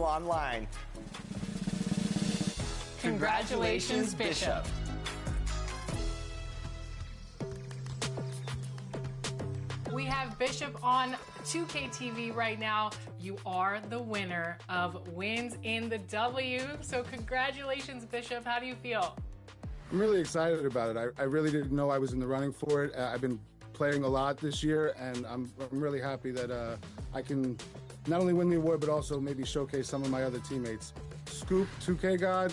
online. Congratulations, Bishop. We have Bishop on 2K TV right now. You are the winner of Wins in the W. So congratulations, Bishop. How do you feel? I'm really excited about it. I really didn't know I was in the running for it. I've been playing a lot this year, and I'm really happy that I can not only win the award, but also maybe showcase some of my other teammates. Scoop, 2K God,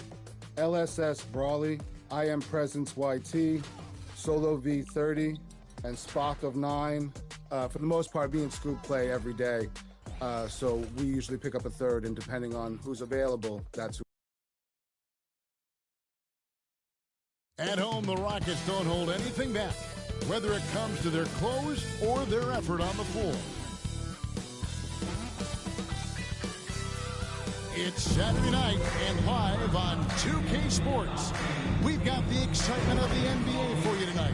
LSS Brawley, I Am Presence YT, Solo V30, and Spock of 9. For the most part, me and Scoop play every day. So we usually pick up a third, and depending on who's available, that's who. At home, the Rockets don't hold anything back, whether it comes to their clothes or their effort on the floor. It's Saturday night and live on 2K Sports. We've got the excitement of the NBA for you tonight.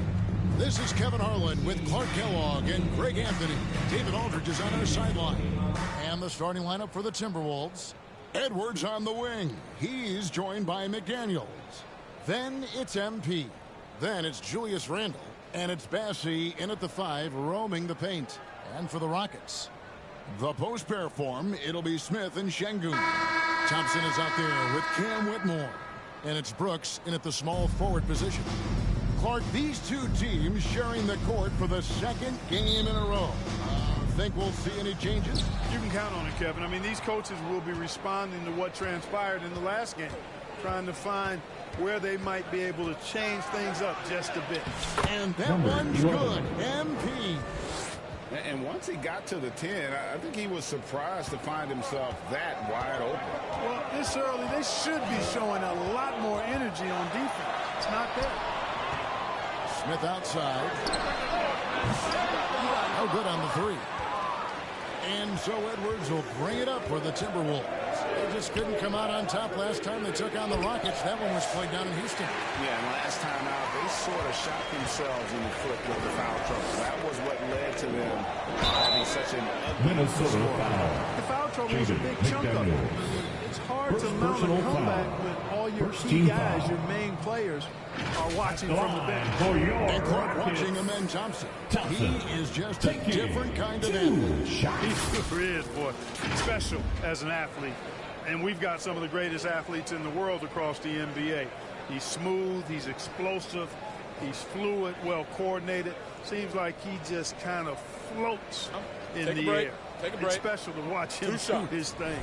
This is Kevin Harlan with Clark Kellogg and Greg Anthony. David Aldridge is on our sideline. And the starting lineup for the Timberwolves. Edwards on the wing. He's joined by McDaniels. Then it's MP. Then it's Julius Randle. And it's Bassey in at the 5, roaming the paint. And for the Rockets, the post pair form, it'll be Smith and Şengün. Thompson is out there with Cam Whitmore. And it's Brooks in at the small forward position. Clark, these two teams sharing the court for the second game in a row. Think we'll see any changes? You can count on it, Kevin. I mean, these coaches will be responding to what transpired in the last game, trying to find where they might be able to change things up just a bit. And that one's good. MP. And once he got to the 10, I think he was surprised to find himself that wide open. Well, this early, they should be showing a lot more energy on defense. It's not there. Smith outside. No good on the 3. And so Edwards will bring it up for the Timberwolves. They just couldn't come out on top last time they took on the Rockets. That one was played down in Houston. Yeah, and last time out, they sort of shot themselves in the foot with the foul trouble. That was what led to them having such an ugly score. The foul trouble was a big chunk of it. It's hard to mount a comeback when all your key guys, your main players, are watching from the bench. And Clark watching Amen Thompson. He is just a different kind of athlete. He sure is, boy. Special as an athlete. And we've got some of the greatest athletes in the world across the NBA. He's smooth, he's explosive, he's fluid, well coordinated. Seems like he just kind of floats in the air. Take a break. It's special to watch him do his thing.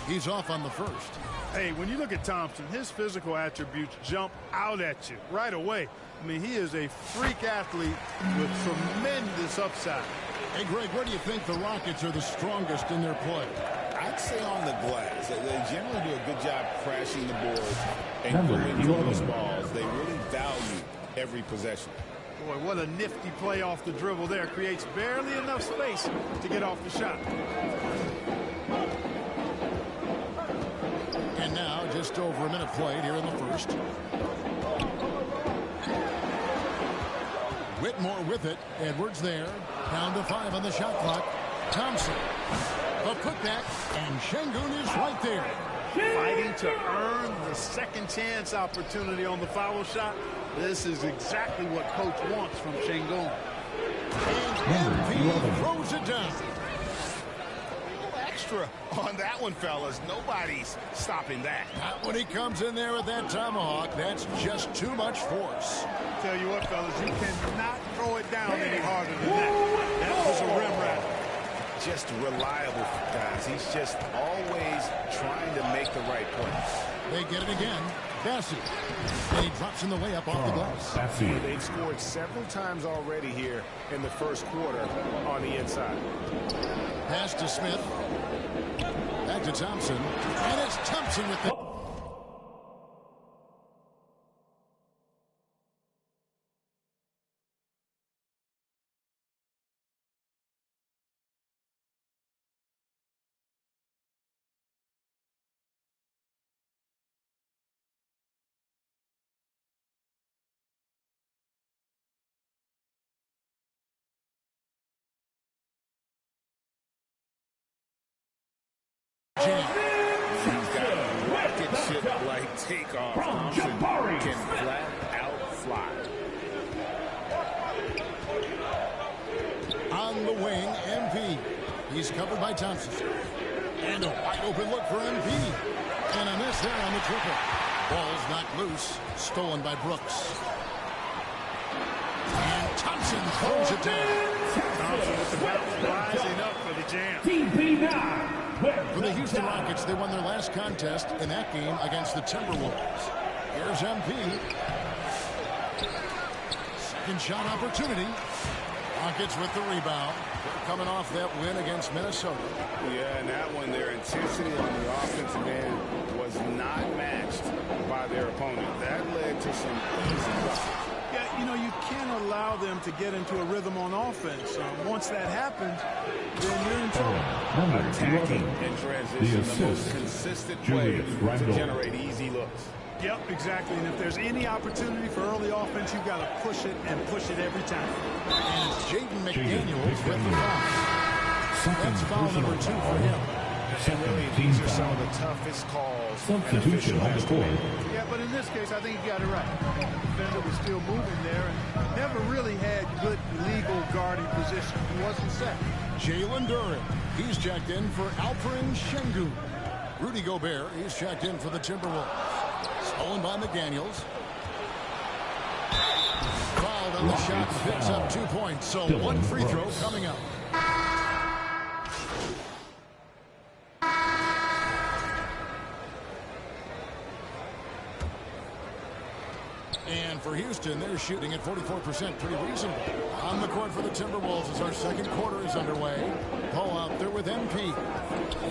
He's off on the first. Hey, when you look at Thompson, his physical attributes jump out at you right away. I mean, he is a freak athlete with tremendous upside. Hey, Greg, where do you think the Rockets are the strongest in their play? I'd say on the glass. They generally do a good job crashing the boards and going through those balls. They really value every possession. Boy, what a nifty play off the dribble there. Creates barely enough space to get off the shot. And now just over a minute played here in the first. Whitmore with it. Edwards there. Down to 5 on the shot clock. Thompson. The putback. And Şengün is right there. Fighting to earn the second chance opportunity on the foul shot. This is exactly what coach wants from Şengün. And MP throws it down. Extra on that one, fellas. Nobody's stopping that. Not when he comes in there with that tomahawk. That's just too much force. Tell you what, fellas, you cannot throw it down any harder than that. That was a rim ratter. Just reliable, guys. He's just always trying to make the right play. They get it again. Bassey. And he drops in the way up off the glass. They've scored several times already here in the first quarter on the inside. Pass to Smith. Back to Thompson. And it's Thompson with the... jam. He's got a rocket ship-like takeoff. Thompson can flat out fly. On the wing, MP. He's covered by Thompson. And a wide open look for MP. And a miss there on the triple. Ball's knocked loose. Stolen by Brooks. And Thompson throws it down. Thompson with the bounce, rising up for the jam. For the Houston Rockets, they won their last contest in that game against the Timberwolves. Here's MP. Second shot opportunity. Rockets with the rebound. They're coming off that win against Minnesota. Yeah, and that one, their intensity on the offensive end was not matched by their opponent. That led to some easy buckets. Yeah, you know, you can't allow them to get into a rhythm on offense. Once that happens, then you're in trouble. Attacking in transition, the most consistent way to generate easy looks. Yep, exactly. And if there's any opportunity for early offense, you've got to push it and push it every time. And it's Jaden McDaniels with the foul. That's foul number 2 for him. And really, these are some of the toughest calls. Substitution on the court. Yeah, but in this case, I think you got it right. The defender was still moving there and never really had good legal guarding position. He wasn't set. Jalen Duren. He's checked in for Alperen Şengün. Rudy Gobert. He's checked in for the Timberwolves. Stolen by McDaniels. Fouled on the shot. Picks up 2 points. So one free throw coming up. And for Houston, they're shooting at 44%. Pretty reasonable. On the court for the Timberwolves as our second quarter is underway. Paul out there with MP.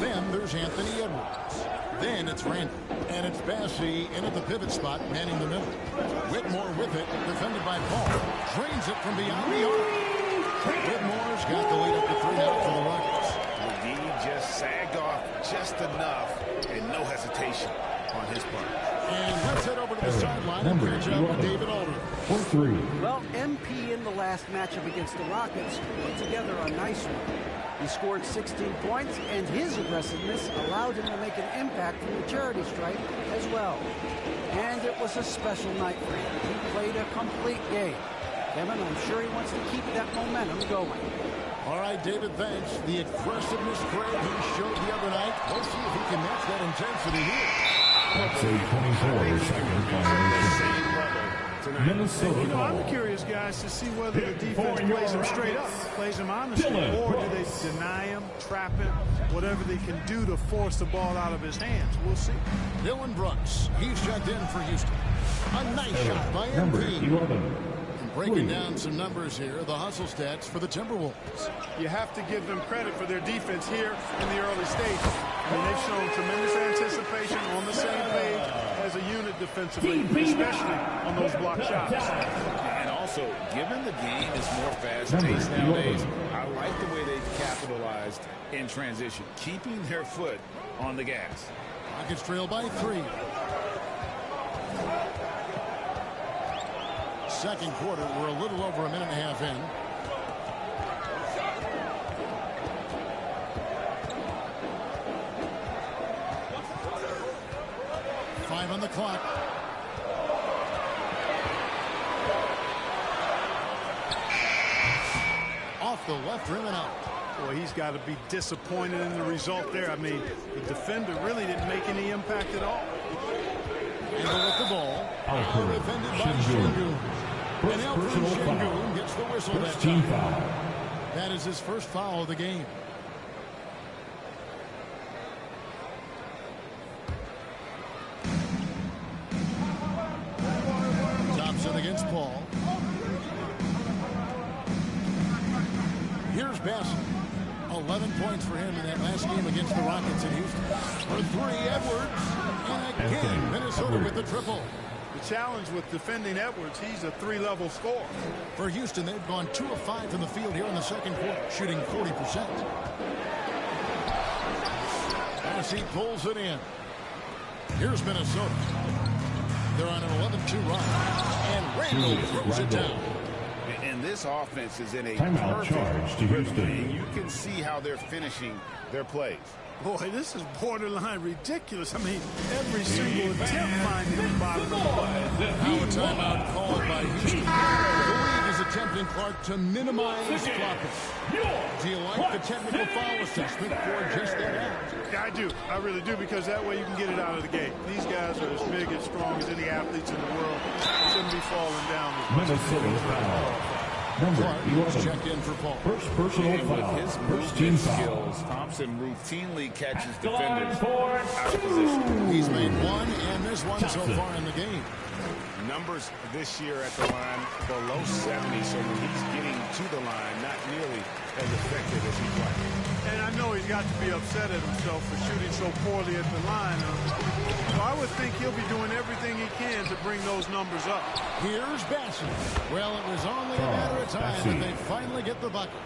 Then there's Anthony Edwards. Then it's Randall. And it's Bassey in at the pivot spot, manning the middle. Whitmore with it, defended by Paul. Drains it from beyond the arc. Whitmore's got the lead up to 3 now for the Rockets. McGee just sagged off just enough and no hesitation on his part. And let's head over to the sideline and catch up with David Aldridge. Well, MP in the last matchup against the Rockets put together a nice one. He scored 16 points, and his aggressiveness allowed him to make an impact from the charity stripe as well. And it was a special night for him. He played a complete game. Kevin, I'm sure he wants to keep that momentum going. All right, David, thanks. The aggressiveness, Greg, he showed the other night. Let's see if he can match that intensity here. That's a 24-second violation. Minnesota. You know, I'm curious, guys, to see whether the defense plays him straight up, plays him honestly, or do they deny him, trap him, whatever they can do to force the ball out of his hands. We'll see. Dylan Brooks, he's checked in for Houston. A nice shot by MP. Breaking down some numbers here, the hustle stats for the Timberwolves. You have to give them credit for their defense here in the early stages. I mean, they've shown tremendous anticipation, on the same page as a unit defensively, especially on those block shots. And also, given the game is more fast-paced nowadays, I like the way they've capitalized in transition, keeping their foot on the gas. Rockets trail by 3. Second quarter, we're a little over a minute and a half in. Five on the clock. Off the left rim and out. Boy, he's got to be disappointed in the result there. I mean, the defender really didn't make any impact at all. Handle with the ball. Defended by Şengün. And Alperen Şengün gets the whistle that time. That is his first foul of the game. Thompson against Paul. Here's Bassett. 11 points for him in that last game against the Rockets in Houston. For 3, Edwards. And again, Minnesota with the triple. The challenge with defending Edwards, he's a 3-level scorer. For Houston, they've gone 2 of 5 from the field here in the second quarter, shooting 40%. Bassett pulls it in. Here's Minnesota. They're on an 11-2 run. And Randall throws it down. And this offense is in a Timeout charge to Houston. and you can see how they're finishing their plays. Boy, this is borderline ridiculous. I mean, every single attempt finding the bottom. Now a timeout called by Houston. The league is attempting, Clark, to minimize flopping. Do you like the technical foul assessment for just that act? Yeah, I do. I really do, because that way you can get it out of the game. These guys are as big and strong as any athletes in the world. They shouldn't be falling down. Minnesota foul. Number Clark 11. checked in for Paul. First personal And foul. with his First team movement foul. skills, Thompson routinely catches defenders out of position. He's made one and missed one so far in the game. Numbers this year at the line below 70, so when he's getting to the line, not nearly as effective as he'd like. And I know he's got to be upset at himself for shooting so poorly at the line. So I would think he'll be doing everything he can to bring those numbers up. Here's Bassey. Well, it was only a matter of time that they finally get the bucket.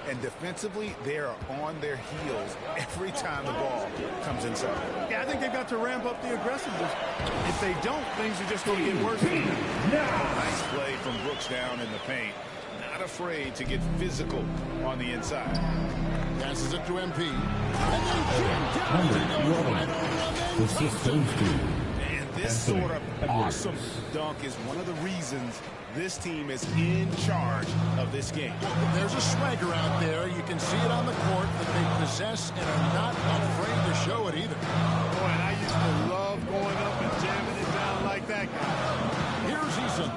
And defensively, they are on their heels every time the ball comes inside. Yeah, I think they've got to ramp up the aggressiveness. If they don't, things are just going to get worse. Nice play from Brooks down in the paint. Not afraid to get physical on the inside. Passes it to MP. And then Jim down as he goes right over The systems two. And this sort of awesome dunk is one of the reasons this team is in charge of this game. There's a swagger out there. You can see it on the court that they possess and are not afraid to show it either. Boy, and I used to love going up and jamming it down like that guy. Here's Eason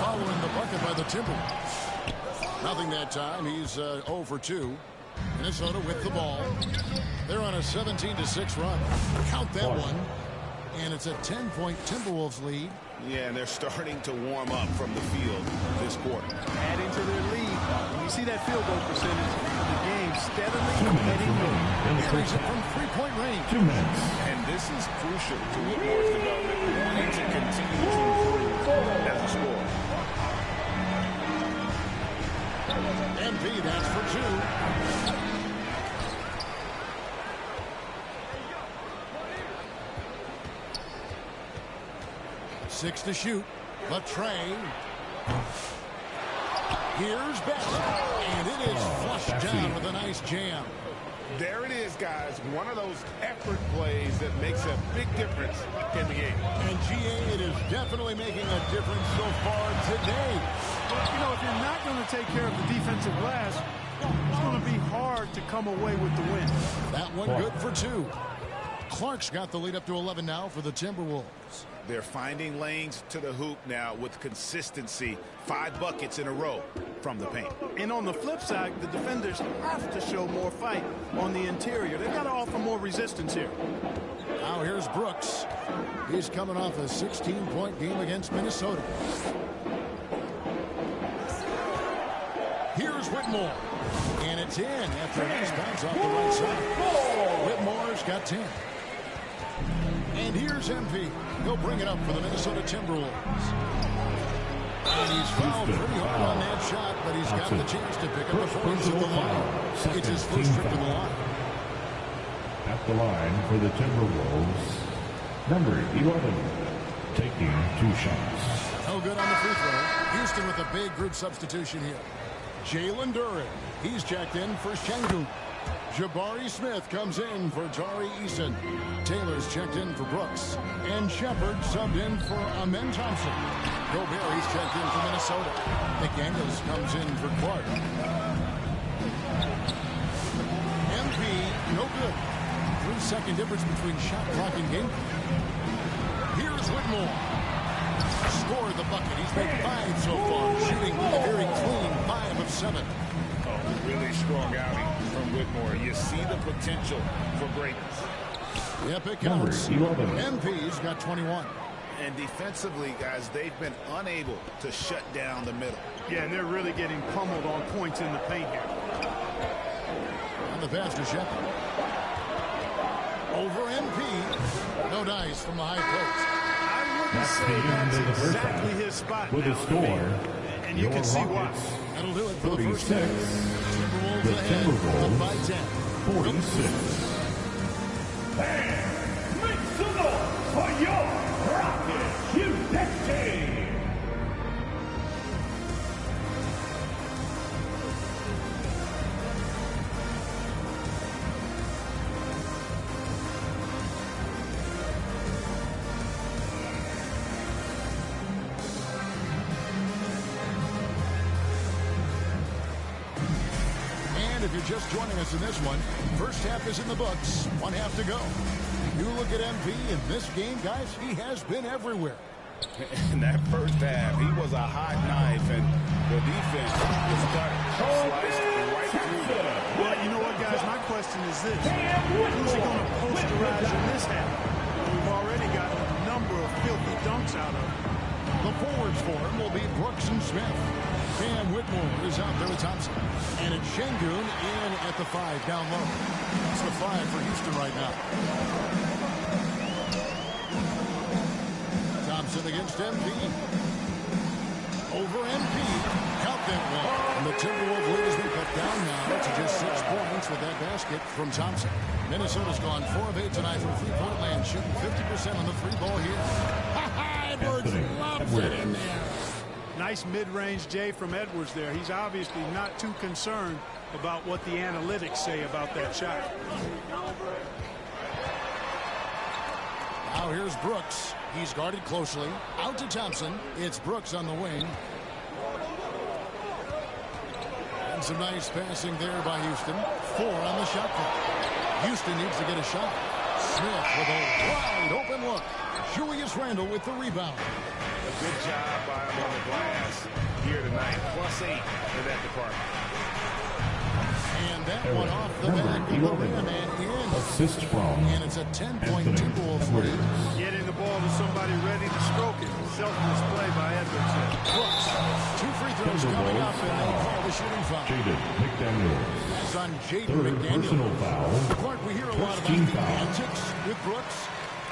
following the bucket by the Timberwolves. Nothing that time. He's 0 for 2. Minnesota with the ball. They're on a 17-6 run. Count that one. And it's a 10-point Timberwolves lead. Yeah, and they're starting to warm up from the field this quarter. Adding to their lead. When you see that field goal percentage of the game steadily heading north. Carries it from three-point range. 2 minutes. And this is crucial to Whitmore's development, wanting to continue to improve as a scorer. MP, that's for 2. 6 to shoot. Latrey. Here's Bassey. And it is flushed down with a nice jam. There it is, guys. One of those effort plays that makes a big difference in the game. And GA, it is definitely making a difference so far today. But, you know, if you're not going to take care of the defensive glass, it's going to be hard to come away with the win. That one good for 2. Clark's got the lead up to 11 now for the Timberwolves. They're finding lanes to the hoop now with consistency. 5 buckets in a row from the paint. And on the flip side, the defenders have to show more fight on the interior. They've got to offer more resistance here. Now here's Brooks. He's coming off a 16-point game against Minnesota. Here's Whitmore. And it's in after a nice bounce off the right side. Whitmore's got 10. And here's MP. He'll bring it up for the Minnesota Timberwolves. And he's fouled pretty hard on that shot, but he's got the chance to pick up the points at the line. It's his first trip to the line. At the line for the Timberwolves, number 11, taking 2 shots. No good on the free throw. Houston with a big group substitution here. Jalen Duren. He's checked in for Şengün. Jabari Smith comes in for Tari Eason. Taylor's checked in for Brooks. And Shepard subbed in for Amen Thompson. Gobert checked in for Minnesota. McDaniels comes in for Clark. MP, no good. 3-second difference between shot clock and game. Here's Whitmore. Scored the bucket. He's made 5 so far, shooting a very clean 5 of 7. Oh, really strong outing from Whitmore. You see the potential for greatness. Yep, it counts. MP's got 21. And defensively, guys, they've been unable to shut down the middle. Yeah, and they're really getting pummeled on points in the paint here. On the pass to Shepard. Over MP. No dice from the high post. That's the end of the first Exactly half. his spot. With a score, and you can see why. That'll do it for the first 36. half. Timberwolves The ahead, Timberwolves, up by 10. 46. And make some noise for your Rocket USA! And if you're just joining us in this one, first half is in the books. 1 half to go. You look at MP in this game, guys, he has been everywhere. In that first half, he was a hot knife, and the defense was cut, sliced right through them. Well, you know what, guys? My question is this. Who's he going to posterize in this half? We've already gotten a number of filthy dunks out of him. The forwards for him will be Brooks and Smith. Cam Whitmore is out there with Thompson. And it's Şengün in at the 5 down low. That's the 5 for Houston right now. Thompson against MP. Over MP. Count that one. And the Timberwolves lead has been cut down now to just 6 points with that basket from Thompson. Minnesota's gone 4 of 8 tonight from three-point land, shooting 50% on the 3-ball here. Edwards loves it in there. Nice mid-range J from Edwards there. He's obviously not too concerned about what the analytics say about that shot. Now here's Brooks. He's guarded closely. Out to Thompson. It's Brooks on the wing. And some nice passing there by Houston. 4 on the shot clock. Houston needs to get a shot. Smith with a wide open look. Julius Randle with the rebound. A good job by him on the glass here tonight. +8 for that department. And that one off the back of the rim and in. Assist from. And it's a 10-point Timberwolves lead. Getting the ball to somebody ready to stroke it. Selfless play by Edwards there. Brooks. 2 free throws coming up, and they call the shooting foul. Jaden McDaniels. That's on Jaden Third personal McDaniels. foul. Clark, we hear a lot about Team the foul. antics with Brooks,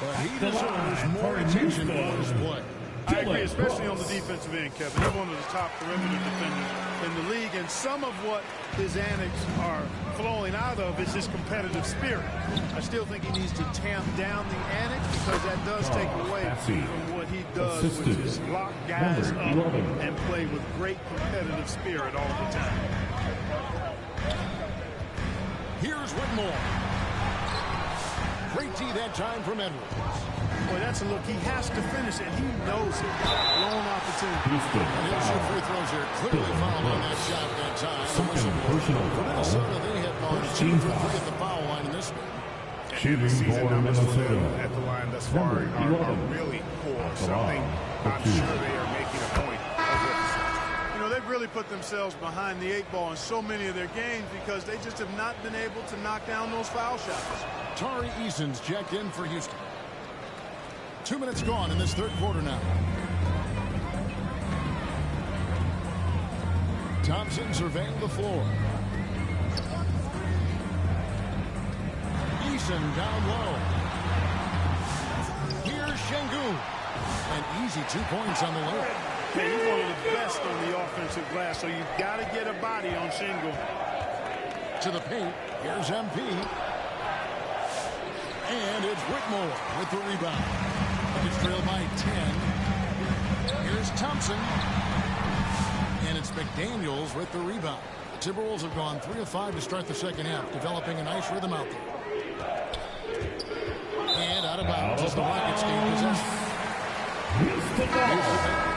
but he deserves more attention for his play. I agree, especially on the defensive end, Kevin. He's one of the top perimeter defenders in the league, and some of what his antics are flowing out of is his competitive spirit. I still think he needs to tamp down the antics because that does take away from what he does, which is lock guys up and play with great competitive spirit all the time. Here's Whitmore. Great tee that time from Edwards. Boy, that's a look. He has to finish it. He knows it. Blown opportunity. And he'll shoot free throws here. Clearly fouled on that shot that time. Second personal For foul. Minnesota, they have gone 2 for 3 at the foul line in this one. Shooting Season for numbers for Minnesota. them at the line thus far Number are 11. really poor. The Something line I'm for 2. sure they are making a point of emphasis. You know, they've really put themselves behind the 8 ball in so many of their games because they just have not been able to knock down those foul shots. Tari Eason's checked in for Houston. 2 minutes gone in this third quarter now. Thompson surveying the floor. Eason down low. Here's Şengün. An easy 2 points on the low. Hey, he's one of the best on the offensive glass, so you've got to get a body on Şengün. To the paint. Here's MP. And it's Whitmore with the rebound. It's trailed by 10. Here's Thompson. And it's McDaniels with the rebound. The Timberwolves have gone 3 of 5 to start the second half, developing a nice rhythm out there. And out of bounds as the Rockets gain possession. Here's the paint.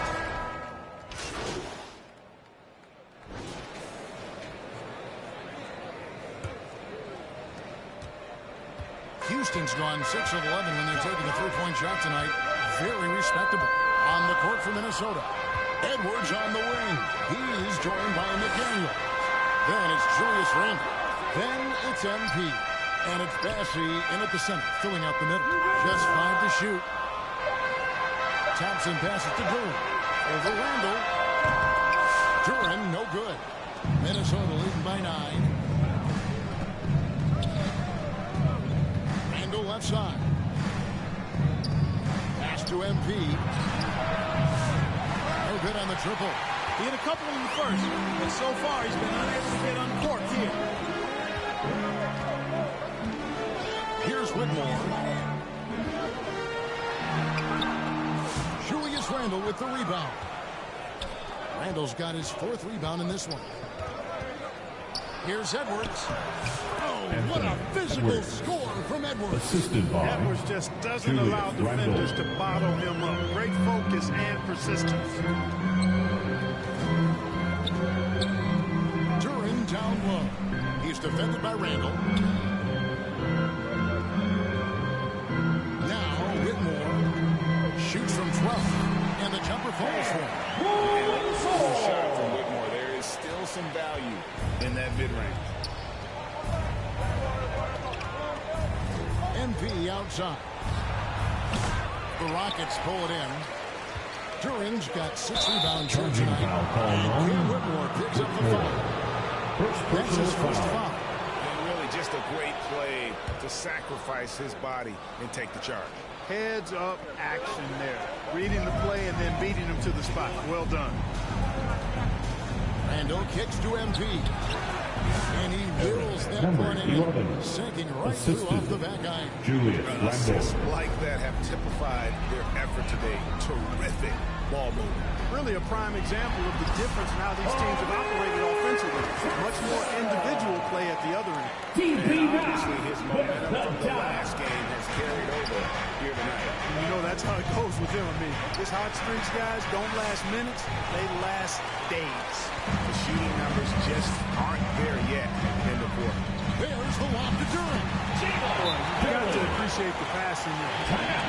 Houston's gone 6 of 11 when they're taking a 3-point shot tonight. Very respectable. On the court for Minnesota. Edwards on the wing. He's joined by McDaniel. Then it's Julius Randle. Then it's MP. And it's Bassey in at the center, filling out the middle. Just 5 to shoot. Thompson passes to Duren. Over Randle. Duren, no good. Minnesota leading by 9. Left side. Pass to MP. No good on the triple. He had a couple in the first, but so far he's been unable to get uncorked here. Here's Whitmore. Julius Randle with the rebound. Randle's got his 4th rebound in this one. Here's Edwards. Oh, what a physical score from Edwards. Assisted by Edwards just doesn't allow defenders to bottle him up. Great focus and persistence. Duren down low. He's defended by Randall. Now Whitmore shoots from 12, and the jumper falls for him. Shot from Whitmore. There is still some value in that mid-range. MP outside. The Rockets pull it in. Duran's got 6 rebounds here tonight. And Whitmore picks up the foul. That's his first foul. And really just a great play to sacrifice his body and take the charge. Heads up action there. Reading the play and then beating him to the spot. Well done. Randall kicks to MP. And he wills that one in, sinking right through off the back iron. Julius Randall. Assists like that have typified their effort today. Terrific ball movement. Really a prime example of the difference in how these teams have operated offensively. Much more individual play at the other end. And obviously his momentum from the last game has carried over here tonight. You know that's how it goes with him. I mean, his hot streaks, guys, don't last minutes. They last days. The shooting numbers just aren't there yet in the quarter. There's the lob to Duran. You got to appreciate the passing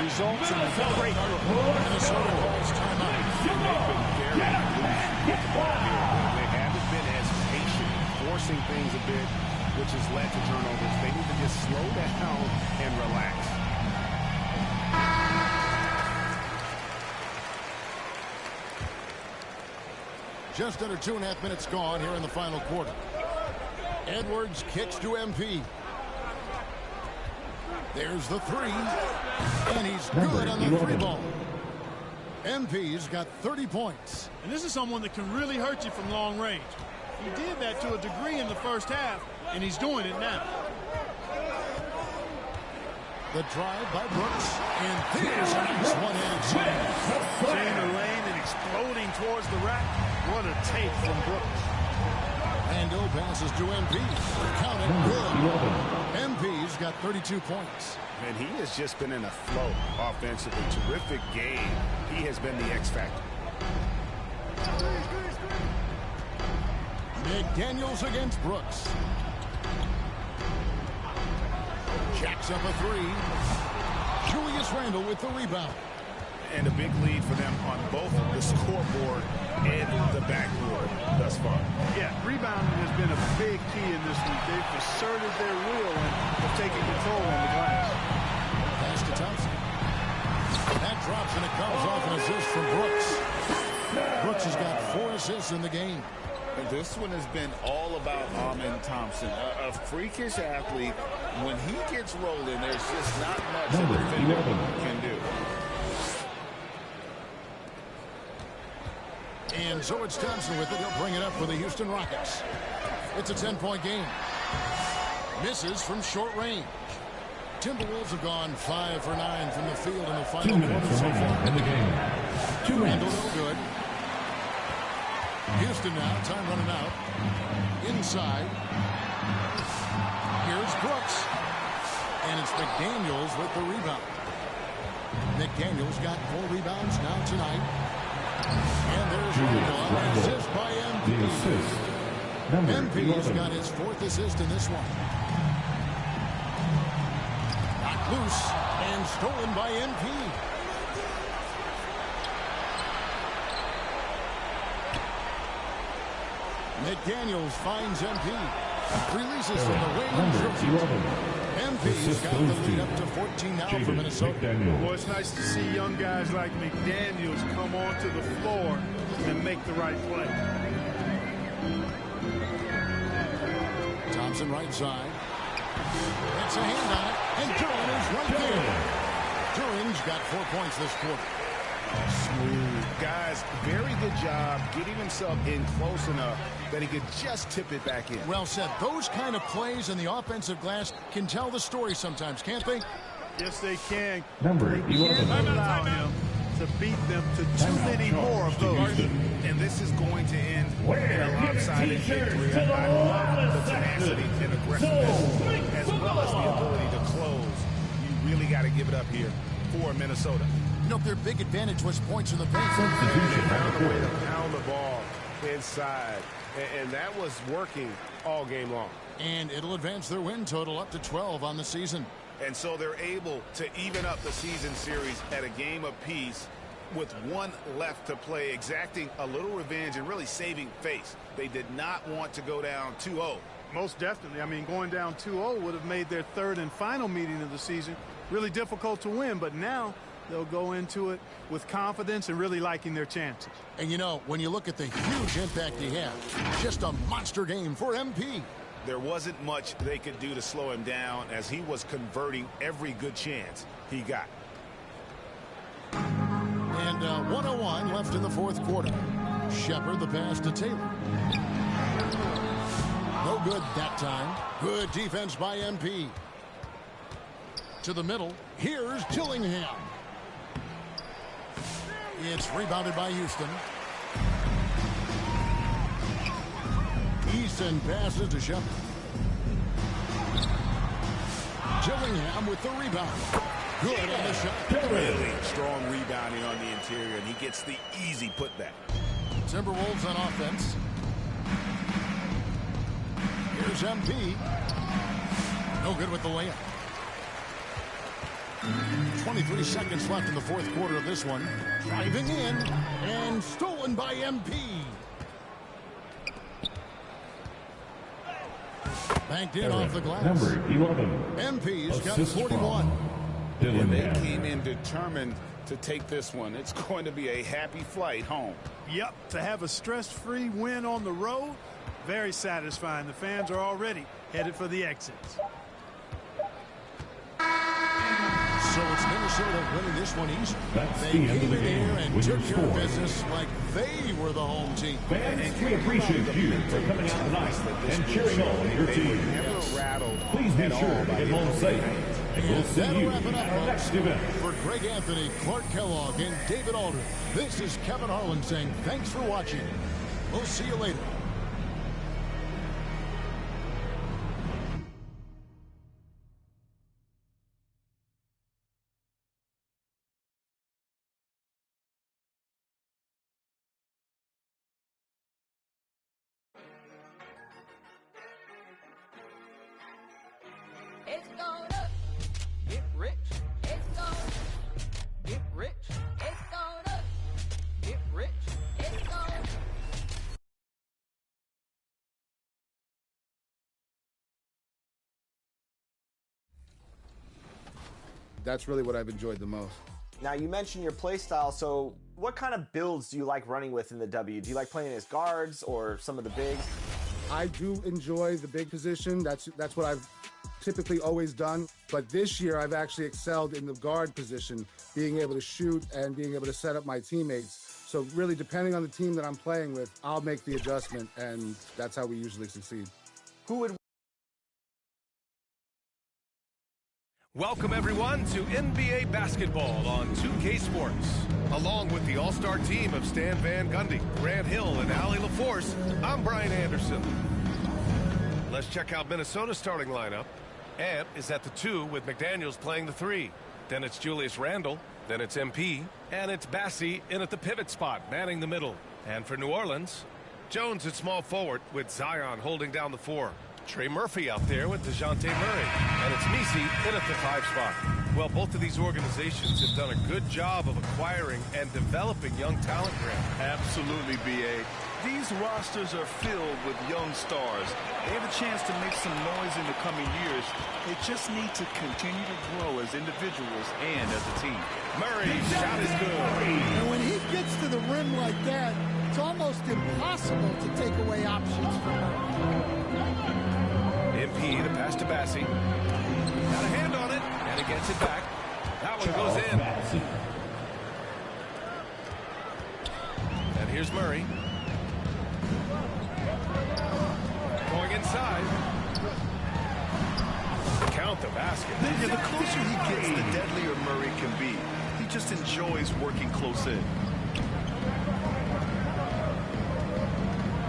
results in the great look. Minnesota calls timeout. They've been very loose with the ball here. They haven't been as patient, forcing things a bit, which has led to turnovers. They need to just slow down and relax. Just under 2.5 minutes gone here in the final quarter. Edwards kicks to MP. There's the three. And he's good on the 3 ball. MP's got 30 points. And this is someone that can really hurt you from long range. He did that to a degree in the first half, and he's doing it now. The drive by Brooks. And there's a nice one-handed slam. Seeing the lane and exploding towards the rack. What a take from Brooks. Randall passes to MP. Count it good. MP's got 32 points. And he has just been in a flow offensively. Terrific game. He has been the X factor. McDaniels against Brooks. Jacks up a 3. Julius Randall with the rebound. And a big lead for them on both the scoreboard and the backboard thus far. Yeah, rebounding has been a big key in this week. They've asserted their will and have taken control on the glass. Pass to Thompson. That drops and it comes off an assist from Brooks. Brooks has got 4 assists in the game. And this one has been all about Amen Thompson, a freakish athlete. When he gets rolling, there's just not much a defender can do. And so it's Thompson with it. He'll bring it up for the Houston Rockets. It's a 10-point game. Misses from short range. Timberwolves have gone 5 for 9 from the field in the final quarter so far. In the game. 2 Randall minutes. no good. Houston now, time running out. Inside. Here's Brooks. And it's McDaniels with the rebound. McDaniels got 4 rebounds now tonight. And there's Randall, assist by MP. The assist. Number MP's 11. got his 4th assist in this one. Knocked loose and stolen by MP. McDaniels finds MP. Releases from the wing. Number 11. MP's got the lead up to 14 now for Minnesota. Boy, it's nice to see young guys like McDaniels come onto the floor and make the right play. Thompson right side. It's a hand on it, and Duran is right there. Duran's got 4 points this quarter. Smooth. Guys, very good job getting himself in close enough that he could just tip it back in. Well said. Those kind of plays in the offensive glass can tell the story sometimes, can't they? Yes, they can. Number They can't 11. allow him to beat them to too many more of those. And this is going to end in a lopsided victory. I love the tenacity and aggressiveness, as well as the ability to close. You really got to give it up here for Minnesota. You know, their big advantage was points in the paint. They found a way to pound the ball inside, and that was working all game long. And it'll advance their win total up to 12 on the season. And so they're able to even up the season series at a game apiece with one left to play, exacting a little revenge and really saving face. They did not want to go down 2-0. Most definitely. I mean, going down 2-0 would have made their third and final meeting of the season really difficult to win, but now they'll go into it with confidence and really liking their chances. And you know, when you look at the huge impact he had, just a monster game for MP. There wasn't much they could do to slow him down as he was converting every good chance he got. And 1:01 left in the fourth quarter. Shepard the pass to Taylor. No good that time. Good defense by MP. To the middle. Here's Dillingham. It's rebounded by Houston. Easton passes to Shepard. Dillingham with the rebound. Good on the shot. Really strong rebounding on the interior, and he gets the easy putback. Timberwolves on offense. Here's MP. No good with the layup. 23 seconds left in the fourth quarter of this one. Driving in and stolen by MP. Banked in off the glass. Number 11. MP's got Assist 41. And they came in determined to take this one. It's going to be a happy flight home. Yep, to have a stress-free win on the road, very satisfying. The fans are already headed for the exits. So it's Minnesota winning this one easy. That's They the end came of the in here game and with your took care of score. business like they were the home team. Fans, we appreciate you for coming out tonight and cheering on your team. Never rattled. Please be at sure all to by get the home other safe. fans. And we'll see That'll you wrap it at up, our folks. next event. For Greg Anthony, Clark Kellogg, and David Aldridge, this is Kevin Harlan saying thanks for watching. We'll see you later. It's gonna get rich. It's gonna get rich. It's gonna get rich. It's gonna. That's really what I've enjoyed the most. Now, you mentioned your play style, so what kind of builds do you like running with in the W? Do you like playing as guards or some of the bigs? I do enjoy the big position. That's what I've typically always done. But this year, I've actually excelled in the guard position, being able to shoot and being able to set up my teammates. So really, depending on the team that I'm playing with, I'll make the adjustment, and that's how we usually succeed. Who would Welcome, everyone, to NBA basketball on 2K Sports. Along with the all-star team of Stan Van Gundy, Grant Hill, and Allie LaForce, I'm Brian Anderson. Let's check out Minnesota's starting lineup. Ant is at the 2 with McDaniels playing the 3. Then it's Julius Randle. Then it's MP. And it's Bassie in at the pivot spot, manning the middle. And for New Orleans, Jones at small forward with Zion holding down the 4. Trey Murphy out there with DeJounte Murray. And it's Messi in at the 5 spot. Well, both of these organizations have done a good job of acquiring and developing young talent, Grant. Absolutely, B.A. These rosters are filled with young stars. They have a chance to make some noise in the coming years. They just need to continue to grow as individuals and as a team. Murray, shot is good. And when he gets to the rim like that, it's almost impossible to take away options from him. MP, the pass to Bassie. Got a hand on it, and he gets it back. That one goes in. And here's Murray. Going inside. Count the basket. Yeah, the closer he gets, the deadlier Murray can be. He just enjoys working close in.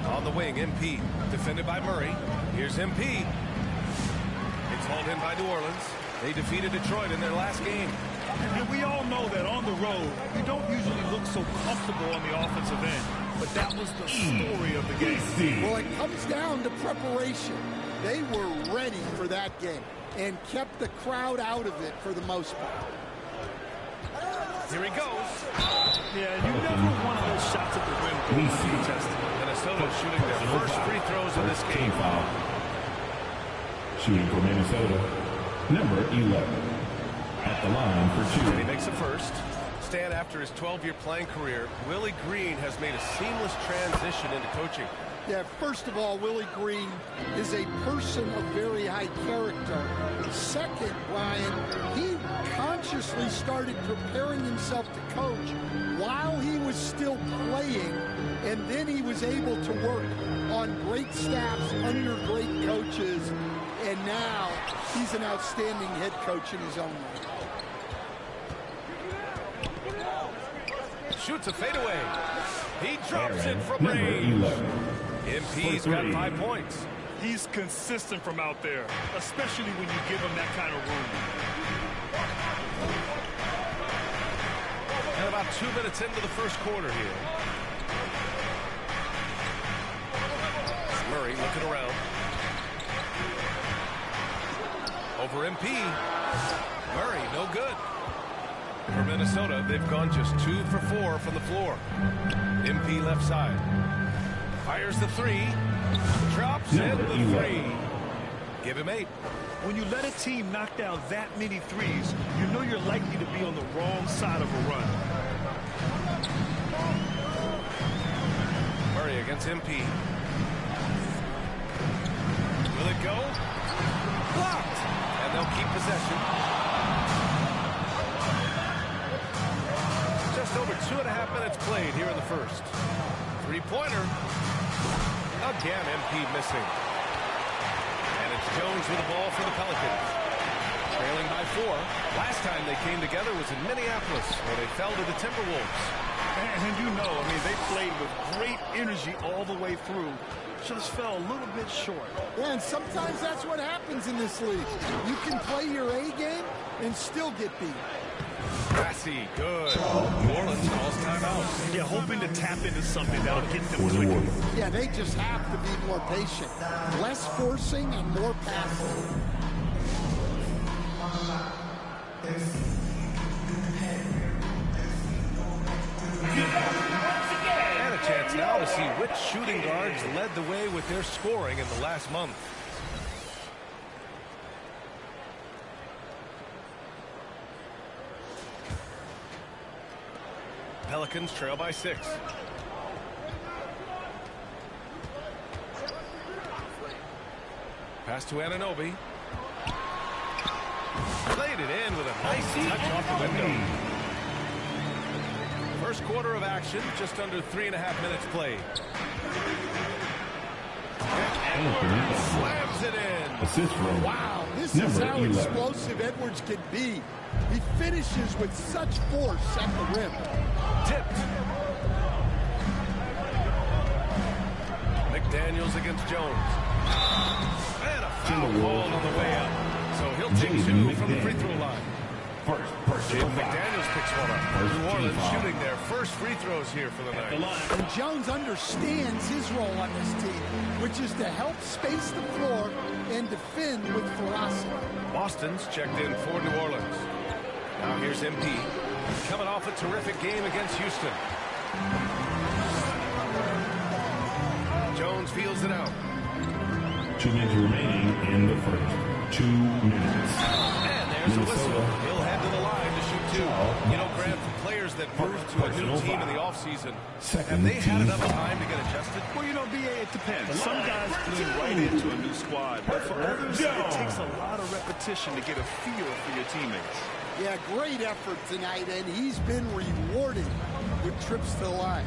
On the wing, MP. Defended by Murray. Here's MP. It's hauled in by New Orleans. They defeated Detroit in their last game. And we all know that on the road, you don't usually look so comfortable on the offensive end. but that was the story of the game. Well, it comes down to preparation. They were ready for that game and kept the crowd out of it for the most part. Here he goes. Yeah, you never want those shots at the rim go uncontested. Minnesota shooting their first free throws in this game. Shooting for Minnesota, number 11. At the line for 2. And he makes a first. Stan, after his 12-year playing career, Willie Green has made a seamless transition into coaching. Yeah, first of all, Willie Green is a person of very high character. Second, Brian, he consciously started preparing himself to coach while he was still playing, and then he was able to work on great staffs under great coaches, and now he's an outstanding head coach in his own right. Shoots a fadeaway. He drops it from range. MP's got 5 points. He's consistent from out there, especially when you give him that kind of room. And about 2 minutes into the first quarter here. Murray looking around. Over MP. Murray, no good. For Minnesota, they've gone just 2 for 4 from the floor. MP left side. Fires the 3. Drops in the 3. Give him 8. When you let a team knock down that many threes, you know you're likely to be on the wrong side of a run. Murray against MP. Will it go? Blocked. And they'll keep possession. Just over 2.5 minutes played here in the first. Three-pointer. Again, MP missing. And it's Jones with the ball for the Pelicans. Trailing by 4. Last time they came together was in Minneapolis, where they fell to the Timberwolves. And you know, I mean, they played with great energy all the way through. Just fell a little bit short. Yeah, and sometimes that's what happens in this league. You can play your A game and still get beat. Grassy, good. New Orleans calls timeout. Yeah, hoping to tap into something that'll get them quickly. Yeah, they just have to be more patient. Less forcing and more passing. And a chance now to see which shooting guards led the way with their scoring in the last month. Pelicans trail by 6. Pass to Anunoby. Played it in with a nice touch off the window. First quarter of action, just under 3.5 minutes played. Edwards slams it in. Assist from wow, this is how explosive Edwards can be. He finishes with such force at the rim. Tipped. McDaniels against Jones. And a foul called on the way up. So he'll take 2 from the free throw line. James McDaniels picks one up. New Orleans shooting their first free throws here for the night. And Jones understands his role on this team, which is to help space the floor and defend with ferocity. Boston's checked in for New Orleans. Now here's MP. Coming off a terrific game against Houston. Jones feels it out. 2 minutes remaining in the first. 2 minutes. And there's a whistle. He'll head to the line to shoot 2. You know, Grant, for players that moved to a new team in the offseason, have they had enough time to get adjusted? Well, you know, BA, it depends. Some guys blend right into a new squad, but for others, it takes a lot of repetition to get a feel for your teammates. Yeah, great effort tonight, and he's been rewarded with trips to the line.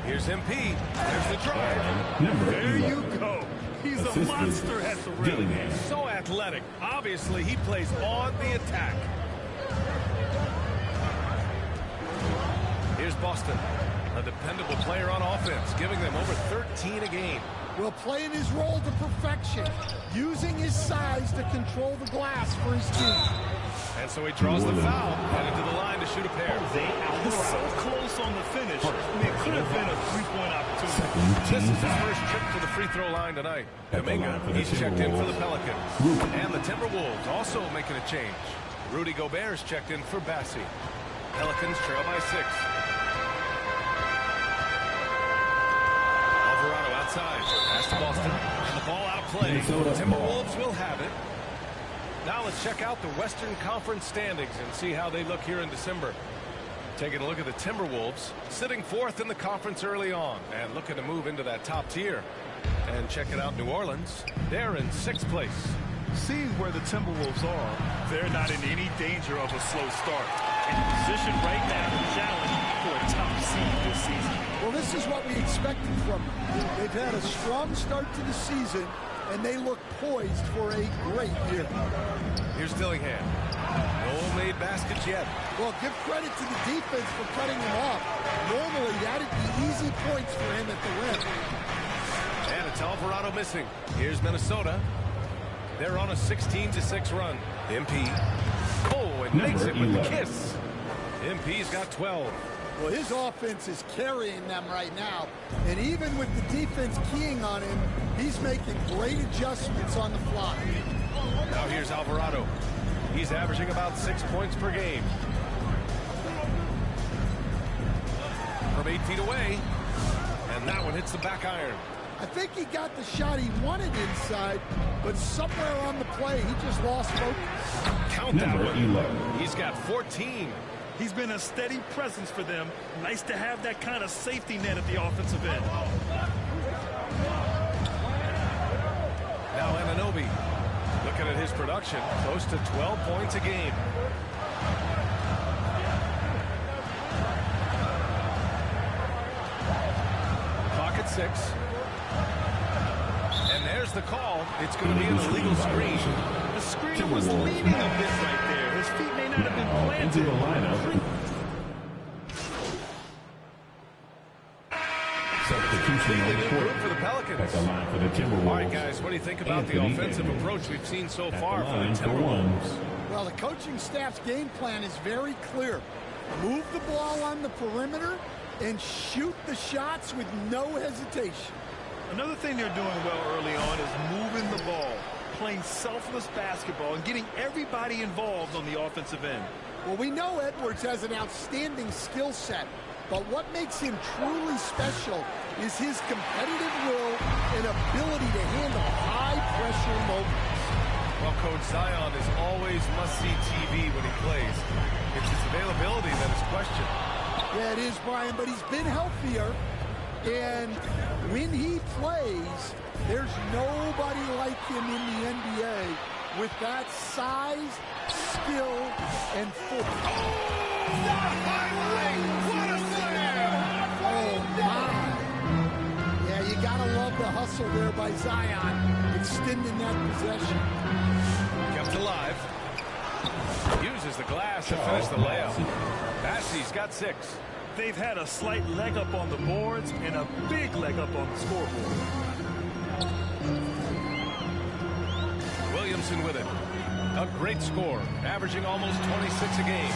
Here's MP. There's the drive. There you go. He's a monster at the rim. So athletic. Obviously, he plays on the attack. Here's Boston, a dependable player on offense, giving them over 13 a game. Well, playing his role to perfection, using his size to control the glass for his team. And so he draws the foul, headed to the line to shoot a pair. He's so close on the finish. I mean, it could have been a three-point opportunity. This is his first trip to the free throw line tonight. Domingo, he's checked in for the Pelicans. And the Timberwolves also making a change. Rudy Gobert's checked in for Bassi. Pelicans trail by 6. Alvarado outside. Pass to Boston. And the ball out of play. The Timberwolves will have it. Now let's check out the Western Conference standings and see how they look here in December. Taking a look at the Timberwolves, sitting 4th in the conference early on and looking to move into that top tier. And checking out New Orleans, they're in 6th place. Seeing where the Timberwolves are, they're not in any danger of a slow start. In position right now to challenge for a top seed this season. Well, this is what we expected from them. They've had a strong start to the season, and they look poised for a great year. Here's Dillingham. No made baskets yet. Well, give credit to the defense for cutting him off. Normally, that'd be easy points for him at the rim. And it's Alvarado missing. Here's Minnesota. They're on a 16-6 run. MP. Oh, and makes it with the kiss. MP's got 12. Well, his offense is carrying them right now. And even with the defense keying on him, he's making great adjustments on the fly. Now here's Alvarado. He's averaging about 6 points per game. From 8 feet away. And that one hits the back iron. I think he got the shot he wanted inside, but somewhere on the play, he just lost focus. Count that one. He's got 14. He's been a steady presence for them. Nice to have that kind of safety net at the offensive end. Now Anunoby. Looking at his production, close to 12 points a game. Clock at 6. And there's the call. It's going to be an illegal screen. The screen was leaning a bit right there. His feet may not have been planted. Into the lineup. Substitution on the court. For the Pelicans. At the line for the Timberwolves. All right, guys, what do you think about the offensive approach we've seen so far for the Timberwolves? Well, the coaching staff's game plan is very clear. Move the ball on the perimeter and shoot the shots with no hesitation. Another thing they're doing well early on is moving the ball, playing selfless basketball, and getting everybody involved on the offensive end. Well, we know Edwards has an outstanding skill set, but what makes him truly special is his competitive will and ability to handle high-pressure moments. Well, Coach, Zion is always must-see TV when he plays. It's his availability that is questioned. Yeah, it is, Brian, but he's been healthier. And when he plays, there's nobody like him in the NBA with that size, skill, and force. Oh, not highlight! What a slam! Oh, my. Yeah, you got to love the hustle there by Zion, extending that possession. Kept alive. Uses the glass to finish the layup. Bassi's got 6. They've had a slight leg up on the boards and a big leg up on the scoreboard. Williamson with it. A great score, averaging almost 26 a game.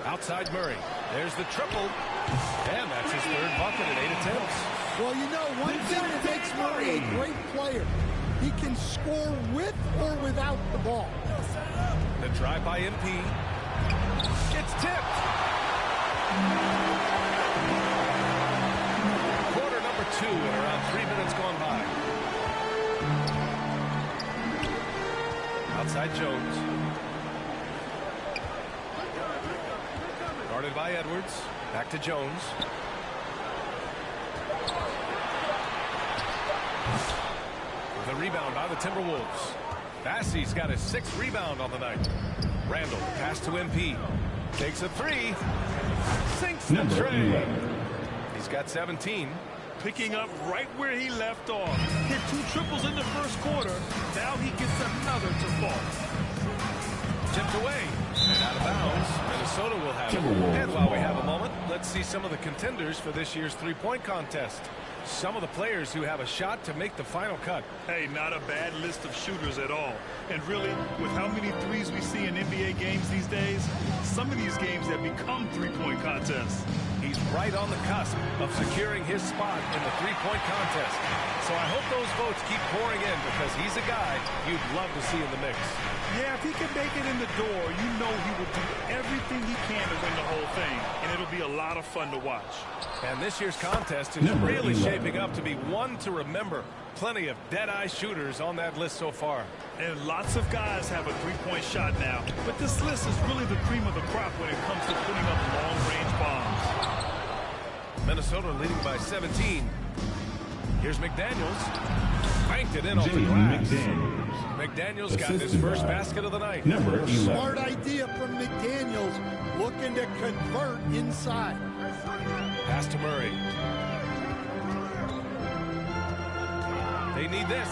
Outside Murray. There's the triple. And that's his 3rd bucket at 8 attempts. Well, you know, one thing that makes Murray a great player, he can score with or without the ball. The drive by MP. It's tipped. Quarter number 2 and around 3 minutes gone by. Outside Jones. Guarded by Edwards. Back to Jones. The rebound by the Timberwolves. Bassi's got his 6th rebound on the night. Randall, pass to MP. Takes a 3. Sinks the tray. He's got 17. Picking up right where he left off. Hit 2 triples in the first quarter. Now he gets another to fall. Tipped away. And out of bounds. Minnesota will have it. And while we have a moment, let's see some of the contenders for this year's three-point contest. some of the players who have a shot to make the final cut. Hey, not a bad list of shooters at all. And really, with how many threes we see in NBA games these days, some of these games have become three-point contests. He's right on the cusp of securing his spot in the three-point contest. So I hope those votes keep pouring in because he's a guy you'd love to see in the mix. Yeah, if he can make it in the door, you know he will do everything he can to win the whole thing, and it'll be a lot of fun to watch. And this year's contest is really shaping up to be one to remember. Plenty of dead-eye shooters on that list so far. And lots of guys have a three-point shot now, but this list is really the cream of the crop when it comes to putting up long-range bombs. Minnesota leading by 17. Here's McDaniels. Banked it in off the glass. McDaniels got his first basket of the night. Smart idea from McDaniels, looking to convert inside. Pass to Murray. They need this.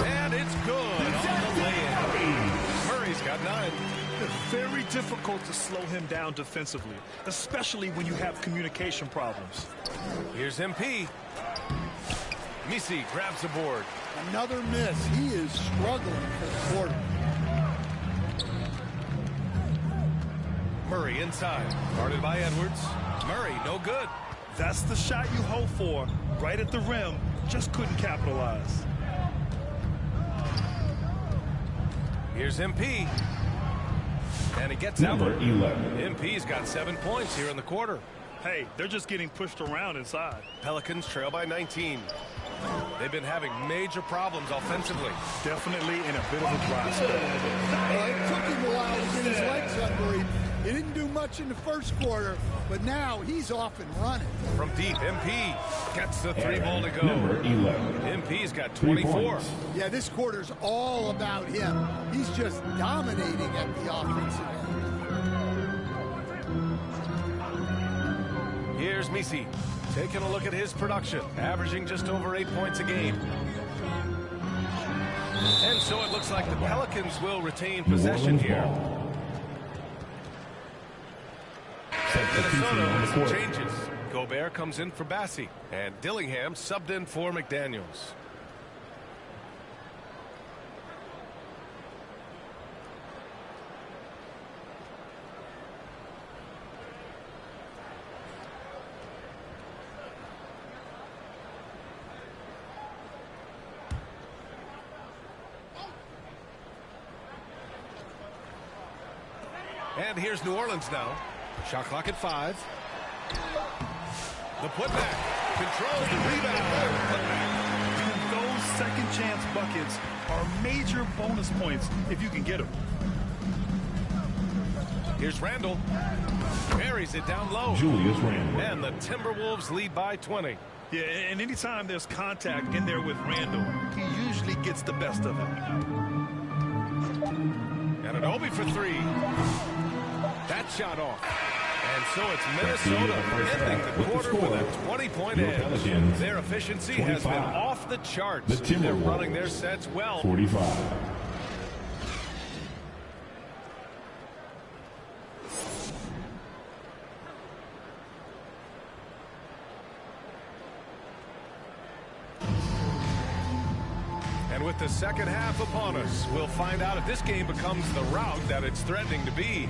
And it's good on the lay-in. Murray's got 9. It's very difficult to slow him down defensively, especially when you have communication problems. Here's MP. Misi grabs the board. Another miss. He is struggling for the quarter. Murray inside. Guarded by Edwards. Murray, no good. That's the shot you hope for. Right at the rim. Just couldn't capitalize. Here's MP. And he gets Number out. 11. MP's got 7 points here in the quarter. Hey, they're just getting pushed around inside. Pelicans trail by 19. They've been having major problems offensively. Definitely in a bit of a dry spell. It took him a while to get his legs under him. He didn't do much in the first quarter, but now he's off and running. From deep, MP gets the 3 ball to go. Number 11. MP's got 24. Yeah, this quarter's all about him. He's just dominating at the offensive end. Here's Misi taking a look at his production, averaging just over 8 points a game. And so it looks like the Pelicans will retain possession here. Minnesota with some changes. Gobert comes in for Bassi, and Dillingham subbed in for McDaniels. And here's New Orleans now. Shot clock at 5. The putback. Controls the rebound. And those second chance buckets are major bonus points if you can get them. Here's Randall. Buries it down low. Julius Randle. And the Timberwolves lead by 20. Yeah, and anytime there's contact in there with Randall, he usually gets the best of it. And an Obi for 3. That shot off. And so it's Minnesota ending the quarter with a 20-point edge. Their efficiency has been off the charts. They're running their sets well. 45. And with the second half upon us, we'll find out if this game becomes the rout that it's threatening to be.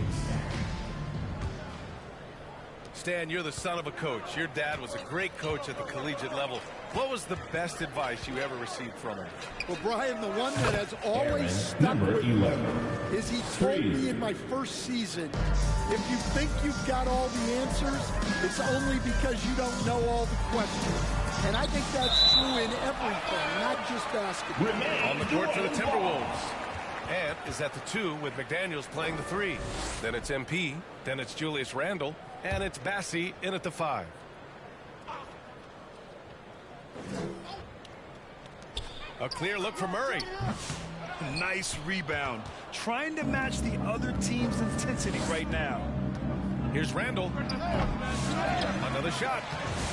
Stan, you're the son of a coach. Your dad was a great coach at the collegiate level. What was the best advice you ever received from him? Well, Brian, the one that has always stuck with me is he told me in my first season, if you think you've got all the answers, it's only because you don't know all the questions. And I think that's true in everything, not just basketball. On the court for the Timberwolves. And is at the 2 with McDaniels playing the 3. Then it's MP. Then it's Julius Randle. And it's Bassi in at the 5. A clear look for Murray. Nice rebound. Trying to match the other team's intensity right now. Here's Randle. Another shot.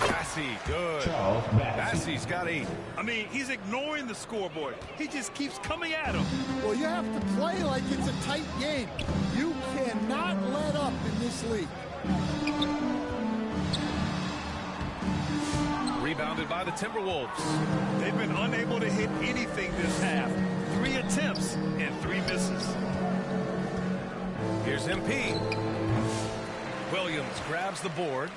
Bassi, good. Bassi's got 8. I mean, he's ignoring the scoreboard. He just keeps coming at him. Well, you have to play like it's a tight game. You cannot let up in this league. Rebounded by the Timberwolves. They've been unable to hit anything this half. 3 attempts and 3 misses. Here's MP. Williams grabs the board.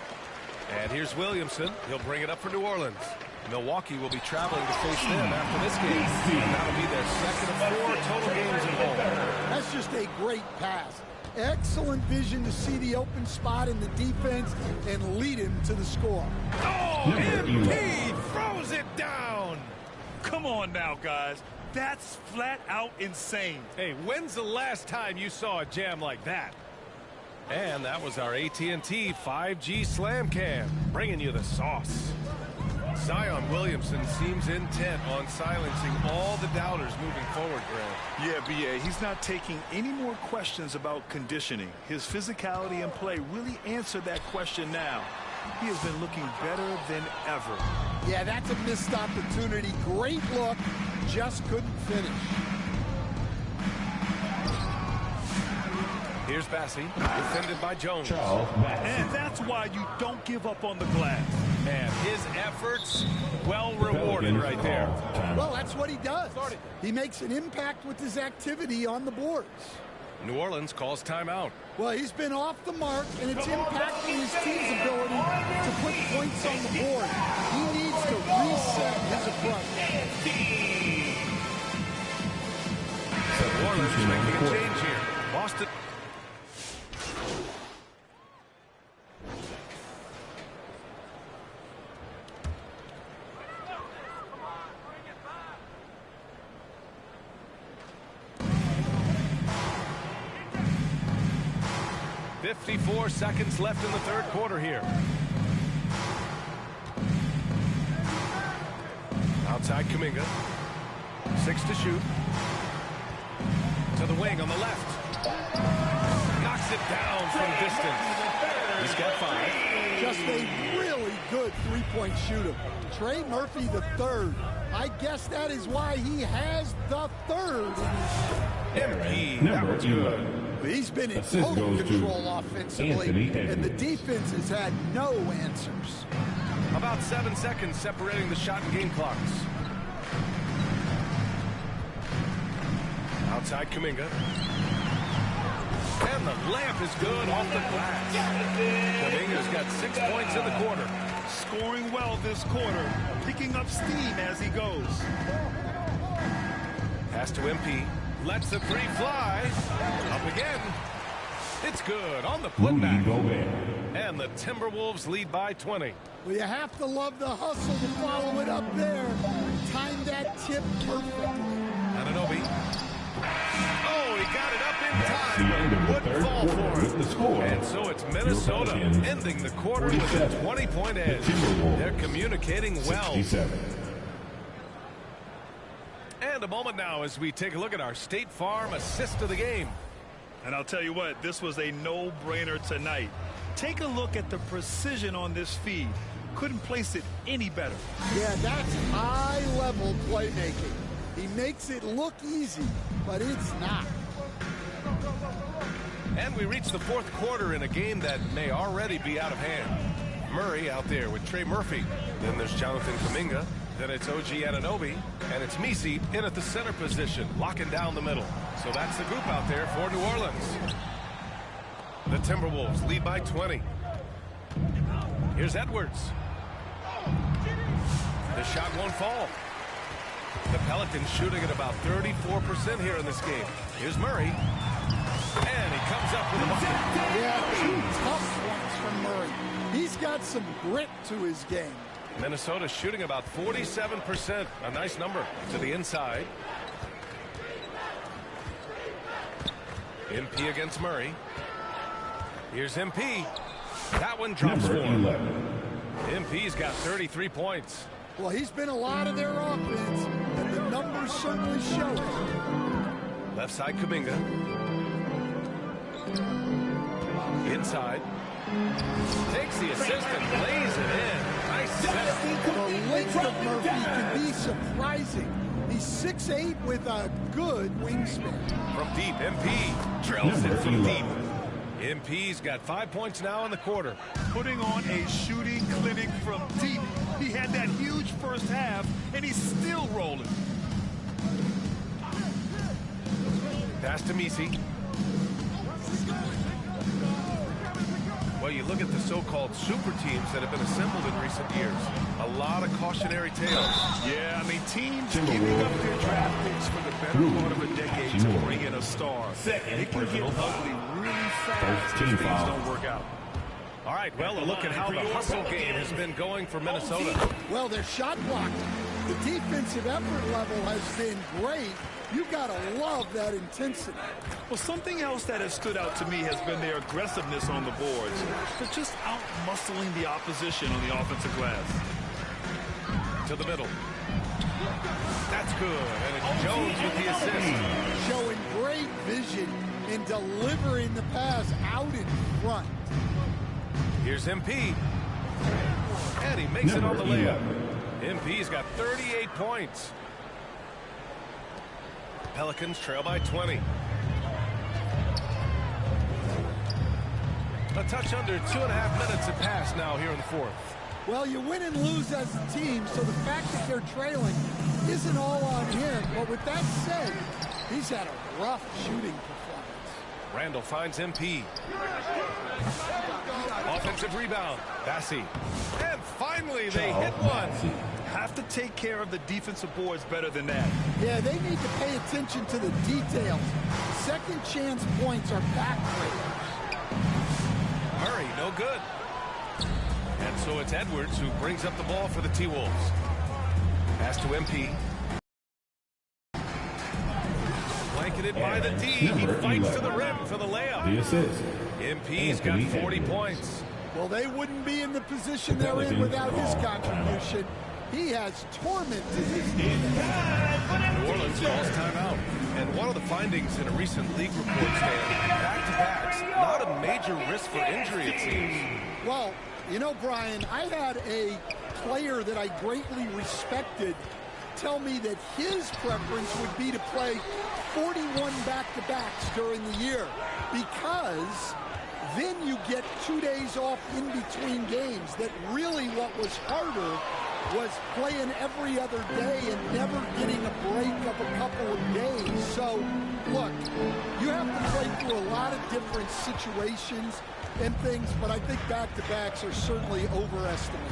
And here's Williamson. He'll bring it up for New Orleans. Milwaukee will be traveling to face them after this game. And that'll be their second of 4 total games at home. That's just a great pass. Excellent vision to see the open spot in the defense and lead him to the score. Oh, MP throws it down. Come on now, guys. That's flat out insane. Hey, when's the last time you saw a jam like that? And that was our AT&T 5G Slam Cam, bringing you the sauce. Zion Williamson seems intent on silencing all the doubters moving forward, Grant. Yeah, B.A., he's not taking any more questions about conditioning. His physicality and play really answered that question now. He has been looking better than ever. Yeah, that's a missed opportunity. Great look, just couldn't finish. Here's Bassey, defended by Jones. And that's why you don't give up on the glass. Man, his efforts well rewarded right there. Well, that's what he does. He makes an impact with his activity on the boards. New Orleans calls timeout. Well, he's been off the mark, and it's impacting his team's ability to put points on the board. He needs to reset his approach. New Orleans making a change here. Boston. .54 seconds left in the third quarter here. Outside Kuminga. 6 to shoot. To the wing on the left. Knocks it down from distance. He's got 5. Just a really good three-point shooter. Trey Murphy the third. I guess that is why he has the third. MP, that was good. He's been in total control offensively, and the defense has had no answers. About 7 seconds separating the shot and game clocks. Outside Kuminga. And the layup is good off the glass. Kuminga's got 6 points in the quarter. Scoring well this quarter, picking up steam as he goes. Pass to MP. Lets the 3 fly. Up again. It's good on the putback. And the Timberwolves lead by 20. Well, you have to love the hustle to follow it up there. Time that tip perfectly. Anunoby. Oh, he got it up in time. Wouldn't fall for it. And so it's Minnesota ending the quarter with a 20-point edge. They're communicating well. And a moment now as we take a look at our State Farm assist of the game. And I'll tell you what, this was a no-brainer tonight. Take a look at the precision on this feed. Couldn't place it any better. Yeah, that's high-level playmaking. He makes it look easy, but it's not. And we reach the fourth quarter in a game that may already be out of hand. Murray out there with Trey Murphy. Then there's Jonathan Kuminga. Then it's OG Anunoby. And it's Misi in at the center position, locking down the middle. So that's the group out there for New Orleans. The Timberwolves lead by 20. Here's Edwards. The shot won't fall. The Pelicans shooting at about 34% here in this game. Here's Murray. And he comes up with a bucket. Yeah, 2 tough ones from Murray. He's got some grit to his game. Minnesota shooting about 47%. A nice number to the inside. MP against Murray. Here's MP. That one drops for him. MP's got 33 points. Well, he's been a lot of their offense, and the numbers certainly show it. Left side Kuminga. Inside. Takes the assist and lays it in. Nice set. The length of Murphy can be surprising. He's 6'8" with a good wingspan. From deep, MP drills it from deep. MP's got 5 points now in the quarter. Putting on a shooting clinic from deep. He had that huge first half, and he's still rolling. Pass to Misi. Well, you look at the so-called super teams that have been assembled in recent years. A lot of cautionary tales. Yeah, I mean, teams giving up their draft picks for the better part of a decade to bring in a star. It can get ugly really fast if things don't work out. All right, well, a look at how the hustle game has been going for Minnesota. Well, they're shot blocking. The defensive effort level has been great. You've got to love that intensity. Well, something else that has stood out to me has been their aggressiveness on the boards. They're just out-muscling the opposition on the offensive glass. To the middle. That's good, and it's Jones with the assist. Showing great vision in delivering the pass out in front. Here's MP. And he makes it on the layup. MP's got 38 points. Pelicans trail by 20. A touch under 2.5 minutes have passed now here in the fourth. Well, you win and lose as a team, so the fact that they're trailing isn't all on him. But with that said, he's had a rough shooting performance. Randall finds MP. Offensive rebound. Bassi. And finally, they hit one. Have to take care of the defensive boards better than that. Yeah, they need to pay attention to the details. Second chance points are backbreakers. Murray, no good. And so it's Edwards who brings up the ball for the T-Wolves. Pass to MP. Blanketed by the D. He fights to the rim for the layup. The assist. MP's got 40 points. Well, they wouldn't be in the position they're in without his contribution. He has tormented his team. New Orleans calls timeout. And one of the findings in a recent league report, Stan, back-to-backs, not a major risk for injury, it seems. Well, you know, Brian, I had a player that I greatly respected tell me that his preference would be to play 41 back-to-backs during the year because then you get 2 days off in between games. That really what was harder was playing every other day and never getting a break of a couple of days. So, look, you have to play through a lot of different situations and things, but I think back-to-backs are certainly overestimated.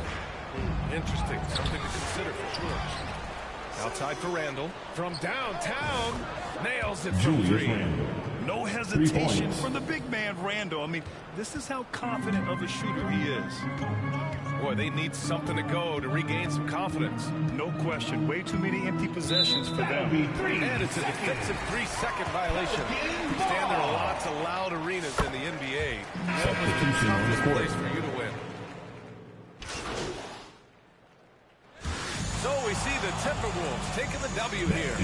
Interesting. Something to consider for sure. Outside for Randall. From downtown. Nails it from three. No hesitation from the big man, Randall. I mean, this is how confident of a shooter he is. Boy, they need something to go to regain some confidence. No question. Way too many empty possessions for them. And it's a defensive 3-second violation. Stan, there are lots of loud arenas in the NBA. Substitution on the court. Place for you to win. So we see the Timberwolves taking the W here.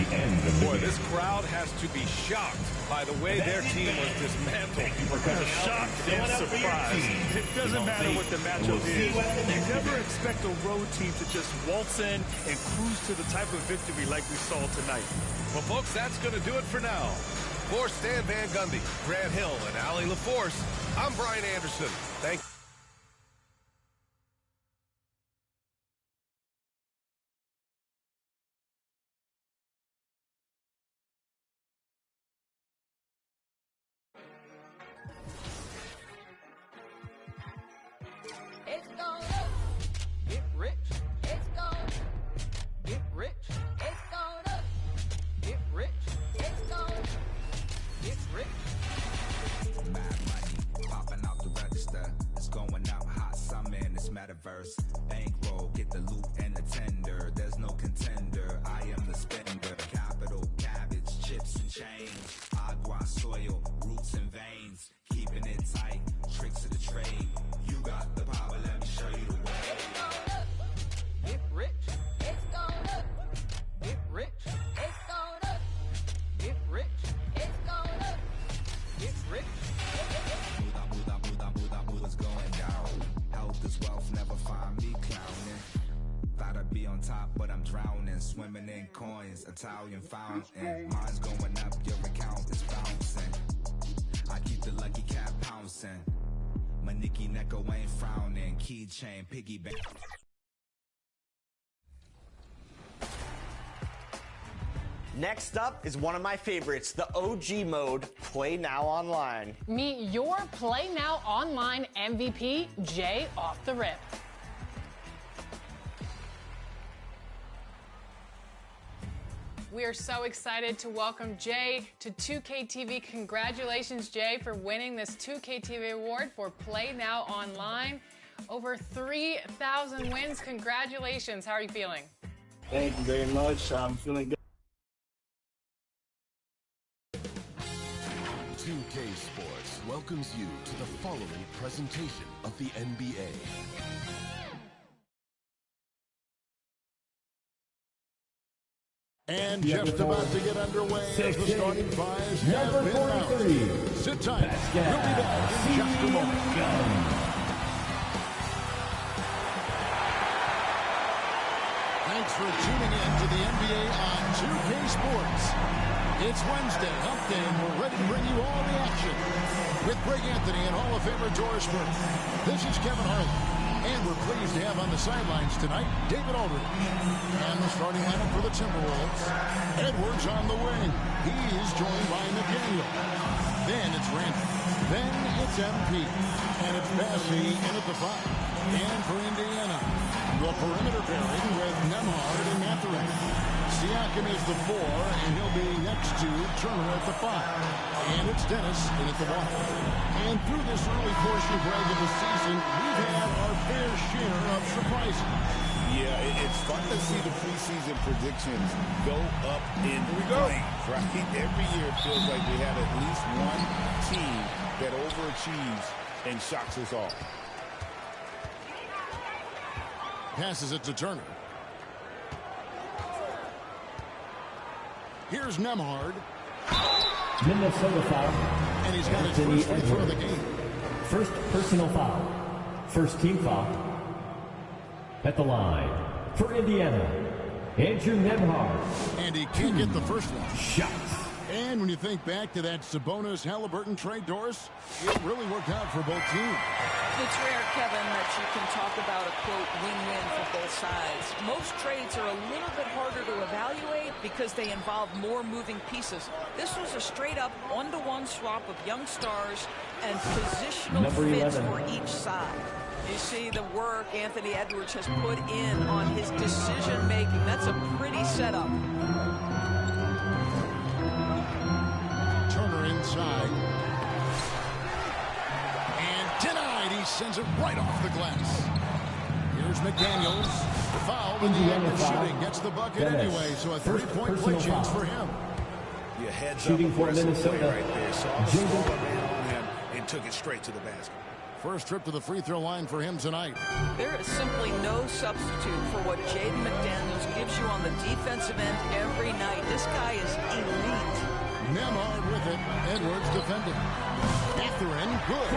Boy, this crowd has to be shocked by the way their team was dismantled. Shocked and surprised. It doesn't matter what the matchup is. You never expect a road team to just waltz in and cruise to the type of victory like we saw tonight. Well, folks, that's going to do it for now. For Stan Van Gundy, Grant Hill, and Allie LaForce, I'm Brian Anderson. Thank you. It's gonna get rich. It's gonna get rich. It's gonna get rich. It's gonna get rich. Mad money popping out the register. It's going out hot summer in this metaverse. Bankroll, get the loot and the tender. There's no contender. I am the spender. Capital, cabbage, chips and change. Agua, soil, roots and veins. Keeping it tight. Tricks of the trade. You got the power. Let me show you the way. It's gonna get rich. It's gonna get rich. It's gonna get rich. It's gonna get rich. What's going down? Health is wealth, never find me clowning. Thought I'd be on top, but I'm drowning. Swimming in coins, Italian fountain. Mine's going up, your account is bouncing. I keep the lucky cat pounding. bouncing. My Nicky Necko ain't frowning. Keychain, piggyback. Next up is one of my favorites, the OG mode, Play Now Online. Meet your Play Now Online MVP, Jay Off the Rip. We are so excited to welcome Jay to 2K TV. Congratulations, Jay, for winning this 2K TV award for Play Now Online. Over 3,000 wins. Congratulations. How are you feeling? Thank you very much. I'm feeling good. 2K Sports welcomes you to the following presentation of the NBA. And just about to get underway as the starting fives have been announced. Sit tight. We'll be back in just a moment. Thanks for tuning in to the NBA on 2K Sports. It's Wednesday, hump day, and we're ready to bring you all the action. With Greg Anthony and Hall of Famer Doris Burke, this is Kevin Harlan. And we're pleased to have on the sidelines tonight David Aldridge. And the starting lineup for the Timberwolves. Edwards on the wing. He is joined by McDaniel. Then it's Randall. Then it's MP. And it's Bassey in at the 5. And for Indiana, the perimeter pairing with Nembhard and Mathurin. Siakam is the 4, and he'll be next to Turner at the 5. And it's Dennis in at the 1. And through this early portion, Greg, of the season, we've had our fair share of surprises. Yeah, it's fun to see the preseason predictions go up in flames, right? Every year it feels like we have at least one team that overachieves and shocks us all. Passes it to Turner. Here's Nembhard. Minnesota foul. And he's got his first free throw of the game. First personal foul. First team foul. At the line for Indiana, Andrew Nembhard. And he can't get the first one. Shots. And when you think back to that Sabonis-Halliburton trade, Doris, it really worked out for both teams. It's rare, Kevin, that you can talk about a, quote, win-win for both sides. Most trades are a little bit harder to evaluate because they involve more moving pieces. This was a straight-up one-to-one swap of young stars and positional fits for each side. You see the work Anthony Edwards has put in on his decision-making. That's a pretty setup. Turner inside. And denied. He sends it right off the glass. Here's McDaniels. Foul in the act of shooting. Gets the bucket anyway, so a three-point play chance for him. Yeah, heads shooting up for Minnesota. Right there. Saw the ball ran on him and took it straight to the basket. First trip to the free throw line for him tonight. There is simply no substitute for what Jaden McDaniels gives you on the defensive end every night. This guy is elite. Nembhard with it. Edwards defending. Mathurin, good.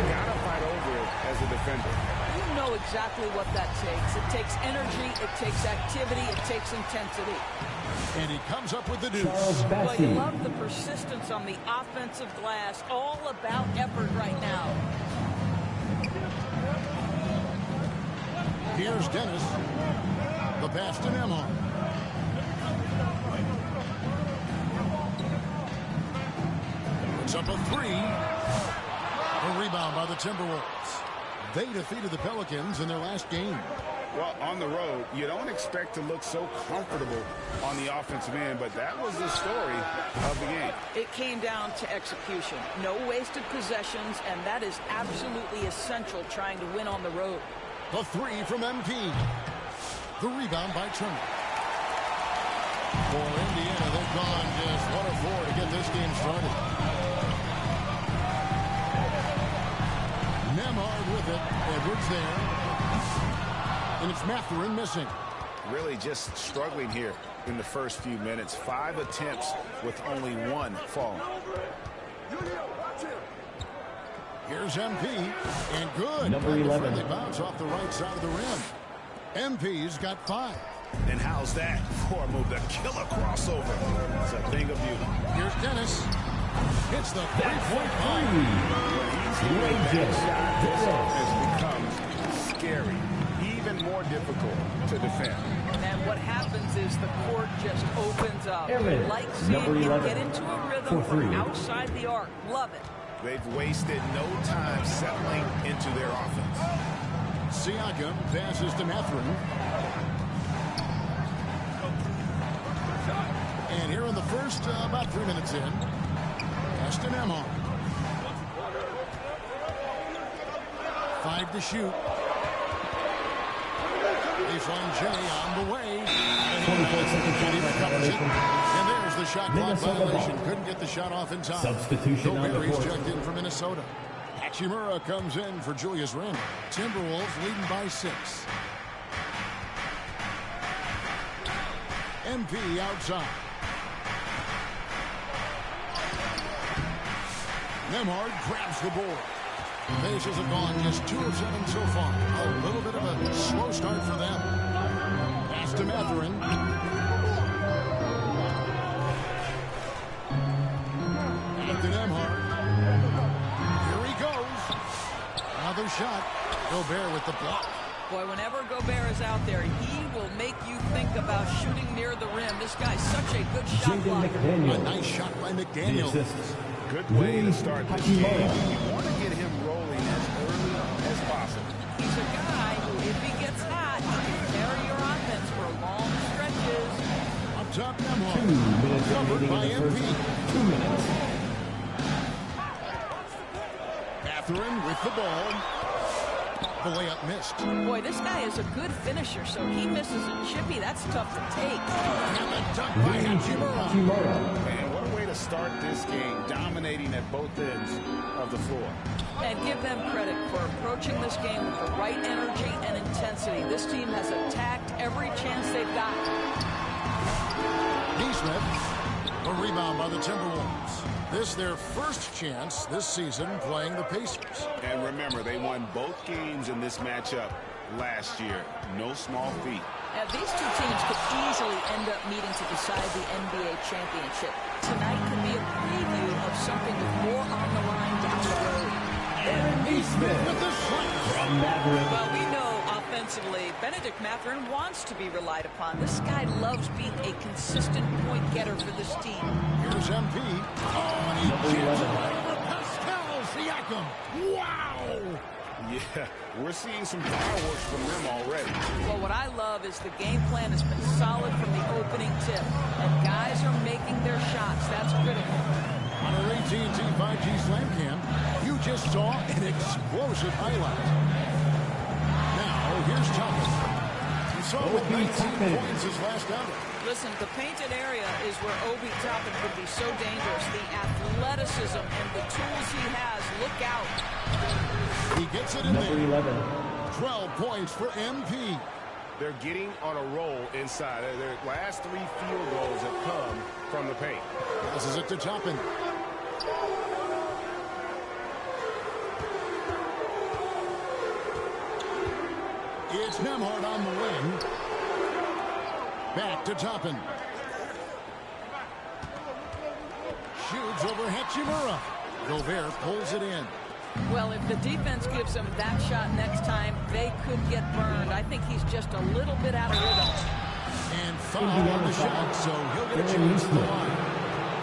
Gotta fight over it as a defender. You know exactly what that takes. It takes energy, it takes activity, it takes intensity. And he comes up with the deuce. Well, you love the persistence on the offensive glass. All about effort right now. Here's Dennis. The pass to Nembhard. It's up a 3. A rebound by the Timberwolves. They defeated the Pelicans in their last game. Well, on the road, you don't expect to look so comfortable on the offensive end, but that was the story of the game. It came down to execution. No wasted possessions, and that is absolutely essential trying to win on the road. The 3 from MP. The rebound by Turner. For Indiana, they've gone just 1 of 4 to get this game started. Nembhard with it. Edwards there. And it's Mathurin missing. Really just struggling here in the first few minutes. 5 attempts with only 1 falling. Here's MP. And good. Number 11. Friendly bounce off the right side of the rim. MP's got 5. And how's that for a move? The killer crossover. It's a thing of beauty. Here's Dennis. Hits the three-point line. This offense becomes scary, even more difficult to defend. And what happens is the court just opens up. Aaron, Like seeing him 11, get into a rhythm from outside the arc. Love it. They've wasted no time settling into their offense. Siakam passes to Mathurin. And here in the first, about 3 minutes in, Ashton Emhoff. 5 to shoot. Baseline J on the way. And he recovers it. And there's the shot clock violation. Couldn't get the shot off in time. Substitution on the Gobert court. checked in for Minnesota. Hachimura comes in for Julius Randle. Timberwolves leading by 6. MP outside. Nembhard grabs the board. Bases have gone just 2 of 7 so far. A little bit of a slow start for them. Pass to Mathurin. Back to Nembhard. Here he goes. Another shot. Gobert with the block. Boy, whenever Gobert is out there, he will make you think about shooting near the rim. This guy's such a good shot blocker. A nice shot by McDaniel. Good way to start this game. You want to get him rolling as early as possible. He's a guy who, if he gets hot, he can carry your offense for long stretches. Up top, Nembhard. 2 minutes Covered by remaining in the MP. first. 2 minutes. Mathurin with the ball. The layup missed. Boy, this guy is a good finisher, so he misses a chippy. That's tough to take. And the dunk by Hachimura. Man, what a way to start this game, dominating at both ends of the floor. And give them credit for approaching this game with the right energy and intensity. This team has attacked every chance they've got. Neesmith, a rebound by the Timberwolves. This their first chance this season playing the Pacers. And remember, they won both games in this matchup last year. No small feat. Now, these two teams could easily end up meeting to decide the NBA championship. Tonight could be a preview of something with more on the line down the road. Aaron Neesmith with the slam. From Mathurin. Well, we know offensively, Benedict Mathurin wants to be relied upon. This guy loves being a consistent point getter for this team. Here's MP. Oh, and he jams it right over Pascal Siakam. Wow! Yeah, we're seeing some fireworks from them already. Well, what I love is the game plan has been solid from the opening tip. And guys are making their shots. That's critical. On our AT&T 5G Slam Cam, you just saw an explosive highlight. Now, here's Thomas. He saw with 19 points his last outing. Listen, the painted area is where Obi Toppin could be so dangerous. The athleticism and the tools he has. Look out. He gets it in Number there. 11. 12 points for MP. They're getting on a roll inside. Their last 3 field goals have come from the paint. Passes it to Toppin. It's Nembhard on the wing. Back to Toppin. Shoots over Hachimura. Gobert pulls it in. Well, if the defense gives him that shot next time, they could get burned. I think he's just a little bit out of rhythm. And foul on the shot, so he'll get a chance at the line.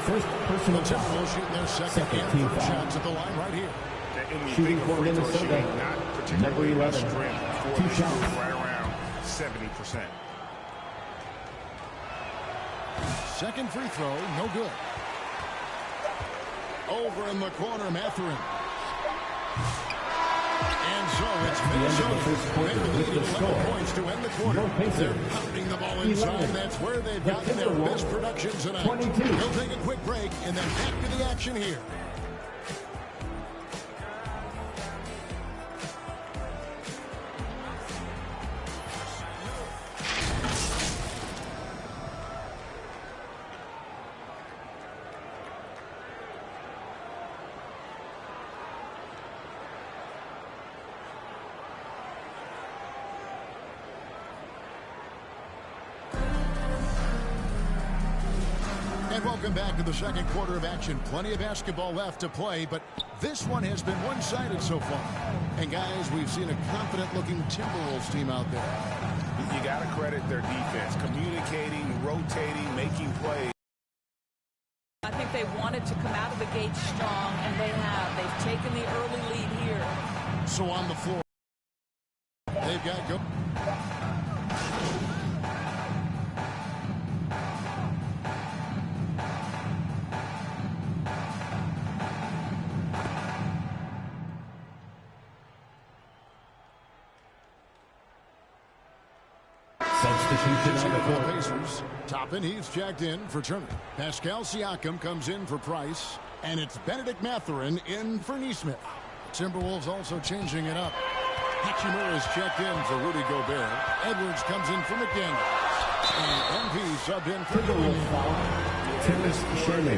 First personal The Timberwolves shooting their second and team third foul. shots at the line right here. And when you Shooting think of for free throw Minnesota. shooting, not Number particularly 11. strength for 2 this shots. group, right around 70%. Second free throw, no good. Over in the corner, Mathurin. And so it's Minnesota. They lead 11 points to end the quarter. They're pounding the ball inside. That's where they've gotten their best production tonight. 22. We'll take a quick break and then back to the action here. And welcome back to the second quarter of action. Plenty of basketball left to play, but this one has been one-sided so far. And guys, we've seen a confident-looking Timberwolves team out there. You got to credit their defense, communicating, rotating, making plays. I think they wanted to come out of the gate strong, and they have. They've taken the early lead here. So on the floor, they've got go. Substitution on the court. Pacers. Toppin, he's checked in for Turner. Pascal Siakam comes in for Price. And it's Benedict Mathurin in for Neesmith. Timberwolves also changing it up. Hachimura is checked in for Rudy Gobert. Edwards comes in for McDaniel. And MP subbed in for Timberwolves foul. Terrence Sherman.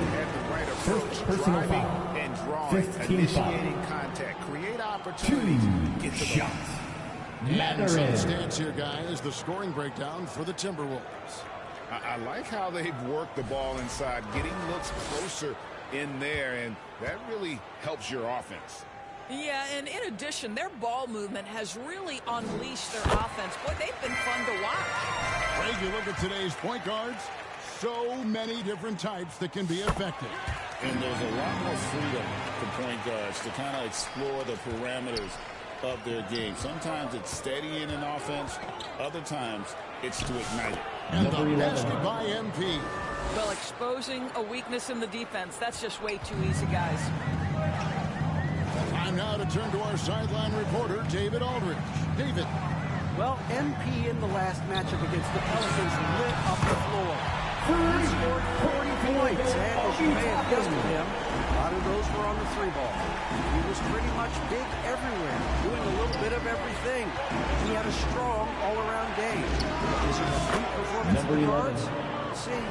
First personal foul. And drawing, 15 initiating foul. contact, create opportunities. Two shots. And some stats here, guys. The scoring breakdown for the Timberwolves. I like how they've worked the ball inside, getting looks closer in there, and that really helps your offense. Yeah, and in addition, their ball movement has really unleashed their offense. Boy, they've been fun to watch. Greg, you look at today's point guards, so many different types that can be effective. And there's a lot more freedom for point guards to kind of explore the parameters of their game. Sometimes it's steadying an offense. Other times it's to ignite it. And the basket by MP. Well, exposing a weakness in the defense, that's just way too easy, guys. Time now to turn to our sideline reporter, David Aldridge. David. Well, MP in the last matchup against the Pelicans lit up the floor. He scored 40 points, and as you may have guessed with him, a lot of those were on the three ball. He was pretty much big everywhere, doing a little bit of everything. He had a strong all-around game. Is it a peak performance in the guards? Let's see.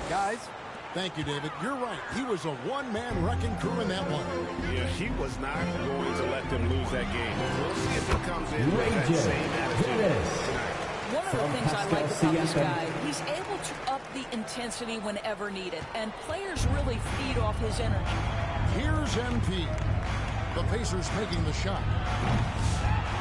Guys. Thank you, David. You're right. He was a one-man wrecking crew in that one. Yeah, he was not going to let them lose that game. We'll see if he comes in with that same attitude. One of the things I like about this guy, he's able to up the intensity whenever needed, and players really feed off his energy. Here's MP. The Pacers making the shot.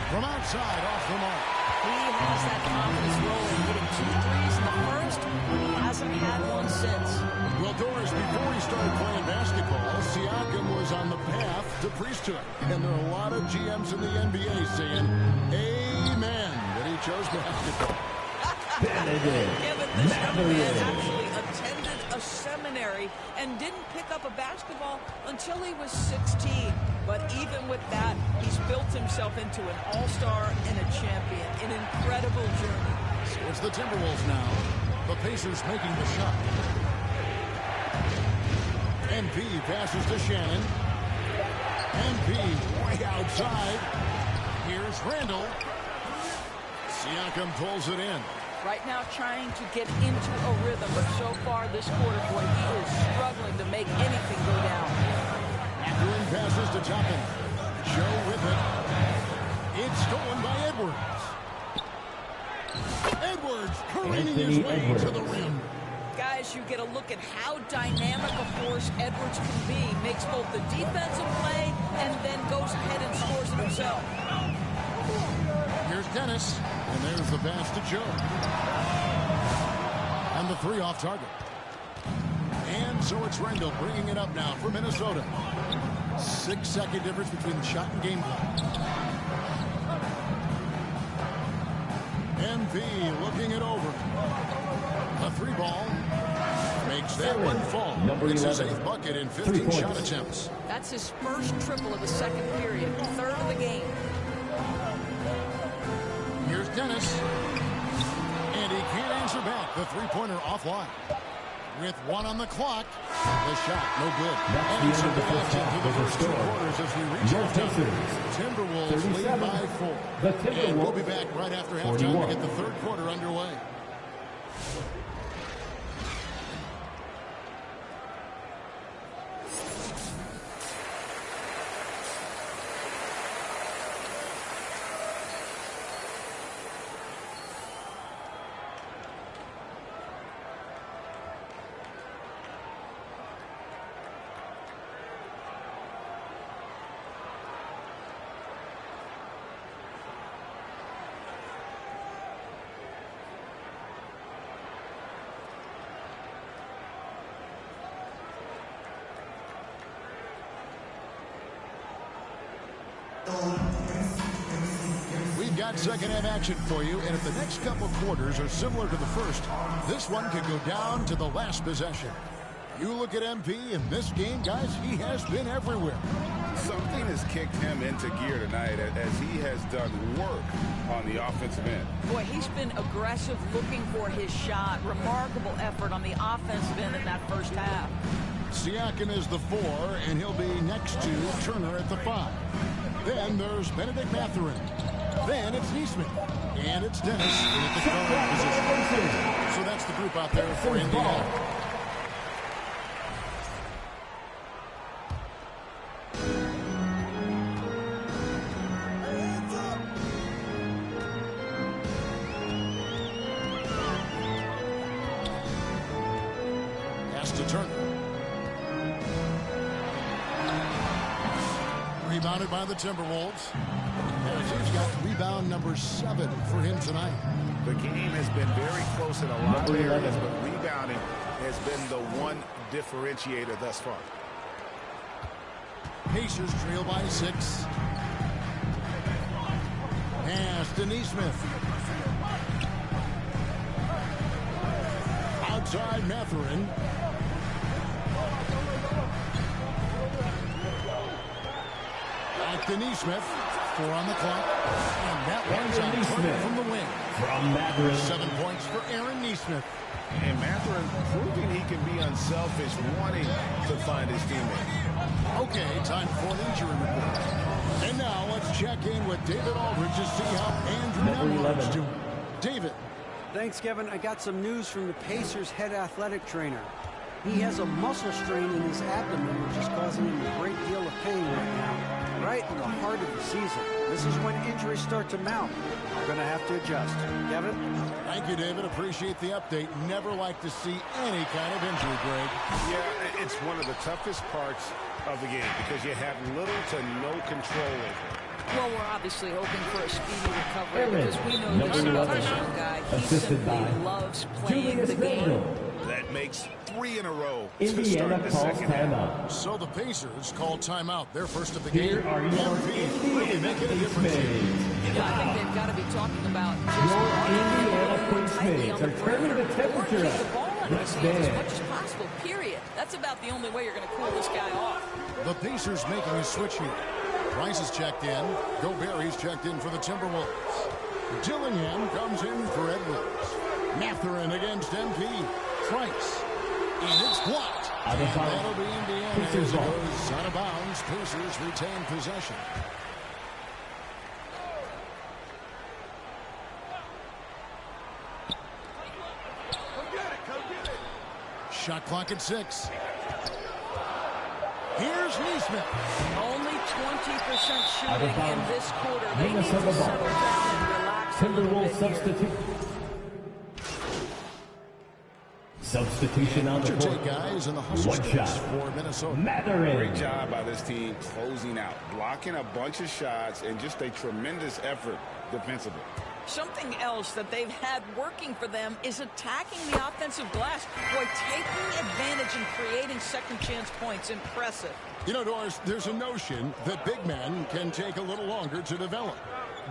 From outside, off the mark. He has that confidence rolling, hitting 2 threes in the first. He hasn't had one since. Well, Doris, before he started playing basketball, Siakam was on the path to priesthood. And there are a lot of GMs in the NBA saying, amen, that he chose basketball. Kevin, this young man actually attended a seminary and didn't pick up a basketball until he was 16. But even with that, he's built himself into an all-star and a champion. An incredible journey. So it's the Timberwolves now. The Pacers making the shot. MP passes to Shannon. MP way outside. Here's Randall. Siakam pulls it in. Right now trying to get into a rhythm, but so far this quarter, boy, he is struggling to make anything go down. Mathurin passes to Toppin. Joe with it. It's stolen by Edwards. Edwards careening his way to the rim. Guys, you get a look at how dynamic a force Edwards can be. Makes both the defensive play and then goes ahead and scores it himself. Here's Dennis, and there's the pass to Joe. And the three off target. And so it's Randall bringing it up now for Minnesota. 6-second difference between the shot and game clock. MP looking it over. A three ball makes that one fall. It's his 8th bucket in 15 shot attempts. That's his first triple of the second period, third of the game. Here's Dennis. And he can't answer back. The three-pointer offline. With 1 on the clock. The shot, no good. And some good action through the first 2 quarters as we reach halftime. Timberwolves lead by 4. And we'll be back right after halftime to get the third quarter underway. We've got second-half action for you, and if the next couple quarters are similar to the first, this one could go down to the last possession. You look at MP in this game, guys, he has been everywhere. Something has kicked him into gear tonight as he has done work on the offensive end. Boy, he's been aggressive, looking for his shot. Remarkable effort on the offensive end in that first half. Siakam is the 4, and he'll be next to Turner at the 5. Then there's Benedict Mathurin. Then it's Neesmith. And it's Dennis at the guard position. So that's the group out there for Indiana. Rebounded by the Timberwolves. He's got rebound number 7 for him tonight. The game has been very close in a lot of areas, but rebounding has been the one differentiator thus far. Pacers trail by 6. Pass to Neesmith. Outside Mathurin. Back to Neesmith. 4 on the clock. And that one's on target from the wing. From Mathurin. 7 points for Aaron Neesmith. And Mathurin proving he can be unselfish, wanting to find his teammate. Okay, time for an injury report. And now let's check in with David Aldridge to see how Andrew Nembhard's doing. David. Thanks, Kevin. I got some news from the Pacers' head athletic trainer. He has a muscle strain in his abdomen, which is causing him a great deal of pain right now, right in the heart of the season. This is when injuries start to mount. We're going to have to adjust. Kevin? Thank you, David. Appreciate the update. Never like to see any kind of injury, Greg. Yeah, it's one of the toughest parts of the game because you have little to no control over it. Well, we're obviously hoping for a speedy recovery because we know this young guy. He simply loves playing the game. That makes 3 in a row. Indiana calls timeout. So the Pacers call timeout. Their first of the game. Here are your really making a difference here. I think they've got to be talking about your Indiana Queensmates are turning the temperature the ball up. under his hands as much as possible, period. That's about the only way you're going to cool this guy off. The Pacers making a switch here. Price is checked in. Gobert checked in for the Timberwolves. Dillingham comes in for Edwards. Mathurin against MP. Price. And it's blocked. And that'll be Indiana as it goes out of bounds. Pacers retain possession. Shot clock at 6. Here's Neesmith. Only 20% shooting in this quarter. They need to settle down and relax a little bit substitute. Substitution on the court. Guys in the hustle space for Minnesota. Mathurin. Great job by this team closing out, blocking a bunch of shots, and just a tremendous effort defensively. Something else that they've had working for them is attacking the offensive glass. Boy, taking advantage and creating second chance points. Impressive. You know, Doris, there's a notion that big men can take a little longer to develop.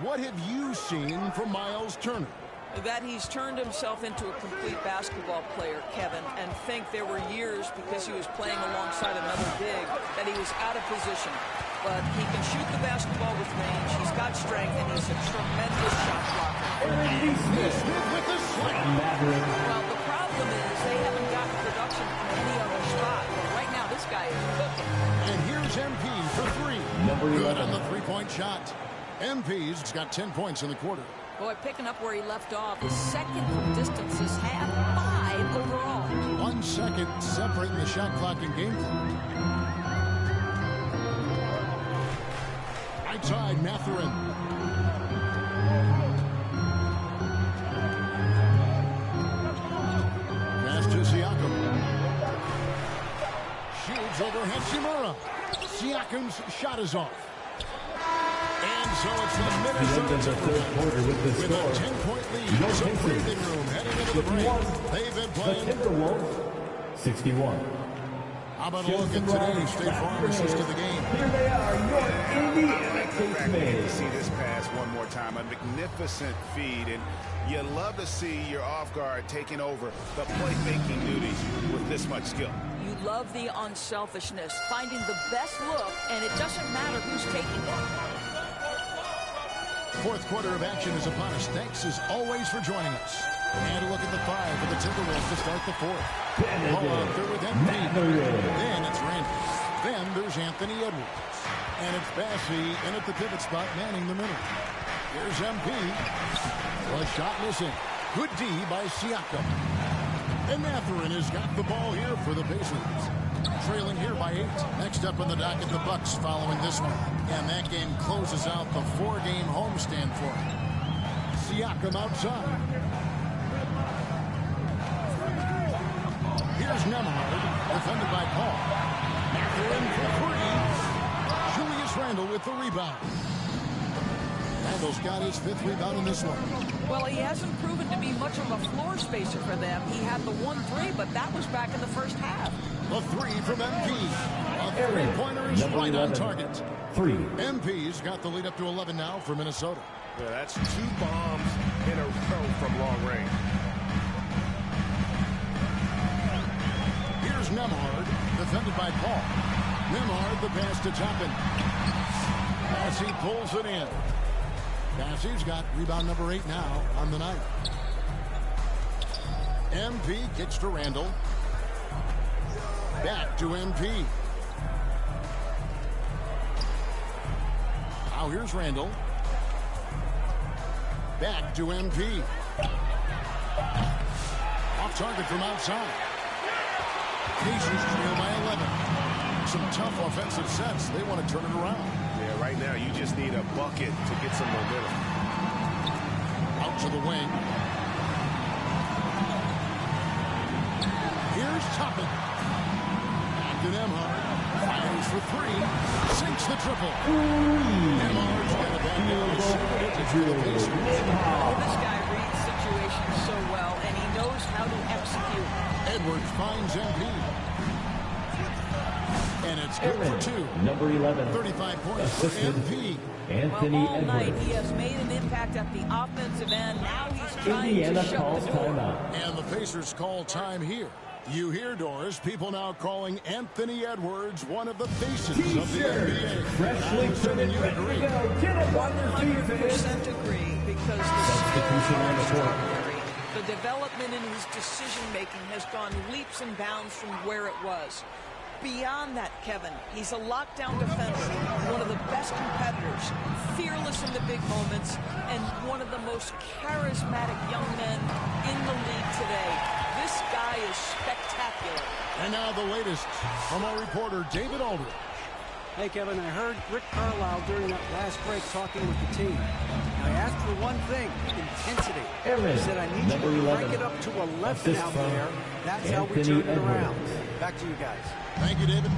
What have you seen from Miles Turner? That he's turned himself into a complete basketball player, Kevin, and think there were years because he was playing alongside another big that he was out of position. But he can shoot the basketball with range. He's got strength, and he's a tremendous shot blocker. With the slam. Well, the problem is they haven't gotten production from any other spot. But right now, this guy is cooking. And here's MP for 3. Good on the three-point shot. MP's got 10 points in the quarter. Boy, picking up where he left off. His second from distance is half 5 overall. 1 second separating the shot clock and game clock. Outside Mathurin. Pass to Siakam. Shoots over Hachimura. Siakam's shot is off. And so it's the Minnesota Timberwolves with a 10-point lead. Some breathing room heading into the break. They've been playing. The Timberwolves, 61. How about a look at today's State Farm assist of the game? Here they are, your Indiana Back Case to see this pass one more time. A magnificent feed, and you love to see your off guard taking over the playmaking duties with this much skill. You love the unselfishness, finding the best look, and it doesn't matter who's taking it. Fourth quarter of action is upon us. Thanks as always for joining us. And a look at the 5 for the Timberwolves to start the fourth. Ball out there with MP. Then it's Randy. Then there's Anthony Edwards. And it's Bassey in at the pivot spot, manning the middle. Here's MP. A shot missing. Good D by Siakam. And Mathurin has got the ball here for the Pacers. Trailing here by 8. Next up on the docket, the Bucks following this one. And that game closes out the 4-game homestand for him. Siakam outside. Here's Nembhard, defended by Paul. Mathurin for 3. Julius Randle with the rebound. Randle's got his 5th rebound in this one. Well, he hasn't proven to be much of a floor spacer for them. He had the 1-3, but that was back in the first half. A 3 from MP. A 3-pointer is right on target. 3. MP's got the lead up to 11 now for Minnesota. Yeah, that's 2 bombs in a row from long range. Here's Nembhard, defended by Paul. Nembhard, the pass to Toppin. Bassey pulls it in. Bassey's got rebound number 8 now on the night. MP kicks to Randle. Back to MP. Now here's Randle. Back to MP. Off target from outside. Pacers trail by 11. Some tough offensive sets. They want to turn it around. Yeah, right now you just need a bucket to get some momentum. Out to the wing. Here's Toppin. Back to Nembhard. Fires for 3. Sinks the triple. Nembhard's got a back down. This guy reads situations so well, and he knows how to execute. Edwards finds MP. And it's good for 2. Number 11. 35 points for MP. Anthony Well, all night Edwards. he has made an impact at the offensive end. Now he's trying Indiana to shut calls the door. timeout. And the Pacers call time here. You hear, Doris, people now calling Anthony Edwards one of the faces of the NBA. Freshly printed, you ready agree. to go. Get it on their feet, 100% agree, because the Substitution on the court. The development in his decision-making has gone leaps and bounds from where it was. Beyond that, Kevin, he's a lockdown defender, one of the best competitors, fearless in the big moments, and one of the most charismatic young men in the league today. This guy is spectacular. And now the latest from our reporter, David Aldridge. Hey, Kevin, I heard Rick Carlisle during that last break talking with the team. I asked for one thing, intensity. He said, I need you to crank it up to 11 out there. That's how we turn it around. Back to you guys. Thank you, David.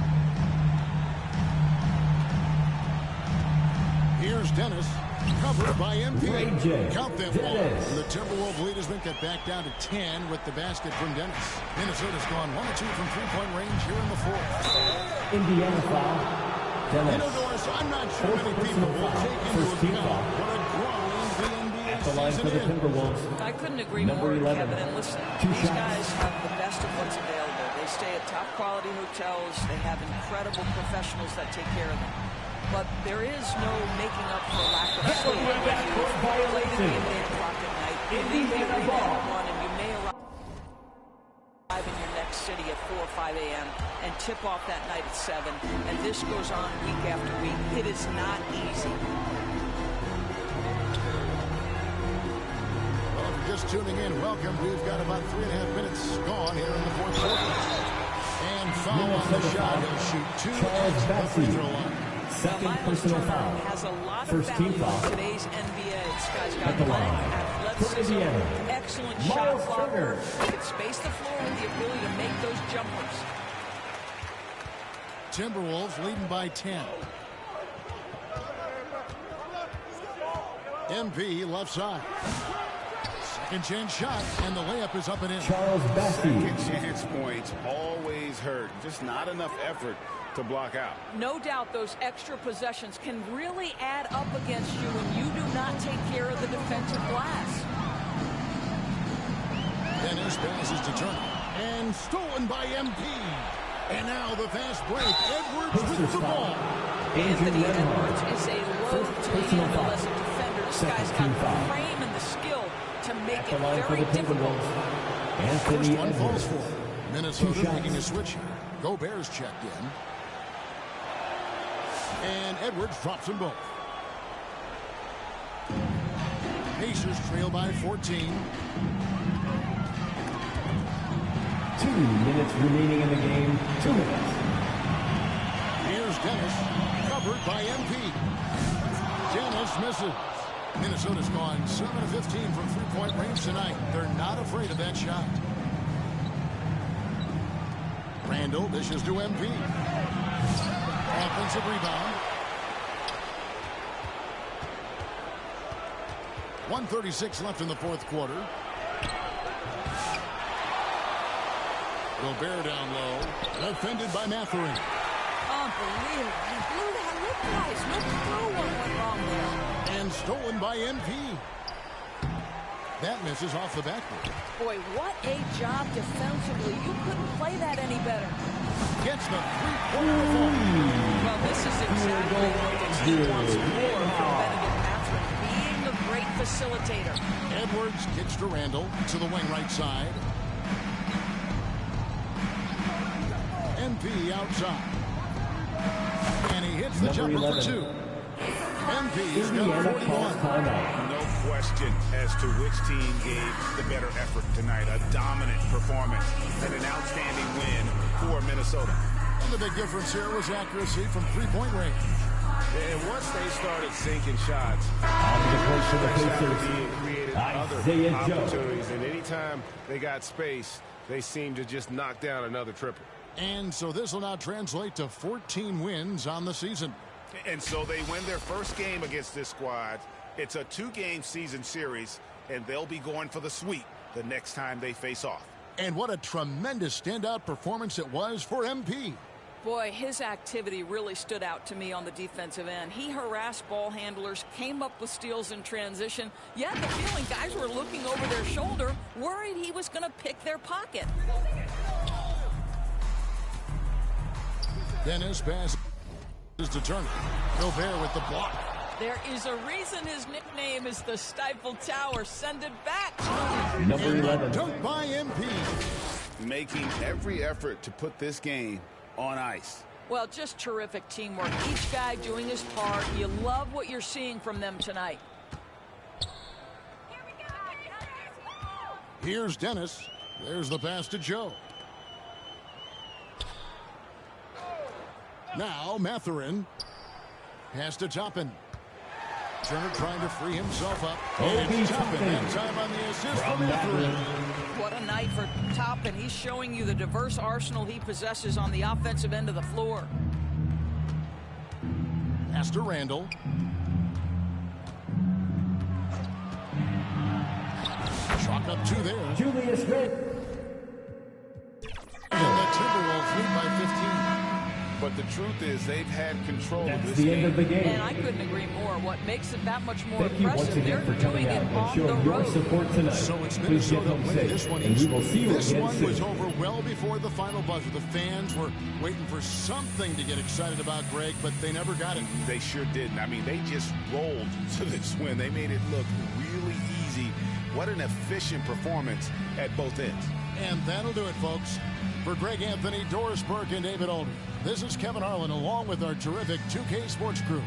Here's Dennis, covered by MP. Count them all. The Timberwolves lead has been cut back down to 10 with the basket from Dennis. Minnesota's gone 1 2 from 3-point range here in the 4th. Indiana foul. Dennis. You know, Doris, I'm not sure many people will take into account what a growing the NBA At the line for the Timberwolves. I couldn't agree Number more, 11. Kevin. And listen, 2 these shots. guys have the best of what's available. They stay at top quality hotels. They have incredible professionals that take care of them. But there is no making up for lack of sleep. You violated the 8 o'clock at night. You leave the arena at 1, and you may arrive in your next city at 4 or 5 a.m. and tip off that night at 7. And this goes on week after week. It is not easy. Well, if you're just tuning in, welcome. We've got about 3.5 minutes gone here in the 4th quarter. And foul on the shot. He'll shoot 2 at the free throw line. Second personal foul. Has a lot First of team value foul. in today's NBA. This guy's got At the length, line. athleticism, Indiana. excellent Miles shot blocker. Turner. He can space the floor with the ability to make those jumpers. Timberwolves leading by 10. MP left side. Second chance shot, and the layup is up and in. Charles Bassey. Second chance points always hurt. Just not enough effort to block out. No doubt those extra possessions can really add up against you when you do not take care of the defensive glass. Dennis passes to Turner. And stolen by MP. And now the fast break. Edwards with the ball. Anthony Edwards is a load to handle as a defender. This guy's got the frame and the skill to make it very difficult. First one falls for him. Minnesota making a switch here. Gobert's checked in. And Edwards drops them both. Pacers trail by 14. 2 minutes remaining in the game. 2 minutes. Here's Dennis, covered by MP. Dennis misses. Minnesota's gone 7 of 15 from three-point range tonight. They're not afraid of that shot. Randall dishes to MP. Offensive rebound. 1:36 left in the fourth quarter. Gobert down low. Defended by Mathurin. Unbelievable. He blew that look twice. No clue what went wrong there. And stolen by MP. That misses off the backboard. Boy, what a job defensively. You couldn't play that any better. Gets the three-pointer ball. Well, this is exactly what the team wants more from Benedict Mathurin, being the great facilitator. Edwards kicks to Randall to the wing right side. MP outside. And he hits the jumper for 2. MP's got 41. No question as to which team gave the better effort tonight. A dominant performance and an outstanding win for Minnesota. And the big difference here was accuracy from three-point range. And once they started sinking shots, created other opportunities. And anytime they got space, they seemed to just knock down another triple. And so this will now translate to 14 wins on the season. And so they win their first game against this squad. It's a 2-game season series, and they'll be going for the sweep the next time they face off. And what a tremendous standout performance it was for MP. Boy, his activity really stood out to me on the defensive end. He harassed ball handlers, came up with steals in transition. You had the feeling guys were looking over their shoulder, worried he was going to pick their pocket. Dennis passes to Turner. Gobert with the block. There is a reason his nickname is the Stifle Tower. Send it back. Number 11. Dunk by MP. Making every effort to put this game on ice. Well, just terrific teamwork. Each guy doing his part. You love what you're seeing from them tonight. Here's Dennis. There's the pass to Joe. Now Mathurin. Pass to Toppin. Turner trying to free himself up. And it's Toppin. That time on the assist from Mathurin. What a night for Toppin. He's showing you the diverse arsenal he possesses on the offensive end of the floor. Pass to Randall. Chalk up 2 there. Julius Randle. And the Timberwolves lead by 15. But the truth is they've had control of this the game. End of the game. And I couldn't agree more. What makes it that much more Thank you once impressive, again they're for coming doing out it and on the showing your road. support tonight. So it's Please get Minnesota home winning safe, this one and we will see you This again one soon. was over well before the final buzzer. The fans were waiting for something to get excited about, Greg, but they never got it. They sure didn't. I mean, they just rolled to this win. They made it look really easy. What an efficient performance at both ends. And that'll do it, folks. For Greg Anthony, Doris Burke, and David Aldridge, this is Kevin Harlan along with our terrific 2K Sports crew.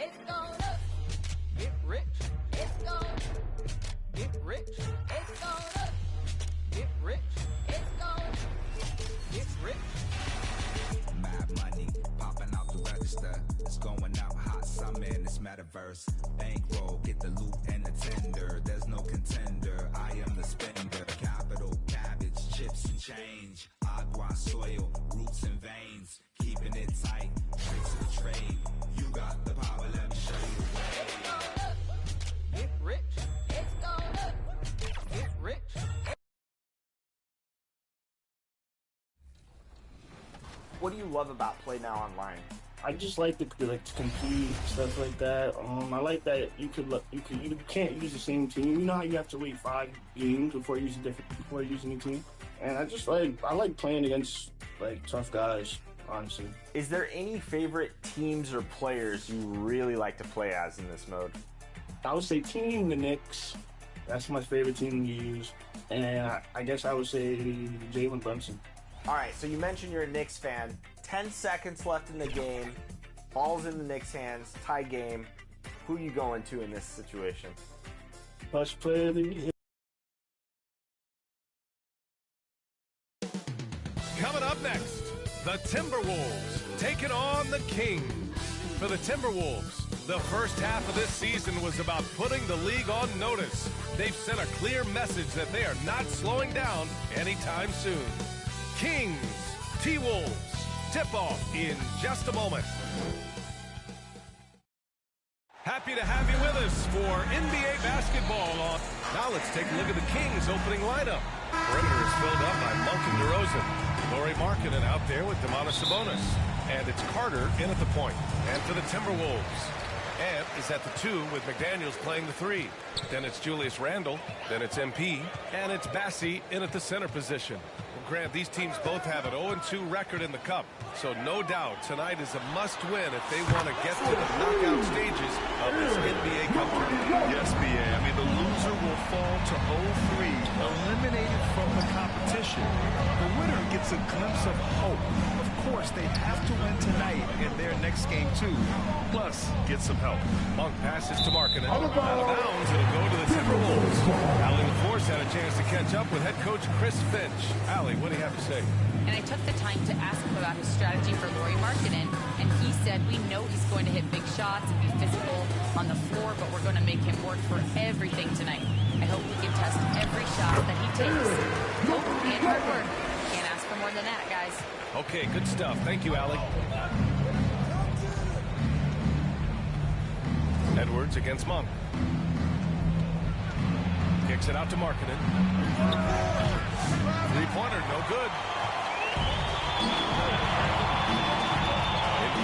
It's gonna get rich. It's gonna get rich. It's gonna get rich. It's gonna get rich. Mad money popping out the register. It's going out hot summer in this metaverse. Bankroll, get the loot and the tender. There's no contender. I am the spender. Capital, cabbage, chips and change. Agua, soil, roots and veins. Keeping it tight. Tricks of the trade. You got the power, let me show you the way. It's gonna get rich. It's gonna get rich. What do you love about Play Now Online? I just like to compete, stuff like that. I like that you can't use the same team. You know how you have to wait 5 games before using a team. And I like playing against like tough guys, honestly. Is there any favorite teams or players you really like to play as in this mode? I would say Team the Knicks. That's my favorite team to use. And I guess I would say Jalen Brunson. All right, so you mentioned you're a Knicks fan. 10 seconds left in the game. Ball's in the Knicks' hands. Tie game. Who you going to in this situation? Plus player of the year. Coming up next, the Timberwolves taking on the Kings. For the Timberwolves, the first half of this season was about putting the league on notice. They've sent a clear message that they are not slowing down anytime soon. Kings, T-Wolves, tip-off in just a moment. Happy to have you with us for NBA basketball. Now let's take a look at the Kings' opening lineup. Perimeter is filled up by Monk and DeRozan. Lauri Markkanen out there with Domantas Sabonis. And it's Carter in at the point. And for the Timberwolves. And is at the 2 with McDaniels playing the 3. Then it's Julius Randle. Then it's MP. And it's Bassie in at the center position. Grant, these teams both have an 0-2 record in the Cup, so no doubt tonight is a must-win if they want to get to the knockout stages of this NBA Cup tournament. Yes, B.A. I mean, the loser will fall to 0-3, eliminated from the competition. The winner gets a glimpse of hope. Of course, they have to win tonight in their next game, too. Plus, get some help. Monk passes to Markkanen. Out of bounds, it'll go to the Timberwolves. Allie LaForce had a chance to catch up with head coach Chris Finch. Allie, what do you have to say? And I took the time to ask him about his strategy for Lauri Markkanen, and he said, we know he's going to hit big shots and be physical on the floor, but we're going to make him work for everything tonight. I hope we can test every shot that he takes. Hope and hard work. Can't ask for more than that, guys. Okay, good stuff. Thank you, Allie. Edwards against Monk. Kicks it out to Markkanen. Three-pointer, no good.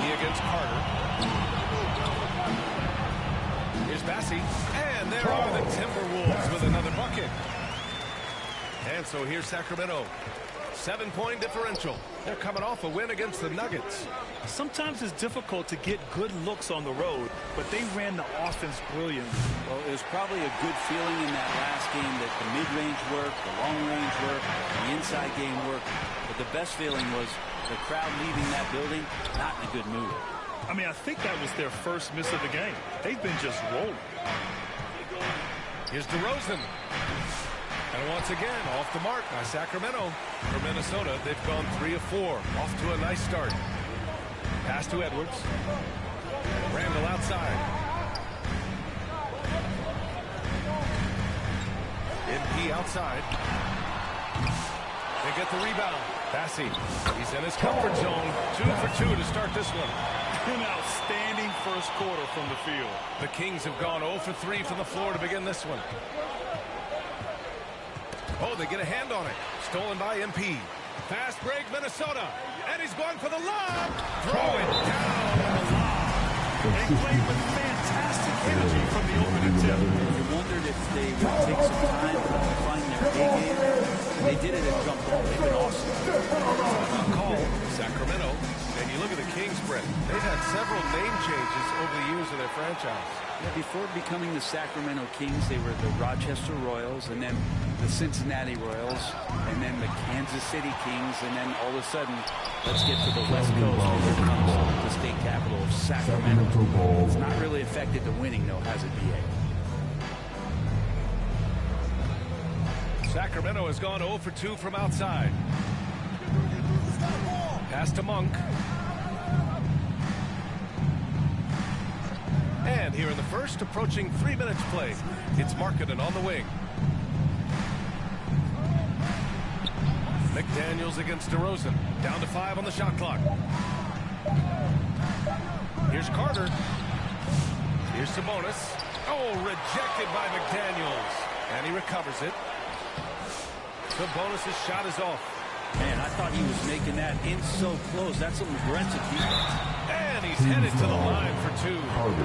He against Carter. Here's Bassie. And there are the Timberwolves with another bucket. And so here's Sacramento. 7-point differential. They're coming off a win against the Nuggets. Sometimes it's difficult to get good looks on the road, but they ran the offense brilliantly. Well, it was probably a good feeling in that last game that the mid-range worked, the long-range worked, the inside game worked. But the best feeling was the crowd leaving that building not in a good mood. I mean, I think that was their first miss of the game. They've been just rolling. Here's DeRozan. And once again, off the mark by Sacramento. For Minnesota, they've gone 3 of 4. Off to a nice start. Pass to Edwards. Randall outside. MP outside. They get the rebound. Bassey, he's in his comfort zone. 2 for 2 to start this one. An outstanding first quarter from the field. The Kings have gone 0 for 3 from the floor to begin this one. Oh, they get a hand on it. Stolen by MP. Fast break, Minnesota. And he's going for the lob. Throw it down on the lob. They played with fantastic energy from the opening tip. You wondered if they would take some time to find their A game. They did it at jump ball. They've been awesome. Good call, Sacramento. And you look at the Kings, Brett. They've had several name changes over the years of their franchise. Yeah, before becoming the Sacramento Kings, they were the Rochester Royals, and then the Cincinnati Royals, and then the Kansas City Kings, and then all of a sudden, let's get to the West Coast, and here comes the state capital of Sacramento. It's not really affected the winning, though, has it, B.A.? Sacramento has gone 0 for 2 from outside. Pass to Monk. And here in the first, approaching 3 minutes played, it's Markkanen on the wing. McDaniels against DeRozan. Down to 5 on the shot clock. Here's Carter. Here's Sabonis. Oh, rejected by McDaniels. And he recovers it. Sabonis' shot is off. Man, I thought he was making that in so close. That's some aggressive defense. And he's headed to the line for 2.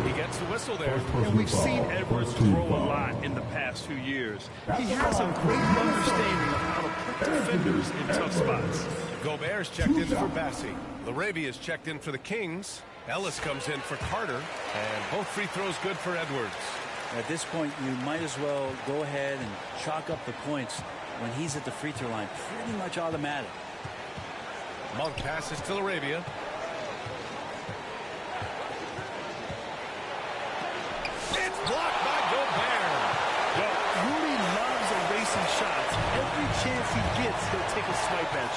He gets the whistle there. And we've seen Edwards throw a lot in the past few years. He has a great understanding of how to put defenders in tough spots. Gobert's checked in for Bassey. Larabia's checked in for the Kings. Ellis comes in for Carter. And both free throws good for Edwards. At this point, you might as well go ahead and chalk up the points when he's at the free throw line. Pretty much automatic. Monk passes to Larabia. It's blocked by Gobert. Well, Rudy loves erasing shots. Every chance he gets, he'll take a swipe at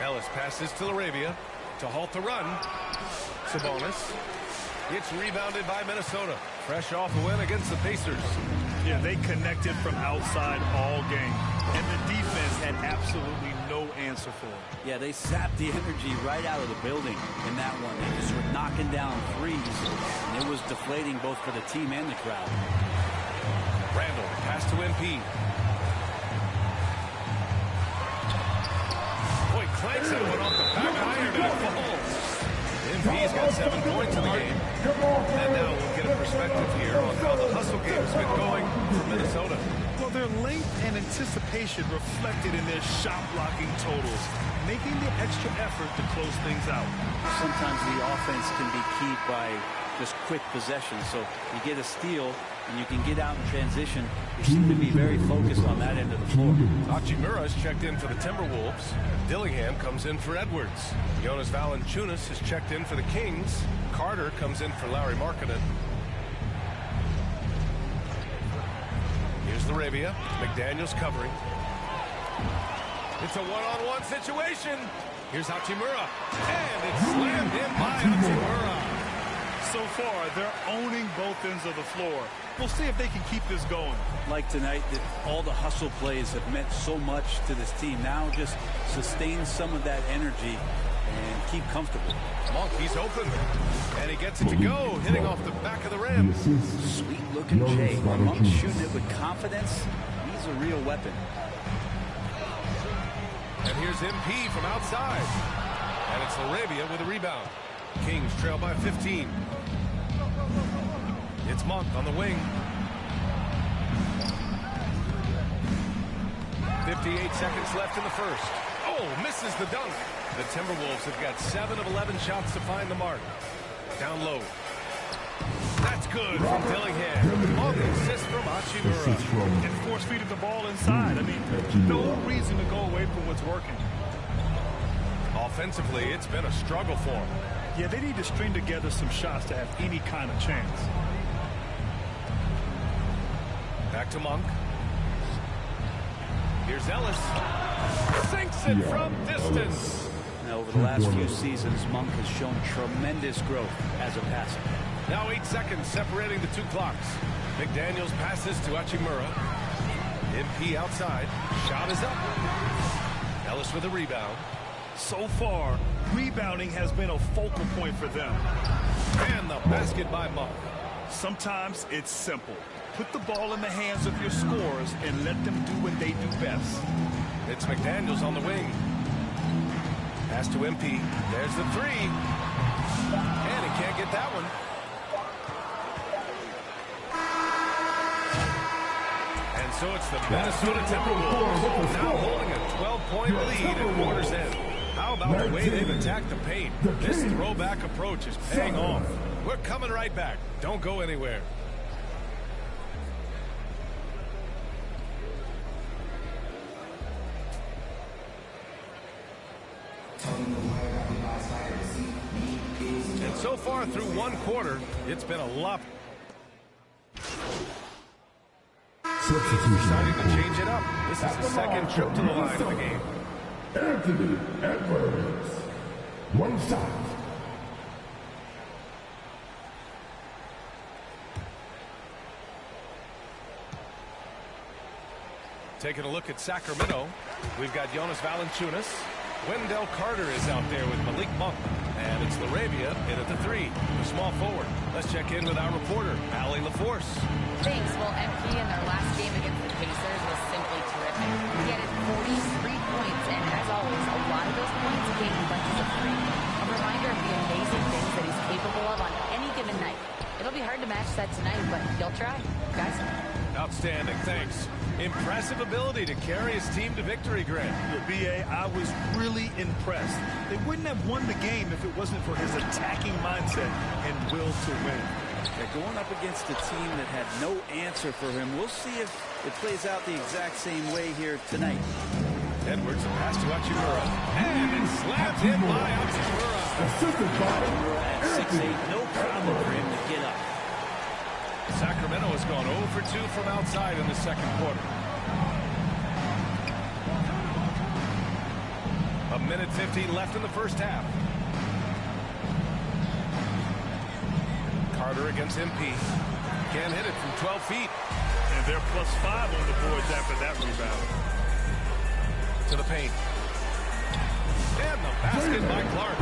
you. Ellis passes to Larabia to halt the run. Sabonis. It's rebounded by Minnesota. Fresh off a win against the Pacers. Yeah, they connected from outside all game. And the defense had absolutely no answer for it. Yeah, they sapped the energy right out of the building in that one. They just were knocking down threes. And it was deflating both for the team and the crowd. Randall, pass to MP. Boy, clanks it one off the back iron and it falls. MP's got 7 points in the game. And now we'll get a perspective here on how the hustle game has been going for Minnesota. Well, their length and anticipation reflected in their shot blocking totals, making the extra effort to close things out. Sometimes the offense can be keyed by just quick possession. So you get a steal and you can get out in transition. You seem to be very focused on that end of the floor. Hachimura's checked in for the Timberwolves. Dillingham comes in for Edwards. Jonas Valanciunas is checked in for the Kings. Carter comes in for Lauri Markkanen. Here's Larabia. McDaniels covering. It's a one-on-one situation. Here's Hachimura. And it's slammed in by Hachimura. So far, they're owning both ends of the floor. We'll see if they can keep this going. Like tonight, all the hustle plays have meant so much to this team. Now just sustain some of that energy and keep comfortable. Monk, he's open. And he gets it to go, hitting off the back of the rim. Sweet-looking Jay. Monk's shooting it with confidence. He's a real weapon. And here's MP from outside. And it's Larabia with a rebound. Kings trail by 15. It's Monk on the wing. 58 seconds left in the first. Oh, misses the dunk. The Timberwolves have got 7 of 11 shots to find the mark. Down low. That's good from Dillingham. On the assist from Hachimura. And force-feeding the ball inside. I mean, no reason to go away from what's working. Offensively, it's been a struggle for them. Yeah, they need to string together some shots to have any kind of chance. Back to Monk. Here's Ellis. Sinks it from distance. Now, over the last few seasons, Monk has shown tremendous growth as a passer. Now 8 seconds separating the two clocks. McDaniels passes to Hachimura. MP outside. Shot is up. Ellis with a rebound. So far, rebounding has been a focal point for them. And the basket by Monk. Sometimes it's simple. Put the ball in the hands of your scorers and let them do what they do best. It's McDaniels on the wing. Pass to MP. There's the three. And he can't get that one. And so it's the Minnesota Timberwolves now holding a 12-point lead at quarter's end. How about the way they've attacked the paint? This throwback approach is paying off. We're coming right back. Don't go anywhere. And so far through one quarter, it's been a lot. Deciding to change it up. This is the second trip to the line of the game. Anthony Edwards. One shot. Taking a look at Sacramento, we've got Jonas Valanciunas. Wendell Carter is out there with Malik Monk. And it's Laravia in at the three, the small forward. Let's check in with our reporter, Allie LaForce. Thanks. Well, MP in their last game against the Pacers was simply terrific. He added 43 points, and as always, a lot of those points came in bunches of three. A reminder of the amazing things that he's capable of on any given night. It'll be hard to match that tonight, but he'll try, guys. Outstanding, thanks. Impressive ability to carry his team to victory, Grant. B.A., I was really impressed. They wouldn't have won the game if it wasn't for his attacking mindset and will to win. They're going up against a team that had no answer for him. We'll see if it plays out the exact same way here tonight. Edwards, a pass to Hachimura. And it's slapped in by Hachimura. Hachimura at 6'8", no problem for him to get up. Sacramento has gone 0 for 2 from outside in the second quarter. A minute 15 left in the first half. Carter against MP. Can't hit it from 12 feet. And they're +5 on the boards after that rebound. To the paint. And the basket by Clark.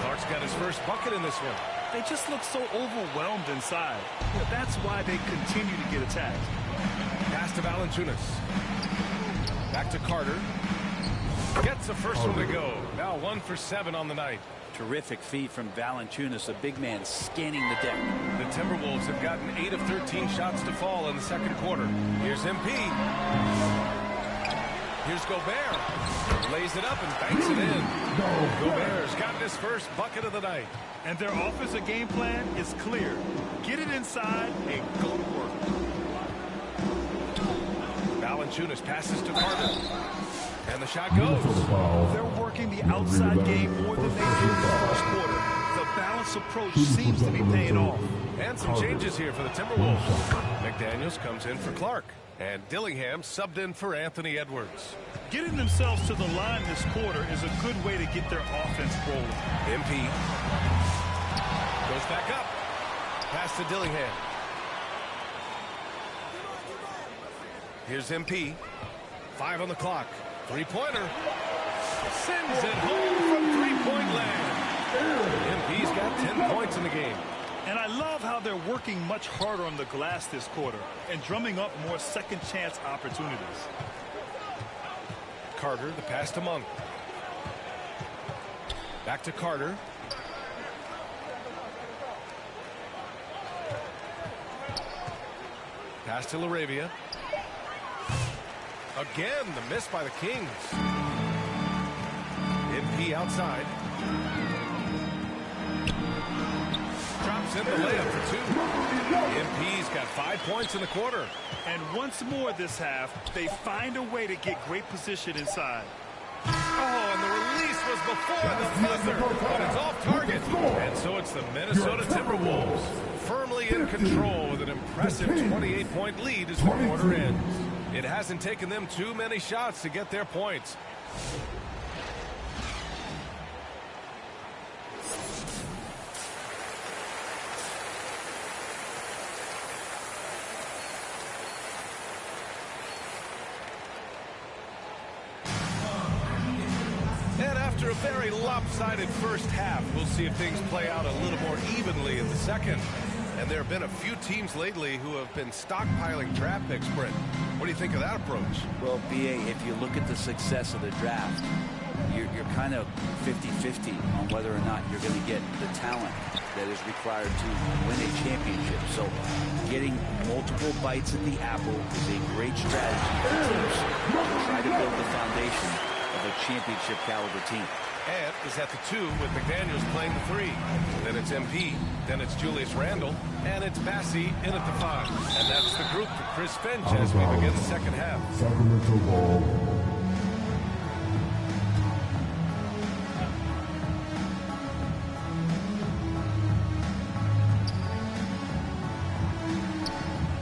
Clark's got his first bucket in this one. They just look so overwhelmed inside. That's why they continue to get attacked. Pass to Valanciunas. Back to Carter. Gets the first one to go. Now 1 for 7 on the night. Terrific feat from Valanciunas, a big man scanning the deck. The Timberwolves have gotten 8 of 13 shots to fall in the second quarter. Here's MP. Here's Gobert. Lays it up and banks it in. Gobert's gotten his first bucket of the night. And their offensive game plan is clear. Get it inside and go to work. Valanciunas passes to Carter. And the shot goes. They're working the outside game more than they did in the first quarter. The balanced approach seems to be paying off. And some changes here for the Timberwolves. McDaniels comes in for Clark. And Dillingham subbed in for Anthony Edwards. Getting themselves to the line this quarter is a good way to get their offense rolling. MP goes back up. Pass to Dillingham. Here's MP. 5 on the clock. Three-pointer. Sends it home from three-point land. MP's got 10 points in the game. And I love how they're working much harder on the glass this quarter and drumming up more second-chance opportunities. Carter, the pass to Monk. Back to Carter. Pass to Laravia. Again, the miss by the Kings. MP outside. Drops in the layup for 2. MP's got 5 points in the quarter. And once more this half, they find a way to get great position inside. Oh, and the release was before the Thunder, but it's off target. And so it's the Minnesota Timberwolves firmly in control with an impressive 28-point lead as the quarter ends. It hasn't taken them too many shots to get their points. And after a very lopsided first half, we'll see if things play out a little more evenly in the second. And there have been a few teams lately who have been stockpiling draft picks, Brent. What do you think of that approach? Well, B.A., if you look at the success of the draft, you're kind of 50-50 on whether or not you're going to get the talent that is required to win a championship. So getting multiple bites at the apple is a great strategy for teams to try to build the foundation of a championship caliber team. Ant is at the 2 with McDaniels playing the 3. Then it's MP. Then it's Julius Randle. And it's Bassey in at the 5. And that's the group for Chris Finch as we begin the second half. Sacramento ball.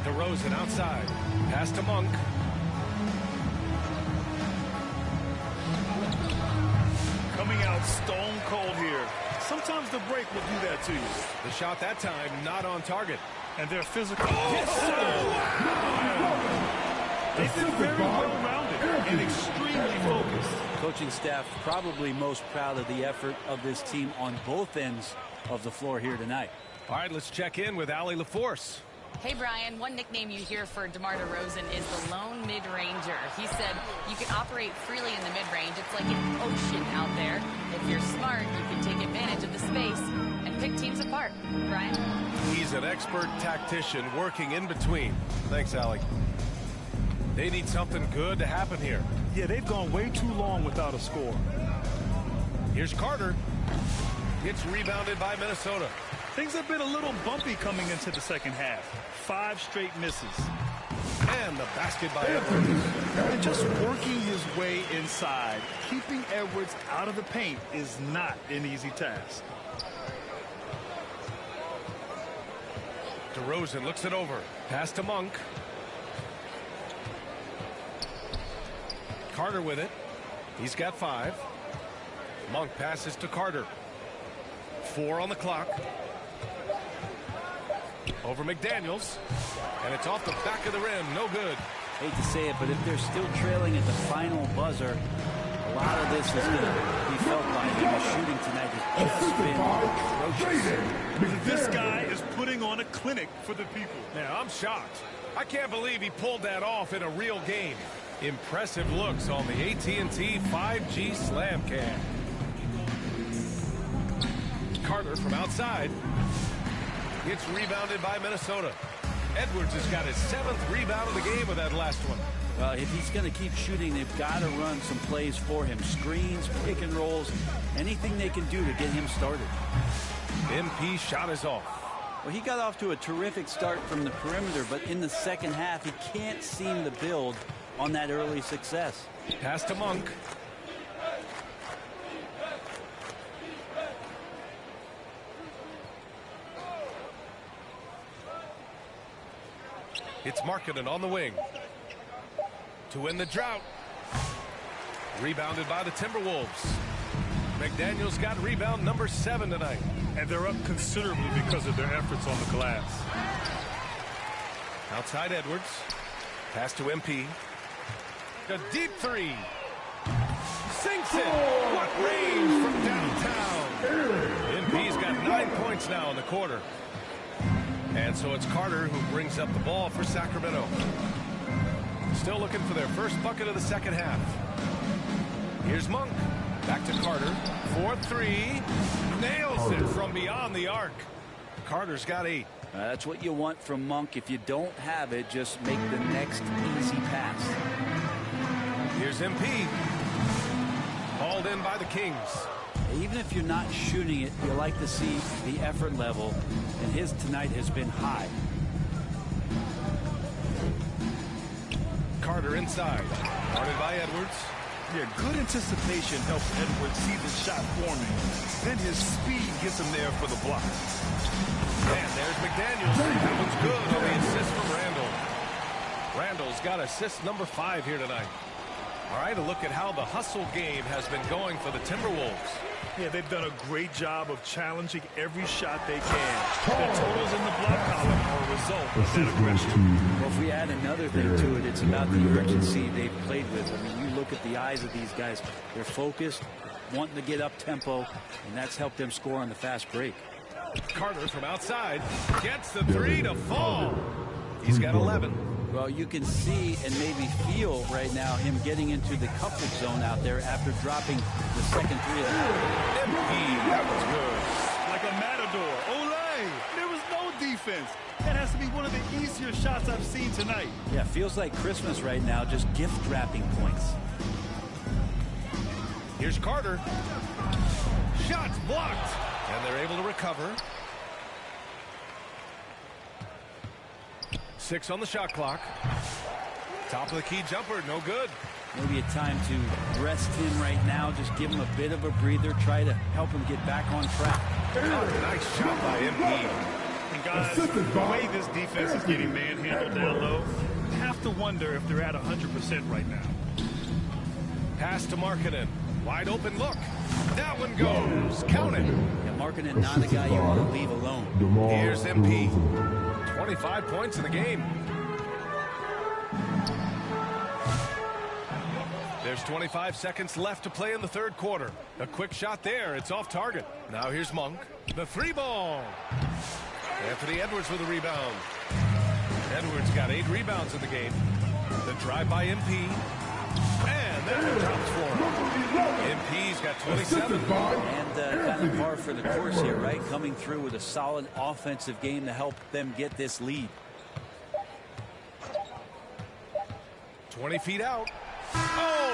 DeRozan outside. Pass to Monk. Coming out stone cold here. Sometimes the break will do that to you. The shot that time not on target. And they're physical. Yes, they've been very well-rounded and extremely focused. Coaching staff probably most proud of the effort of this team on both ends of the floor here tonight. All right, let's check in with Allie LaForce. Hey, Brian, one nickname you hear for DeMar DeRozan is the lone mid-ranger. He said you can operate freely in the mid-range. It's like an ocean out there. If you're smart, you can take advantage of the space and pick teams apart. Brian? He's an expert tactician working in between. Thanks, Allie. They need something good to happen here. Yeah, they've gone way too long without a score. Here's Carter. It's rebounded by Minnesota. Things have been a little bumpy coming into the second half. 5 straight misses. And the basket by Edwards. And just working his way inside, keeping Edwards out of the paint is not an easy task. DeRozan looks it over. Pass to Monk. Carter with it. He's got 5. Monk passes to Carter. 4 on the clock. Over McDaniels. And it's off the back of the rim. No good. Hate to say it, but if they're still trailing at the final buzzer, a lot of this is going to be felt by him. His shooting tonight has just been atrocious. This guy is putting on a clinic for the people. Yeah, I'm shocked. I can't believe he pulled that off in a real game. Impressive looks on the AT&T 5G Slam Cam. Carter from outside. It's rebounded by Minnesota. Edwards has got his 7th rebound of the game with that last one. Well, if he's going to keep shooting, they've got to run some plays for him. Screens, pick and rolls, anything they can do to get him started. MP shot is off. Well, he got off to a terrific start from the perimeter, but in the second half, he can't seem to build on that early success. Pass to Monk. It's Markkanen on the wing. To win the drought. Rebounded by the Timberwolves. McDaniels got rebound number 7 tonight. And they're up considerably because of their efforts on the glass. Outside Edwards. Pass to MP. A deep 3. Sinks it. What range from downtown. MP's got 9 points now in the quarter. And so it's Carter who brings up the ball for Sacramento. Still looking for their first bucket of the second half. Here's Monk. Back to Carter. 4-3. Nails it from beyond the arc. Carter's got 8. That's what you want from Monk. If you don't have it, just make the next easy pass. Here's MP. Hauled in by the Kings. Even if you're not shooting it, you like to see the effort level, and his tonight has been high. Carter inside. Guarded by Edwards. Yeah, good anticipation helps Edwards see the shot forming. Then his speed gets him there for the block. And there's McDaniels. That one's good on the assist from Randall. Randall's got assist number 5 here tonight. All right, a look at how the hustle game has been going for the Timberwolves. Yeah, they've done a great job of challenging every shot they can. Their totals in the block column are a result of that aggression. Well, if we add another thing to it, it's about the urgency they've played with. I mean, you look at the eyes of these guys. They're focused, wanting to get up tempo, and that's helped them score on the fast break. Carter from outside gets the 3 to fall. He's got 11. Well, you can see and maybe feel right now him getting into the coverage zone out there after dropping the second 3 of the night. That was good. Like a matador. Olay! There was no defense. That has to be one of the easier shots I've seen tonight. Yeah, feels like Christmas right now, just gift wrapping points. Here's Carter. Shots blocked. And they're able to recover. 6 on the shot clock. Top of the key jumper, no good. Maybe a time to rest him right now. Just give him a bit of a breather. Try to help him get back on track. Nice shot by MP. And guys, the way this defense is getting manhandled down low, I have to wonder if they're at 100% right now. Pass to Markkanen. Wide open look. That one goes. Count it. Yeah, Markkanen, not a guy you want to leave alone. Here's MP. 25 points in the game. There's 25 seconds left to play in the third quarter. A quick shot there. It's off target. Now here's Monk. The 3 ball. Anthony Edwards with a rebound. Edwards got 8 rebounds in the game. The drive by MP. And that one drops for him. MP's got 27. And kind of par for the course here, right? Coming through with a solid offensive game to help them get this lead. 20 feet out. Oh,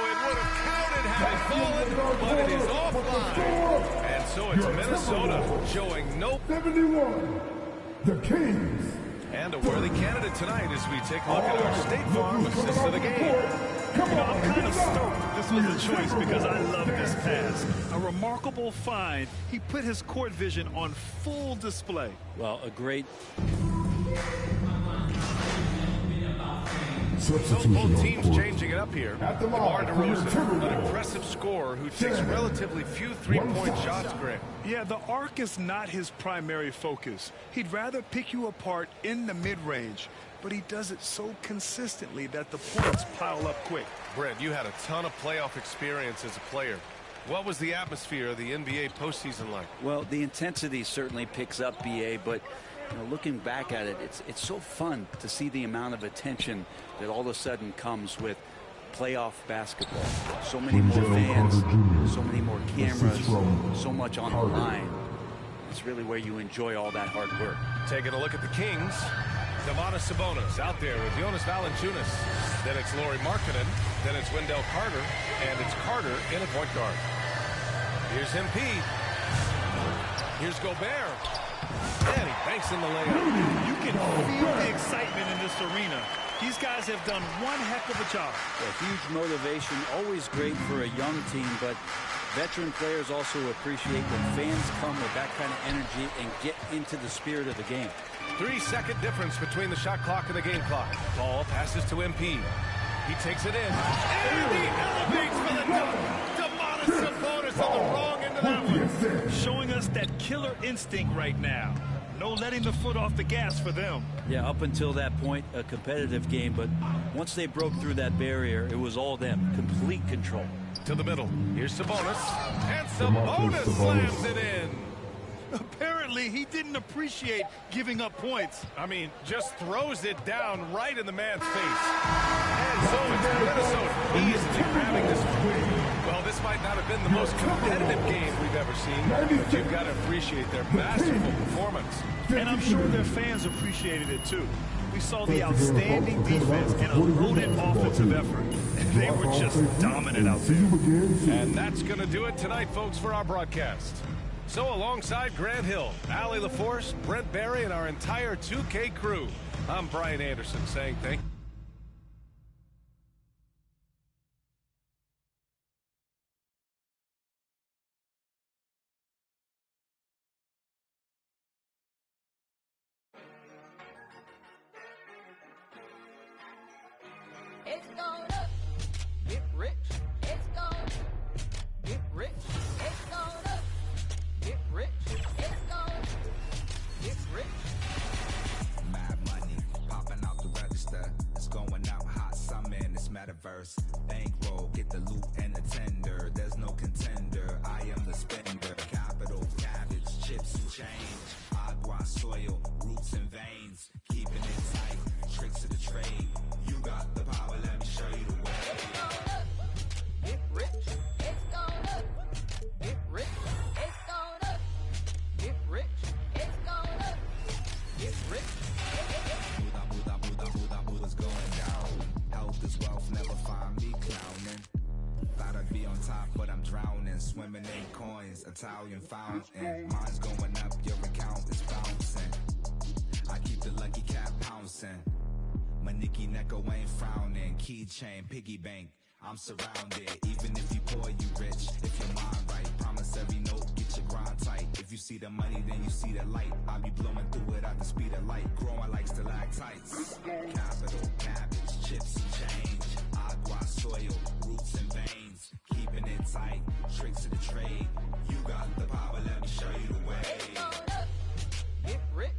it would have counted had it fallen, but it is offline. And so it's Minnesota showing no. 71, the Kings. And a worthy candidate tonight as we take a look at our State Farm assist of the game. I'm kind of stoked this was a choice because I love this pass. A remarkable find. He put his court vision on full display. Well, a great... So both teams changing it up here. DeMar DeRozan, an impressive scorer who takes relatively few three-point shots, Grant. Yeah, the arc is not his primary focus. He'd rather pick you apart in the mid-range, but he does it so consistently that the points pile up quick. Brent, you had a ton of playoff experience as a player. What was the atmosphere of the NBA postseason like? Well, the intensity certainly picks up, BA, but looking back at it, it's so fun to see the amount of attention that all of a sudden comes with playoff basketball. So many more fans, so many more cameras, so much on the line. It's really where you enjoy all that hard work. Taking a look at the Kings. Domantas Sabonis out there with Jonas Valanciunas. Then it's Lauri Markkanen. Then it's Wendell Carter. And it's Carter in at point guard. Here's MP. Here's Gobert. And he banks in the layup. You can feel the excitement in this arena. These guys have done one heck of a job. A huge motivation, always great for a young team, but veteran players also appreciate when fans come with that kind of energy and get into the spirit of the game. 3-second difference between the shot clock and the game clock. Ball passes to MP. He takes it in. And he elevates for the dunk. Domantas Sabonis on the wrong end of that one. Showing us that killer instinct right now. No letting the foot off the gas for them. Yeah, up until that point, a competitive game, but once they broke through that barrier, it was all them. Complete control. To the middle. Here's Sabonis. And Sabonis slams it in. Apparently, he didn't appreciate giving up points. I mean, just throws it down right in the man's face. And so it's Minnesota easily grabbing this one. Well, this might not have been the most competitive game we've ever seen, but you've got to appreciate their masterful performance. And I'm sure their fans appreciated it, too. We saw the outstanding defense and a loaded offensive effort. And they were just dominant out there. And that's going to do it tonight, folks, for our broadcast. So alongside Grant Hill, Allie LaForce, Brent Barry, and our entire 2K crew, I'm Brian Anderson saying thank you. going up. Get rich. It's going up. Get rich. It's going up. Get rich. It's going up. Get rich. Mad money popping out the register. It's going out hot summer in this metaverse. Bankroll, get the loot and the tender. There's no contender. I am the spender. Capital, cabbage, chips and change. Agua, soil, roots and veins. Keeping it tight. Tricks of the trade. You got the power. Let me show you the way. It's going up. Get rich. It's going up. Get rich. It's going up. Get rich. It's going up. Get rich. Buddha's going down. Health is wealth, never find me clowning. Thought I'd be on top, but I'm drowning. Swimming in coins, Italian fountain. Mine's going up, your account is bouncing. I keep the lucky cat pouncing. My Nicky Necko ain't frowning. Keychain, piggy bank, I'm surrounded. Even if you poor, you rich. If your mind right, promise every note, get your grind tight. If you see the money, then you see the light. I'll be blowing through it at the speed of light. Growing like stalactites. Capital, cabbage, chips and change. Agua, soil, roots and veins. Keeping it tight, tricks of the trade. You got the power, let me show you the way. It's going up. Get rich.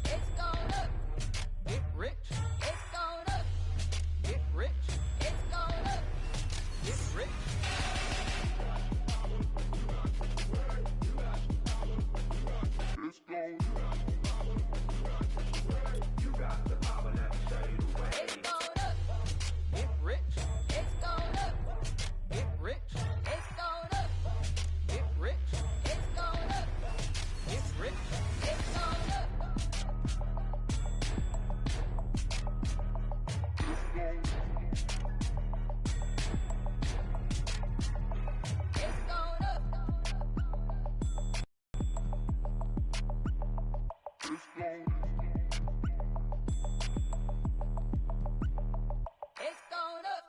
It's going up. Get rich. It's going up. Get rich. It's going up. Get rich. You got the power, let me show you the way. It's going up. Get rich. It's going up. Get rich. It's going up. Get rich. It's going up. Get rich. It's going up. It's going up. It's going up.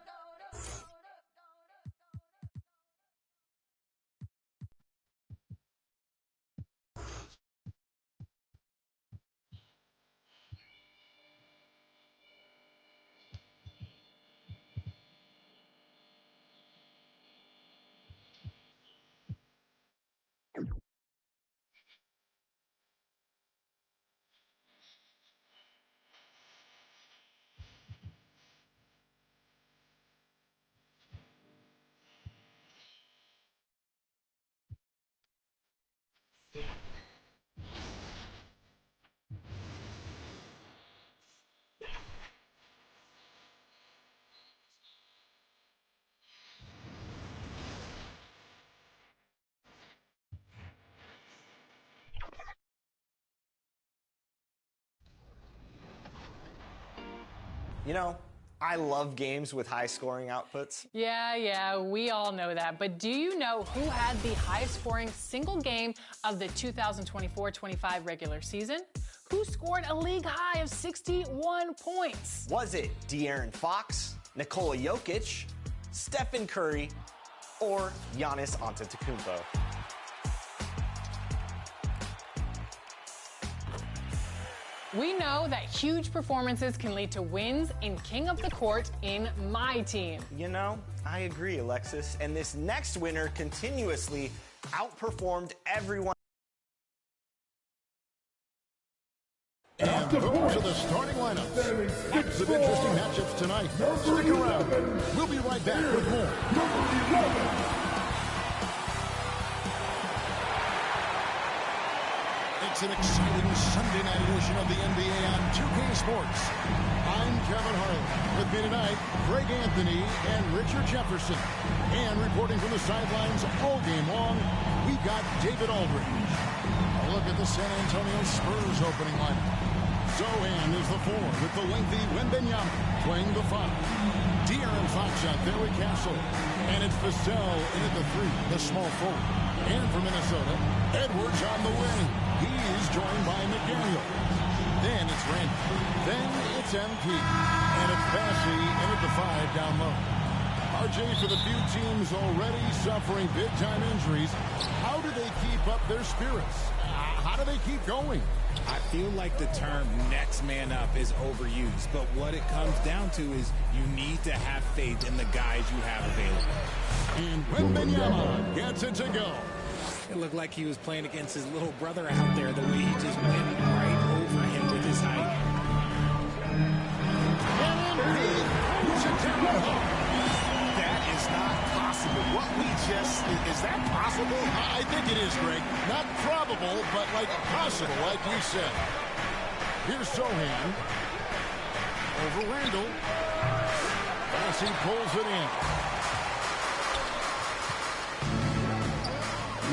You know, I love games with high scoring outputs. Yeah, we all know that. But do you know who had the highest scoring single game of the 2024-25 regular season? Who scored a league high of 61 points? Was it De'Aaron Fox, Nikola Jokic, Stephen Curry, or Giannis Antetokounmpo? We know that huge performances can lead to wins in King of the Court in my team. You know, I agree, Alexis. And this next winner continuously outperformed everyone. And those are the starting lineups. Lots of interesting matchups tonight. Stick around. We'll be right back with more. It's an exciting Sunday night edition of the NBA on 2K Sports. I'm Kevin Harlan. With me tonight, Greg Anthony and Richard Jefferson. And reporting from the sidelines all game long, we've got David Aldridge. A look at the San Antonio Spurs opening lineup. Zohan is the 4 with the lengthy Wembanyama playing the 5. De'Aaron Fox out there with Castle. And it's Vassell in at the 3, the small forward. And for Minnesota, Edwards on the wing. He's joined by McDaniel. Then it's Randy. Then it's MP. And it's Passy in at the 5 down low. RJ, for the few teams already suffering big-time injuries, how do they keep up their spirits? How do they keep going? I feel like the term next man up is overused, but what it comes down to is you need to have faith in the guys you have available. And Wembanyama gets it to go. It looked like he was playing against his little brother out there, the way he just went right over him with his height. That is not possible. What we just, is that possible? I think it is, Greg. Not probable, but like possible, like you said. Here's Sohan. Over Randall. As he pulls it in.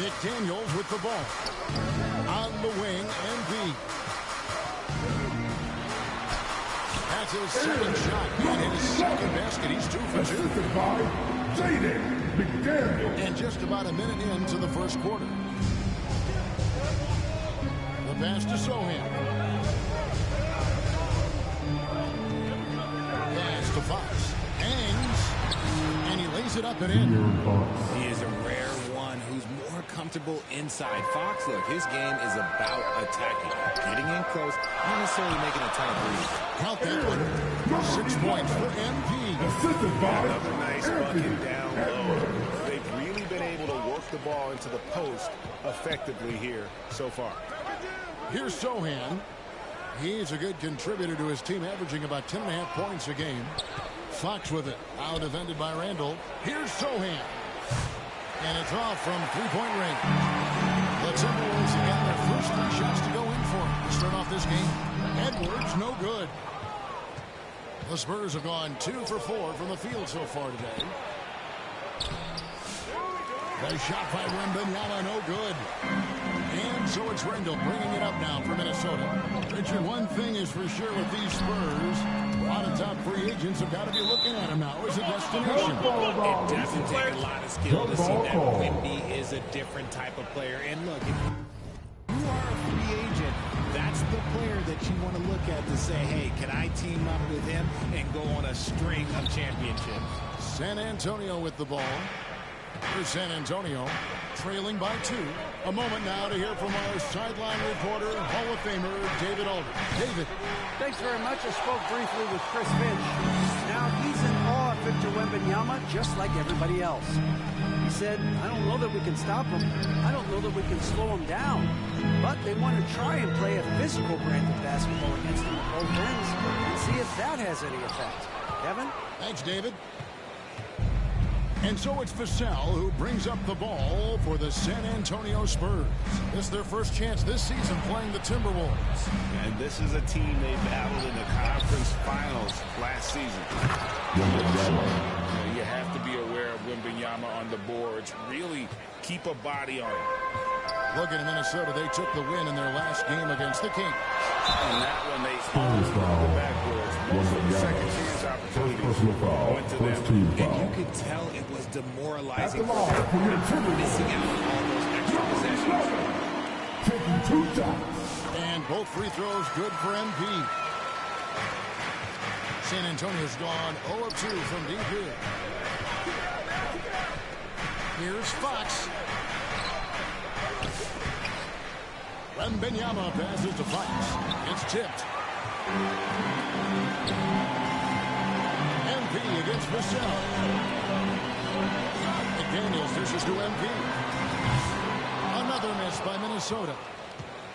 McDaniels with the ball. On the wing, MB. That's his second shot. And his second basket. He's 2 for 2. And just about a minute into the first quarter. The pass to Sohan. Pass to Fox. Hangs. And he lays it up and in. He is a rare one who's more comfortable inside. Fox, look, his game is about attacking, getting in close, not necessarily making a ton of threes. Count that one. 6 points for MP. Another nice bucket down low. They've really been able to work the ball into the post effectively here so far. Here's Sohan. He's a good contributor to his team, averaging about 10.5 points a game. Fox with it. Out defended by Randall. Here's Sohan. And it's off from three-point range. The Timberwolves again, their first 3 shots to go in for them to start off this game. Edwards, no good. The Spurs have gone 2 for 4 from the field so far today. The shot by Wembanyama, no good. And so it's Randall bringing it up now for Minnesota. Richard, one thing is for sure with these Spurs, a lot of top free agents have got to be looking at him now as a destination. It doesn't take a lot of skill to see that Wemby is a different type of player. And look, if you are a free agent, that's the player that you want to look at to say, hey, can I team up with him and go on a string of championships? San Antonio with the ball. Here's San Antonio trailing by 2. A moment now to hear from our sideline reporter, Hall of Famer David Aldridge. David. Thanks very much. I spoke briefly with Chris Finch. Now he's in awe of Victor Wembanyama just like everybody else. He said, I don't know that we can stop him. I don't know that we can slow him down. But they want to try and play a physical brand of basketball against him at both ends and see if that has any effect. Kevin? Thanks, David. And so it's Vassell who brings up the ball for the San Antonio Spurs. This is their first chance this season playing the Timberwolves. And this is a team they battled in the conference finals last season. You have to be aware of Wembanyama on the boards. Really keep a body on him. Looking at Minnesota, they took the win in their last game against the Kings. And that one they the backwards. Most of the second chance opportunities went to them. And you could tell it was demoralizing for them, missing out on all those extra possessions. Taking 2 shots. And both free throws good for MP. San Antonio's gone 0 of 2 from deep here. Here's Fox. Wembanyama passes to Fox. It's tipped. MP against Vassell. McDaniels dishes to MP. Another miss by Minnesota.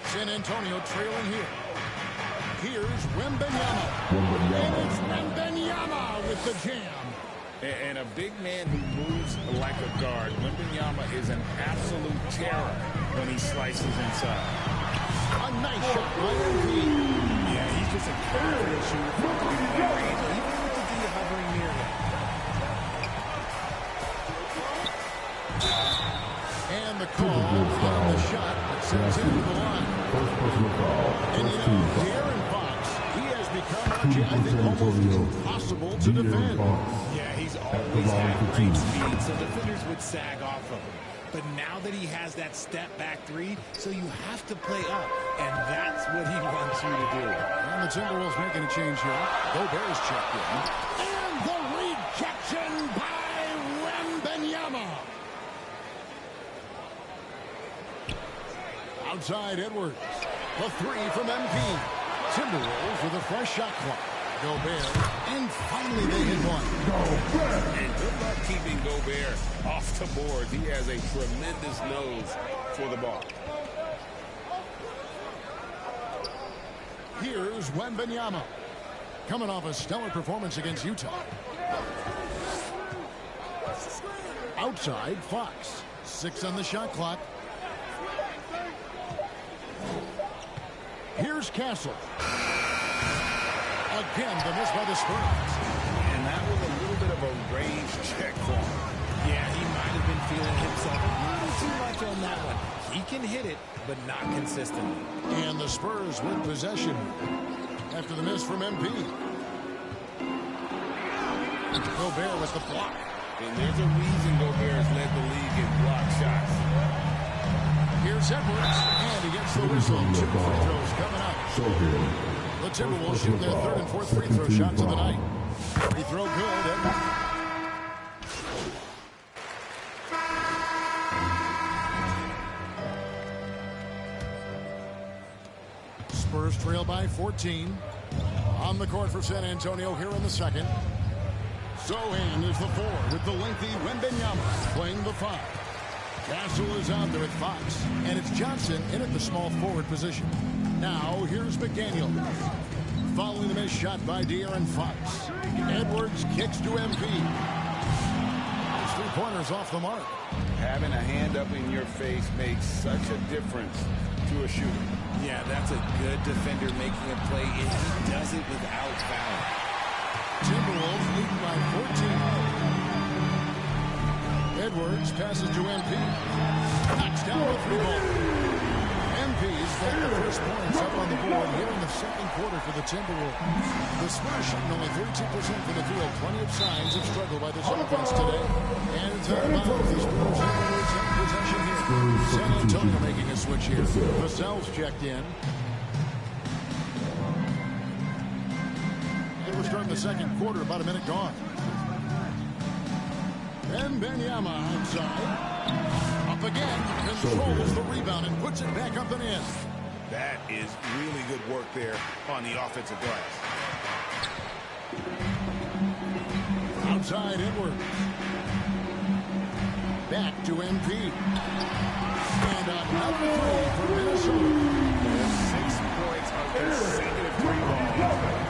San Antonio trailing here. Here's Wembanyama. And it's Wembanyama with the jam. And a big man who moves like a guard. Wembanyama is an absolute terror when he slices inside. A nice shot by MP. Yeah, he's just a confident shooter. Even with the D hovering near him. And the call on the shot that sends him to the line. And you know, De'Aaron Fox, he has become, I think, almost impossible to defend. Yeah, he's always had great speed, so defenders would sag off of him. But now that he has that step-back 3, so you have to play up, and that's what he wants you to do. And the Timberwolves making a change here. Gobert's checked in. And the rejection by Wembanyama. Outside Edwards. The three from MP. Timberwolves with a fresh shot clock. Gobert, and finally they hit one. And good luck keeping Gobert off the board. He has a tremendous nose for the ball. Here's Wembanyama, coming off a stellar performance against Utah. Outside, Fox. 6 on the shot clock. Here's Castle. Again, the miss by the Spurs. And that was a little bit of a range check for him. Yeah, he might have been feeling himself a little too much on that one. He can hit it, but not consistently. And the Spurs with possession after the miss from MP. Gobert with the block. And there's a reason Gobert's led the league in block shots. Here's Edwards, and he gets the whistle. 2 free throws coming up. The Timberwolves shoot their 3rd and 4th free throw shots of the night. Free throw good. Spurs trail by 14. On the court for San Antonio here in the second. Sohan is the 4 with the lengthy Wembanyama playing the 5. Castle is out there with Fox, and it's Johnson in at the small forward position. Now, here's McDaniel. Following the missed shot by De'Aaron Fox. Edwards kicks to MP. His 3-pointers off the mark. Having a hand up in your face makes such a difference to a shooter. Yeah, that's a good defender making a play, and he does it without foul. Timberwolves leading by 14. Edwards passes to MP. Knocks down the 3-ball. MP's got the first points up on the board here in the second quarter for the Timberwolves. The Spurs shooting only 32% from the field. Plenty of signs of struggle by this offense today. And it's out of bounds. The Spurs have possession here. San Antonio making a switch here. Vassell's checked in. And we're starting the second quarter, about a minute gone. Wembanyama outside. Up again. Controls the rebound and puts it back up and in. That is really good work there on the offensive glass. Outside Edwards. Back to MP. And another 3 for Minnesota. 6 points on consecutive 3 balls.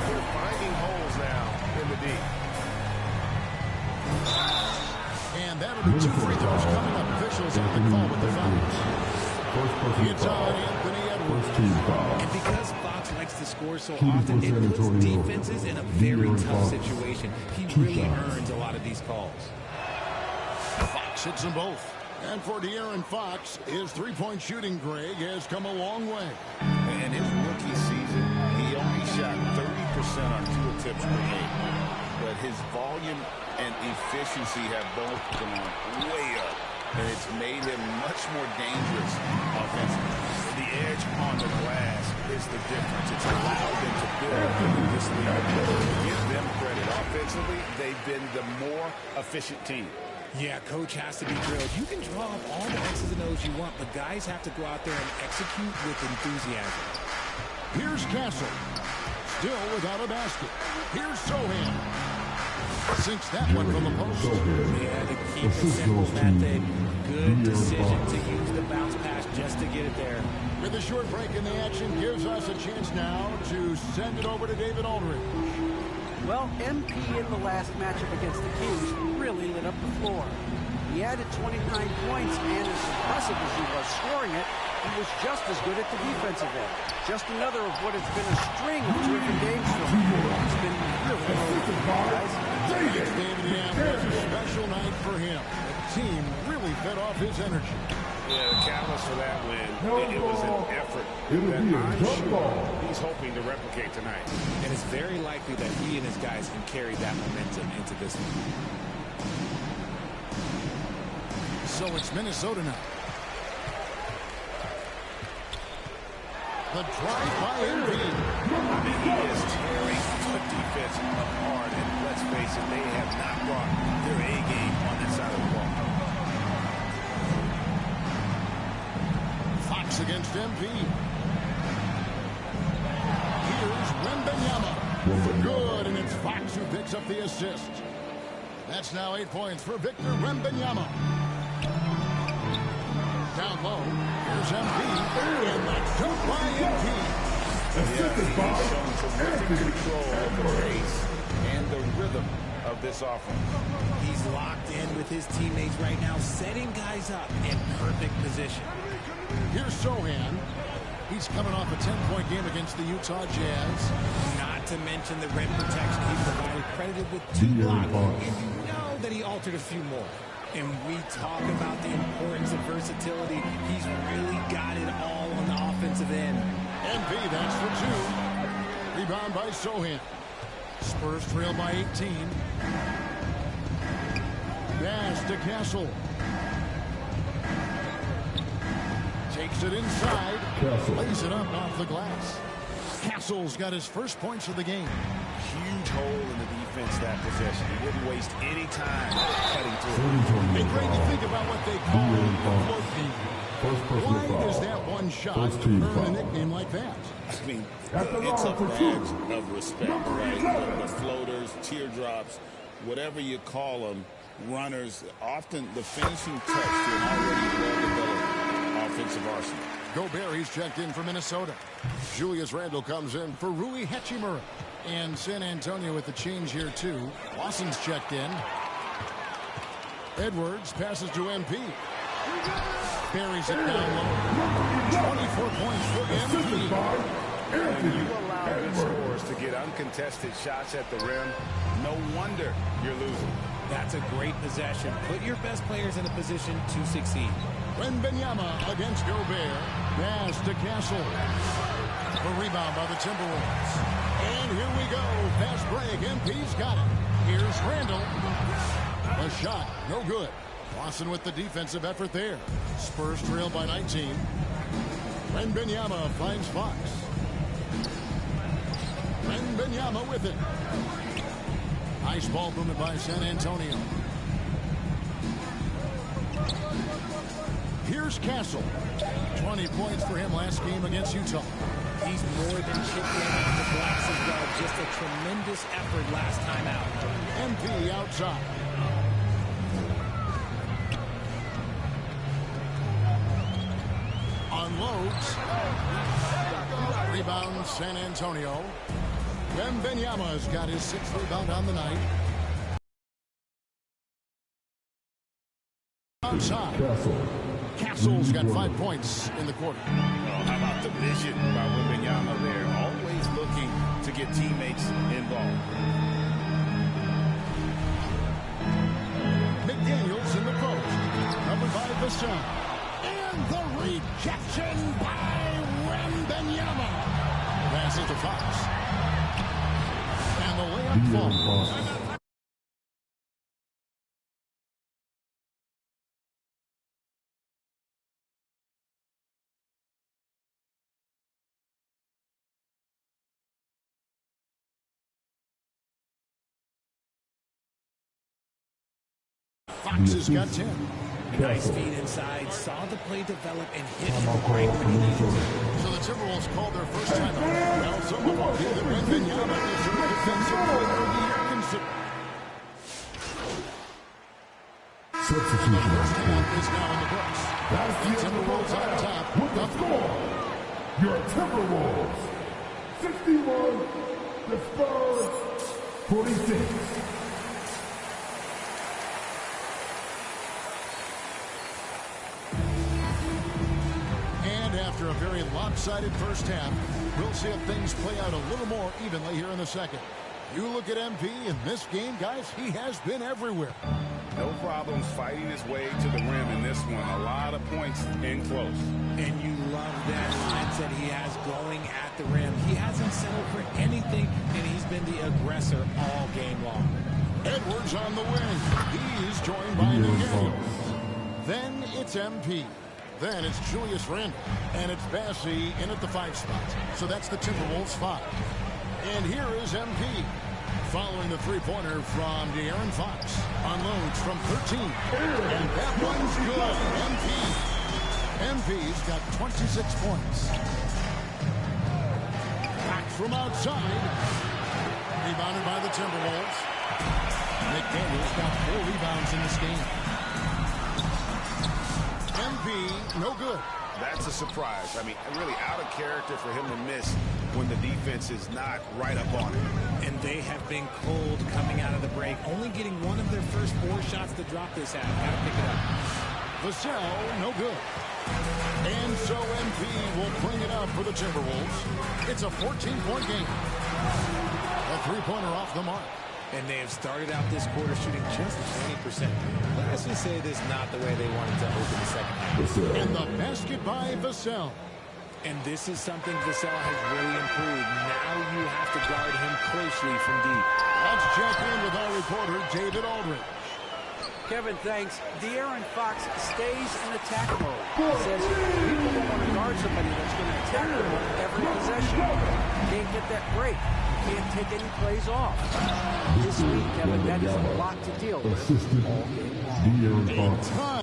They're finding holes now in the D. And that'll be 2 free throws coming up. Officials have the call with the fouls. It's on Anthony Edwards. And because Fox likes to score so often, it puts defenses in a very tough situation. He really earns a lot of these calls. Fox hits them both. And for De'Aaron Fox, his 3-point shooting, Greg, has come a long way. In his rookie season, he only shot 30% on 2 attempts per game. But his volume and efficiency have both gone way up. And it's made him much more dangerous offensively. The edge on the glass is the difference. It's allowed them to build in this league. Give them credit. Offensively, they've been the more efficient team. Yeah, coach has to be drilled. You can draw up all the X's and O's you want, but guys have to go out there and execute with enthusiasm. Here's Castle. Still without a basket. Here's Sohan. Sinks that one from the post. Yeah, to keep it simple method. Good decision to use the bounce pass just to get it there. With a short break in the action, gives us a chance now to send it over to David Aldridge. Well, MP in the last matchup against the Kings really lit up the floor. He added 29 points, and as impressive as he was scoring it, he was just as good at the defensive end. Just another of what has been a string of terrific games for him. He's been really good, guys. David Yam has a special night for him. The team really fed off his energy. Yeah, the catalyst for that win, it was an effort that I'm sure he's hoping to replicate tonight. And it's very likely that he and his guys can carry that momentum into this one. So it's Minnesota now. The drive by Embiid. He is tearing the defense apart, and let's face it, they have not brought their A game on that side of the ball. Fox against MP. Wembanyama. Good, and it's Fox who picks up the assist. That's now 8 points for Victor Wembanyama. Down low, here's MP, and that's dunk by MP. He's showing terrific control of the pace and the rhythm of this offense. He's locked in with his teammates right now, setting guys up in perfect position. Here's Sohan. He's coming off a 10-point game against the Utah Jazz. Not to mention the rim protection he provided, credited with 2 blocks. And you know that he altered a few more. And we talk about the importance of versatility. He's really got it all on the offensive end. NB, that's for 2. Rebound by Sohan. Spurs trail by 18. Pass to Castle. Takes it inside. Lays it up off the glass. Castle's got his first points of the game. Huge hole in the defense that possession. He didn't waste any time cutting through. And Greg, you think about what they call the float game. Why does that one shot earn a nickname like that? I mean, it's a badge of respect, right? The floaters, teardrops, whatever you call them, runners, often the finishing touch to an already well-developed offensive arsenal. Gobert, he's checked in for Minnesota. Julius Randle comes in for Rui Hachimura. And San Antonio with the change here, too. Lawson's checked in. Edwards passes to MP. Buries it down low. 24 points for MP. When you allow good scorers to get uncontested shots at the rim, no wonder you're losing. That's a great possession. Put your best players in a position to succeed. Wembanyama against Gobert. Pass to Castle. A rebound by the Timberwolves. And here we go. Fast break. MP's got it. Here's Randle. A shot. No good. Lawson with the defensive effort there. Spurs trail by 19. Wembanyama finds Fox. Wembanyama with it. Nice ball movement by San Antonio. Here's Castle. 20 points for him last game against Utah. He's more than chipped in on the blocks as well. Just a tremendous effort last time out. MP outside. Unloads. Rebound San Antonio. Wembanyama's got his 6th rebound on the night. Outside. Castle's got 5 points in the quarter. Oh, how about the vision by Wembanyama there? Always looking to get teammates involved. McDaniels in the post. Covered by Vasson. And the rejection by Wembanyama. Pass it to Fox. And the layup falls. Fox has got 10. Nice feed inside, saw the play develop and hit him right when he needed to. So the Timberwolves called their first time out. Now someone will feel that Wembanyama is their defensive player of the year considered. Substitution. First half is now in the books. That's the Timberwolves on top. With the score, your Timberwolves, 61, the Spurs, 46. After a very lopsided first half, we'll see if things play out a little more evenly here in the second. You look at MP in this game, guys, he has been everywhere. No problems fighting his way to the rim in this one. A lot of points in close. And you love that mindset he has going at the rim. He hasn't settled for anything, and he's been the aggressor all game long. Edwards on the wing. He's joined by McDaniels. Then it's MP. Then it's Julius Randle. And it's Bassey in at the 5 spot. So that's the Timberwolves 5. And here is MP. Following the three-pointer from De'Aaron Fox. Unloads from 13. And that one's good. MP. MP's got 26 points. Fox from outside. Rebounded by the Timberwolves. McDaniels got 4 rebounds in this game. MP, no good. That's a surprise. I mean, really out of character for him to miss when the defense is not right up on him. And they have been cold coming out of the break, only getting one of their first 4 shots to drop this half. Got to pick it up. Vassell, no good. And so MP will bring it up for the Timberwolves. It's a 14-point game. A 3-pointer off the mark. And they have started out this quarter shooting just 20%. Let's just say this is not the way they wanted to open the second half. And the basket by Vassell. And this is something Vassell has really improved. Now you have to guard him closely from deep. Let's check in with our reporter, David Aldridge. Kevin, thanks. De'Aaron Fox stays in attack mode. He says people don't want to guard somebody that's going to attack them on every possession. You can't get that break. You can't take any plays off. This week, Kevin, that is a lot to deal with all game long.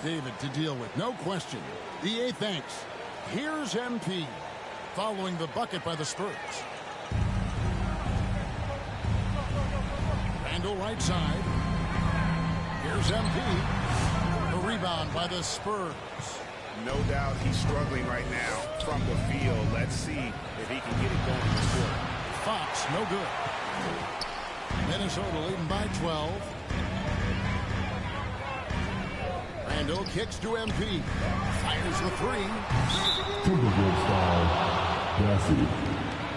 David to deal with, no question. EA thanks. Here's MP following the bucket by the Spurs. Randall right side. Here's MP. The rebound by the Spurs. No doubt he's struggling right now from the field. Let's see if he can get it going this quarter. Fox, no good. Minnesota leading by 12. Randall kicks to MP. Fires the 3. Timberwolves foul. Bassett.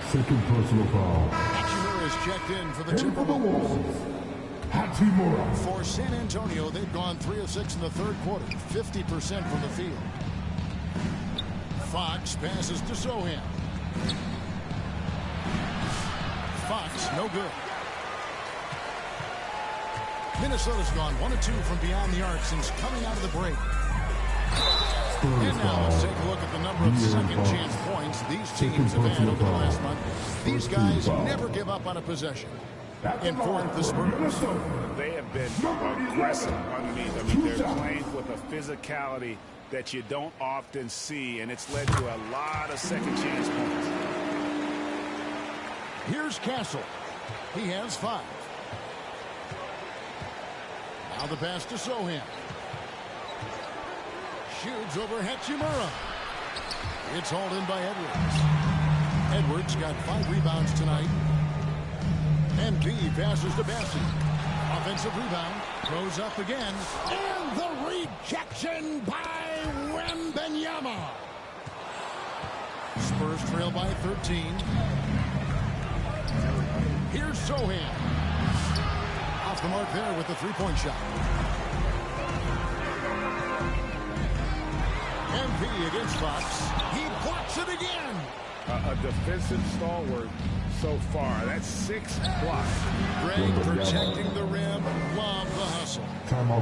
Second personal foul. Hachimura is checked in for the Timberwolves. Hachimura. For San Antonio, they've gone 3 of 6 in the third quarter. 50% from the field. Fox passes to Sohan. Fox, no good. Minnesota's gone 1 of 2 from beyond the arc since coming out of the break. And now let's take a look at the number of second chance points these teams have had over the last month. These guys never give up on a possession. In fourth, the Spurs. They have been aggressive underneath. I mean, they're playing with a physicality that you don't often see, and it's led to a lot of second chance points. Here's Castle. He has 5. Now the pass to Sohan. Shoots over Hachimura. It's hauled in by Edwards. Edwards got 5 rebounds tonight. MP passes to Bassett. Offensive rebound. Goes up again. And the rejection by Wembanyama. Spurs trail by 13. Here's Sohan. Off the mark there with the 3-point shot. MP against Fox. He blocks it again. A defensive stalwart so far. That's 6 blocks. Greg protecting the rim. Love the hustle.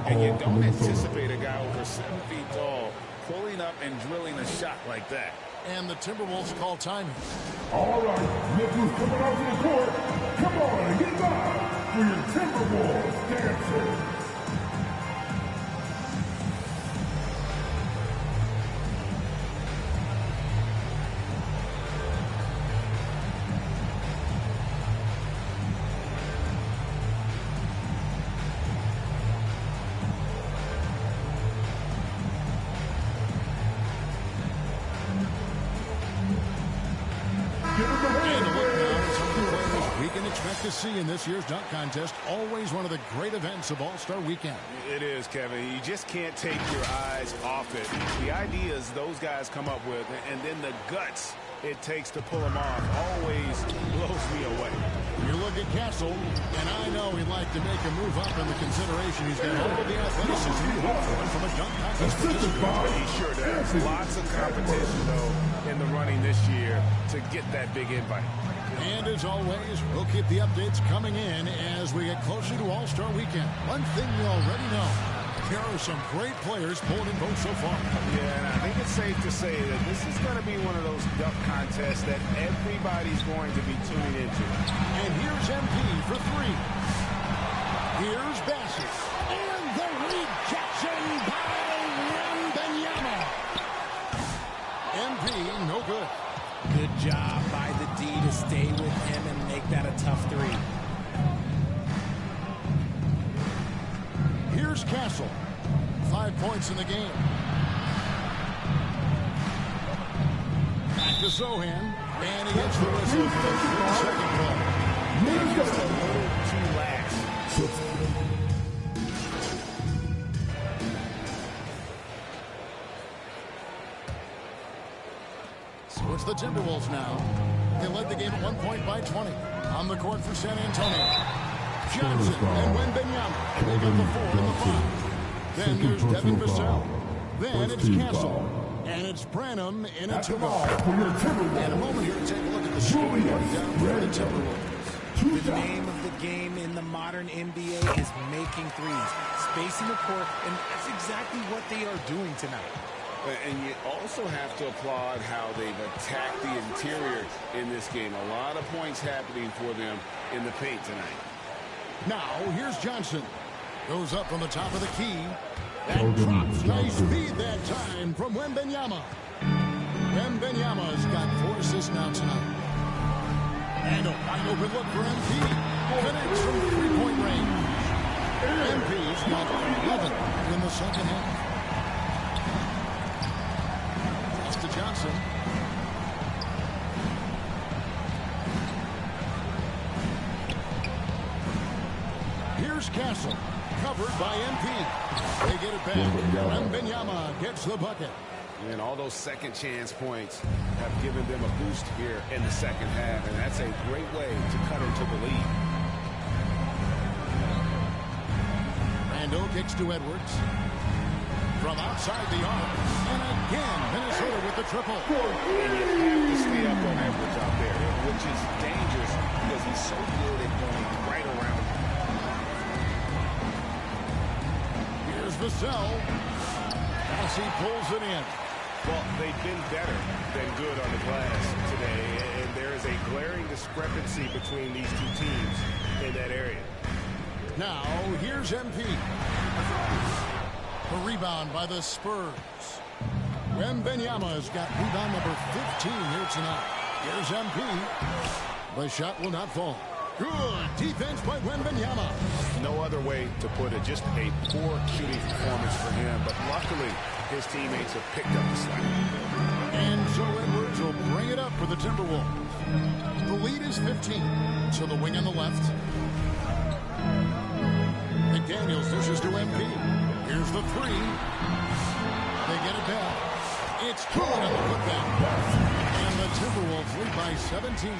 And you don't anticipate a guy over 7 feet tall pulling up and drilling a shot like that. And the Timberwolves call timing. All right, Nichols coming out to the court. Come on, get back for your Timberwolves dancer. To see in this year's dunk contest, always one of the great events of All-Star Weekend. It is, Kevin. You just can't take your eyes off it. The ideas those guys come up with, and then the guts it takes to pull them off, always blows me away. You look at Castle, and I know he'd like to make a move up in the consideration. He's got all of the athleticism you hope for from a dunk contest. He sure does. Lots of competition, though, in the running this year to get that big invite. And as always, we'll keep the updates coming in as we get closer to All-Star Weekend. One thing we already know, there are some great players pulling in votes so far. Yeah, and I think it's safe to say that this is going to be one of those dunk contests that everybody's going to be tuning into. And here's MP for 3. Here's Bassett. And the rejection by Wembanyama. MP, no good. Good job by the D to stay with him and make that a tough three. Here's Castle. 5 points in the game. Back to Zohan. And he gets the whistle for the 3-second call. Just a little too lax. So it's the Timberwolves now. They led the game at 1 point by 20. On the court for San Antonio. Johnson and Wembanyama. They got the 4 and the 5. Then there's Devin Vassell. Then it's Castle. And it's Branham in a 2-ball. And a moment here to take a look at the scoring down for the Timberwolves. The name of the game in the modern NBA is making threes, spacing the court, and that's exactly what they are doing tonight. And you also have to applaud how they've attacked the interior in this game. A lot of points happening for them in the paint tonight. Now, here's Johnson. Goes up from the top of the key. And drops. Nice speed that time from Wembanyama. Wembanyama's got 4 assists now tonight. And a wide open look for MP. Connects from 3-point range. MP's got 11 in the second half. Pass to Johnson. Here's Castle. Covered by MP. They get it back. Wembanyama gets the bucket. And all those second chance points have given them a boost here in the second half, and that's a great way to cut into the lead. Randall kicks to Edwards. From outside the arc. And again, Minnesota with the triple. And you have to stay up on Edwards out there, which is dangerous because he's so good at going right around. Here's Vassell. As he pulls it in. Well, they've been better than good on the glass today, and there is a glaring discrepancy between these two teams in that area. Now, here's MP. A rebound by the Spurs. Wembanyama's got rebound number 15 here tonight. Here's MP. The shot will not fall. Good defense by Wembanyama. No other way to put it. Just a poor shooting performance for him. But luckily, his teammates have picked up the slack. And so Edwards will bring it up for the Timberwolves. The lead is 15. To the wing on the left. McDaniels dishes to MP. Here's the 3. They get it back. It's good on the putback. And the Timberwolves lead by 17.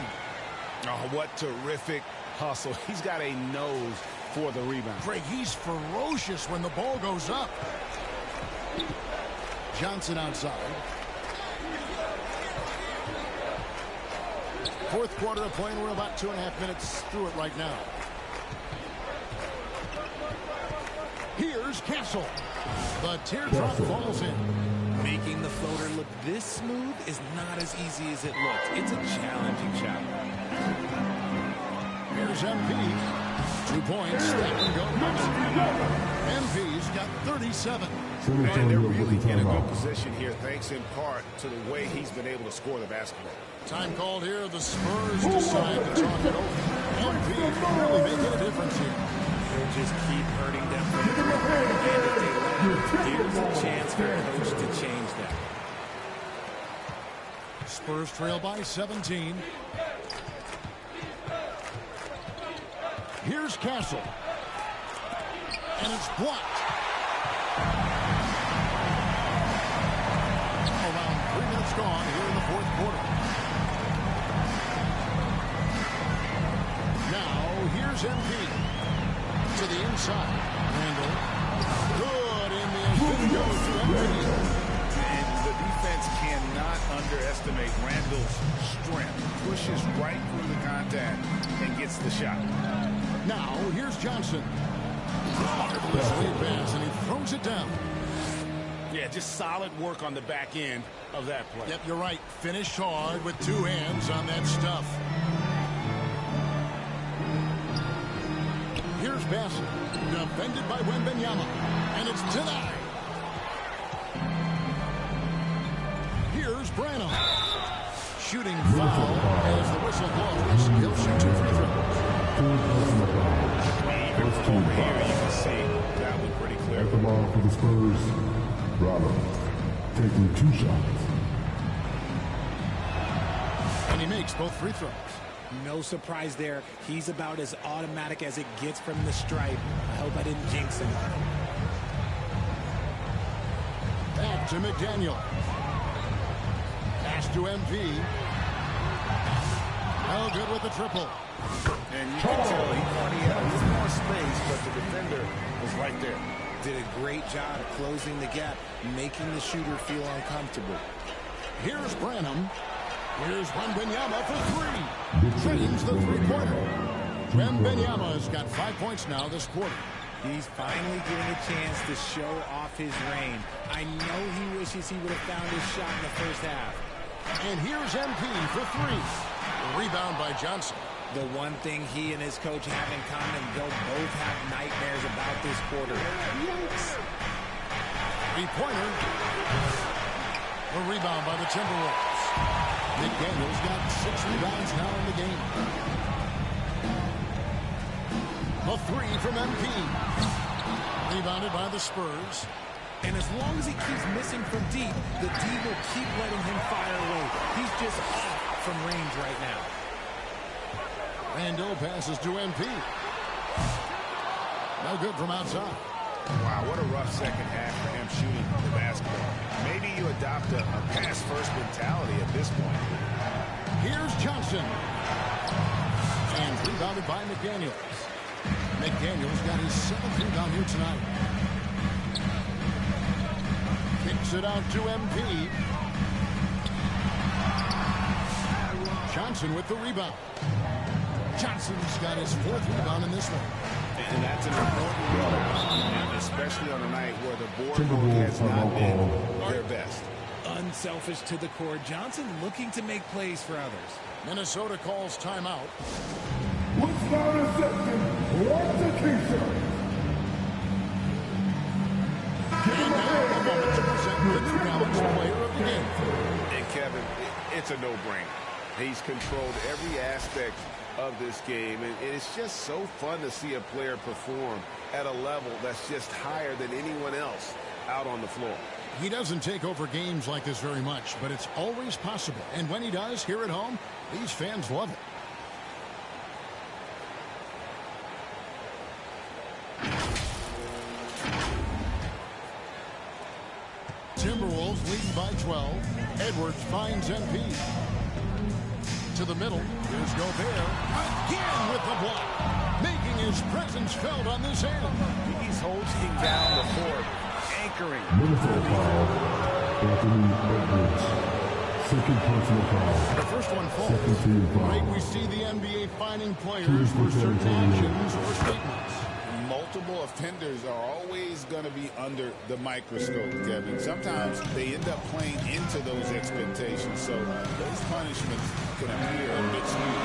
Oh, what terrific hustle. He's got a nose for the rebound. Greg, he's ferocious when the ball goes up. Johnson outside. Fourth quarter of play, and we're about 2.5 minutes through it right now. Here's Castle. The teardrop falls in. Making the floater look this smooth is not as easy as it looks. It's a challenging shot. Here's MP. 2 points. Step and go. MP's got 37. And they're really in a good position here, thanks in part to the way he's been able to score the basketball. Time called here. The Spurs decide to talk it over. MP really making a difference here. They'll just keep hurting them from the front. And if they let them, here's a chance for coach to change that. Spurs trail by 17. Here's Castle. And it's blocked. Around 3 minutes gone here in the fourth quarter. Now, here's MP. To the inside. Randall. Good in the assist goes to MP. And the defense cannot underestimate Randall's strength. Pushes right through the contact and gets the shot. Now, here's Johnson. Marvelous lead pass, and he throws it down. Yeah, just solid work on the back end of that play. Yep, you're right. Finish hard with 2 hands on that stuff. Here's basket. Defended by Wembanyama. And it's denied. Here's Branham. Shooting foul as the whistle blows. He'll shoot 2 free throws. Over here, you can see that was pretty clear. At the ball for the Spurs, Bravo taking 2 shots. And he makes both free throws. No surprise there. He's about as automatic as it gets from the stripe. I hope I didn't jinx him. Back to McDaniel. Pass to MP. No good with the triple. And you can tell he thought he had a little more space, but the defender was right there. Did a great job closing the gap, making the shooter feel uncomfortable. Here's Branham. Here's Wembanyama for 3. Trains the three-pointer. Wembanyama's got 5 points now this quarter. He's finally getting a chance to show off his reign. I know he wishes he would have found his shot in the first half. And here's MP for 3. Rebound by Johnson. The one thing he and his coach have in common, they'll both have nightmares about this quarter. Yikes. Three-pointer. A rebound by the Timberwolves. McDaniel's got 6 rebounds now in the game. A 3 from MP. Rebounded by the Spurs. And as long as he keeps missing from deep, the D will keep letting him fire away. He's just off from range right now. Randall passes to MP. No good from outside. Wow, what a rough second half for him shooting the basketball. Maybe you adopt a pass-first mentality at this point. Here's Johnson. And rebounded by McDaniels. McDaniels got his 7th rebound here tonight. Kicks it out to MP. Johnson with the rebound. Johnson's got his 4th rebound in this one. And that's an important role, especially on a night where the board has not been their best. Unselfish to the core. Johnson looking to make plays for others. Minnesota calls timeout. Let's start a second. What's the Keisha? And now a moment to present the New Balance player of the game. And Kevin, it's a no-brainer. He's controlled every aspect of this game, and it's just so fun to see a player perform at a level that's just higher than anyone else out on the floor. He doesn't take over games like this very much, but it's always possible. And when he does, here at home, these fans love it. Timberwolves leading by 12. Edwards finds MP. To the middle. Here's Gobert. Again with the block. Making his presence felt on this end. He's holding down the court. Anchoring. Minnesota foul. Anthony Edwards. Second personal foul. The first one falls. Second team foul. Right, we see the NBA fining players for certain actions or statements. Multiple offenders are always going to be under the microscope, Kevin. Sometimes they end up playing into those expectations, so those punishments can appear a bit skewed.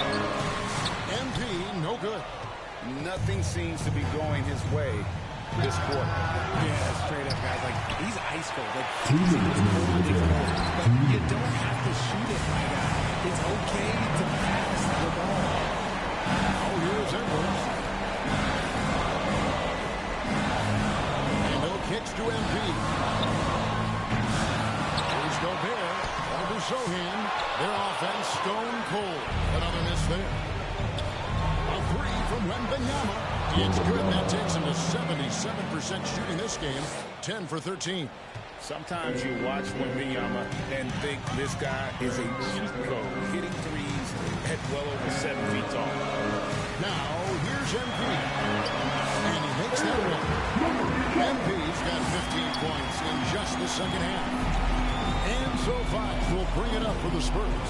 MP, no good. Nothing seems to be going his way this quarter. Yeah, straight up, guys. Like, he's ice cold. Like, 2 minutes but you don't have to shoot it, my guy. It's okay to pass the ball. Oh, here's Edwards. And no kicks to MP. Here's Gobert. Over Sohan. Their offense stone cold. Another miss there. A 3 from Wembanyama. It's good. That takes him to 77% shooting this game. 10 for 13. Sometimes you watch Wembanyama and think this guy is a cheat code, hitting threes at well over 7 feet tall. Now, here's MP. And he makes that one. MP's got 15 points in just the second half. And so 5 will bring it up for the Spurs.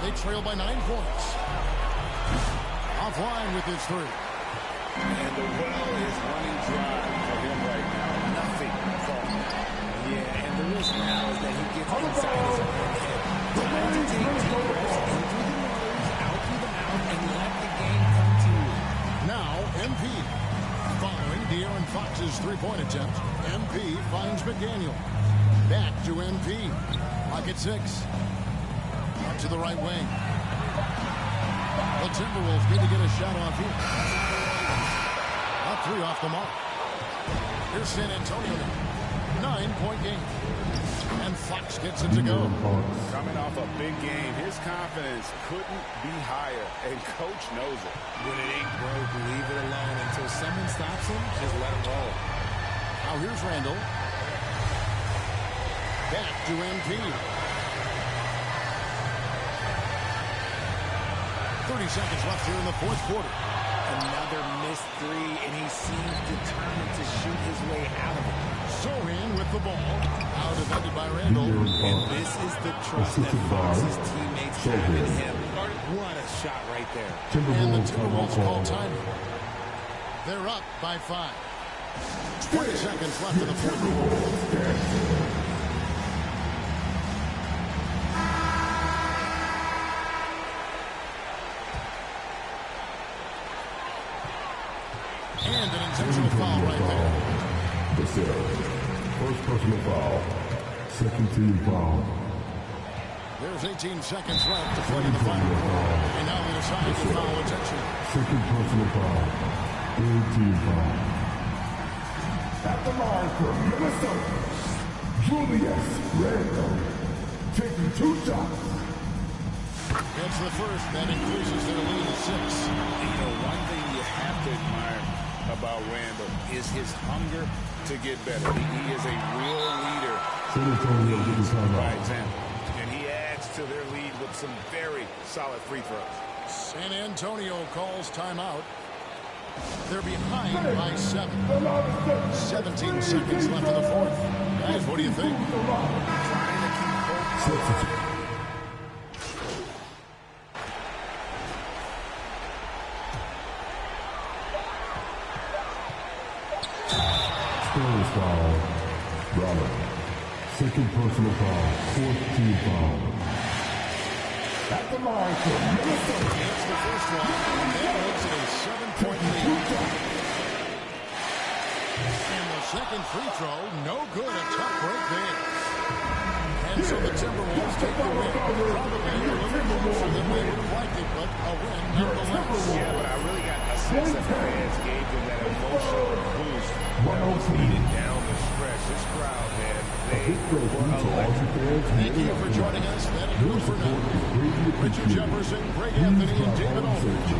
They trail by 9 points. Offline with his 3. And the well is running dry for him right now. Nothing falling. Yeah, and the risk now is that he gets inside his own head. He'll have to take deep breaths in through the nose, out through the mouth, and let the game come to you. Now, MP. three-point attempt. MP finds McDaniel. Back to MP. Clock at 6. Up to the right wing. The Timberwolves need to get a shot off here. A 3 off the mark. Here's San Antonio now. 9-point game. And Fox gets it to go. Coming off a big game, his confidence couldn't be higher, and Coach knows it. When it ain't broke, leave it alone. Until someone stops him, just let him roll. Now here's Randall. Back to MP. 30 seconds left here in the fourth quarter. Another missed three, and he seems determined to shoot his way out of it. Sohan with the ball. Out defended by Randall. And this is the trust that Fox's teammates have in him. What a shot right there. And the Timberwolves call time. They're up by 5. 20 seconds left in the fourth quarter. And an intentional foul right there. First personal foul. Second team foul. There's 18 seconds left to play in the final quarter. And now they decide to foul attention. Second personal foul. Third team foul. At the line for Minnesota, Julius Randle taking 2 shots. That's the first. That increases their lead to 6. You know, one thing you have to admire about Randall is his hunger to get better. He is a real leader. San Antonio getting time By out. example. And he adds to their lead with some very solid free throws. San Antonio calls timeout. They're behind by 7. 17 seconds left in the fourth. Guys, what do you think? Trying to keep hope. First foul. Robert. Second personal foul. Fourth team foul. At the line for Minnesota. That's the first one. And that makes it a 7-point lead. And the second free throw, no good. A tough break there. And so the Timberwolves take the win. Probably a little closer than they would have liked it, but a win nonetheless. Yeah, but I really got a sense that fans gave them that emotional boost that was needed down the stretch. This crowd, man, they were electric. Thank you for joining us. That'll do it for now. Richard Jefferson, Greg Anthony, and David Aldridge.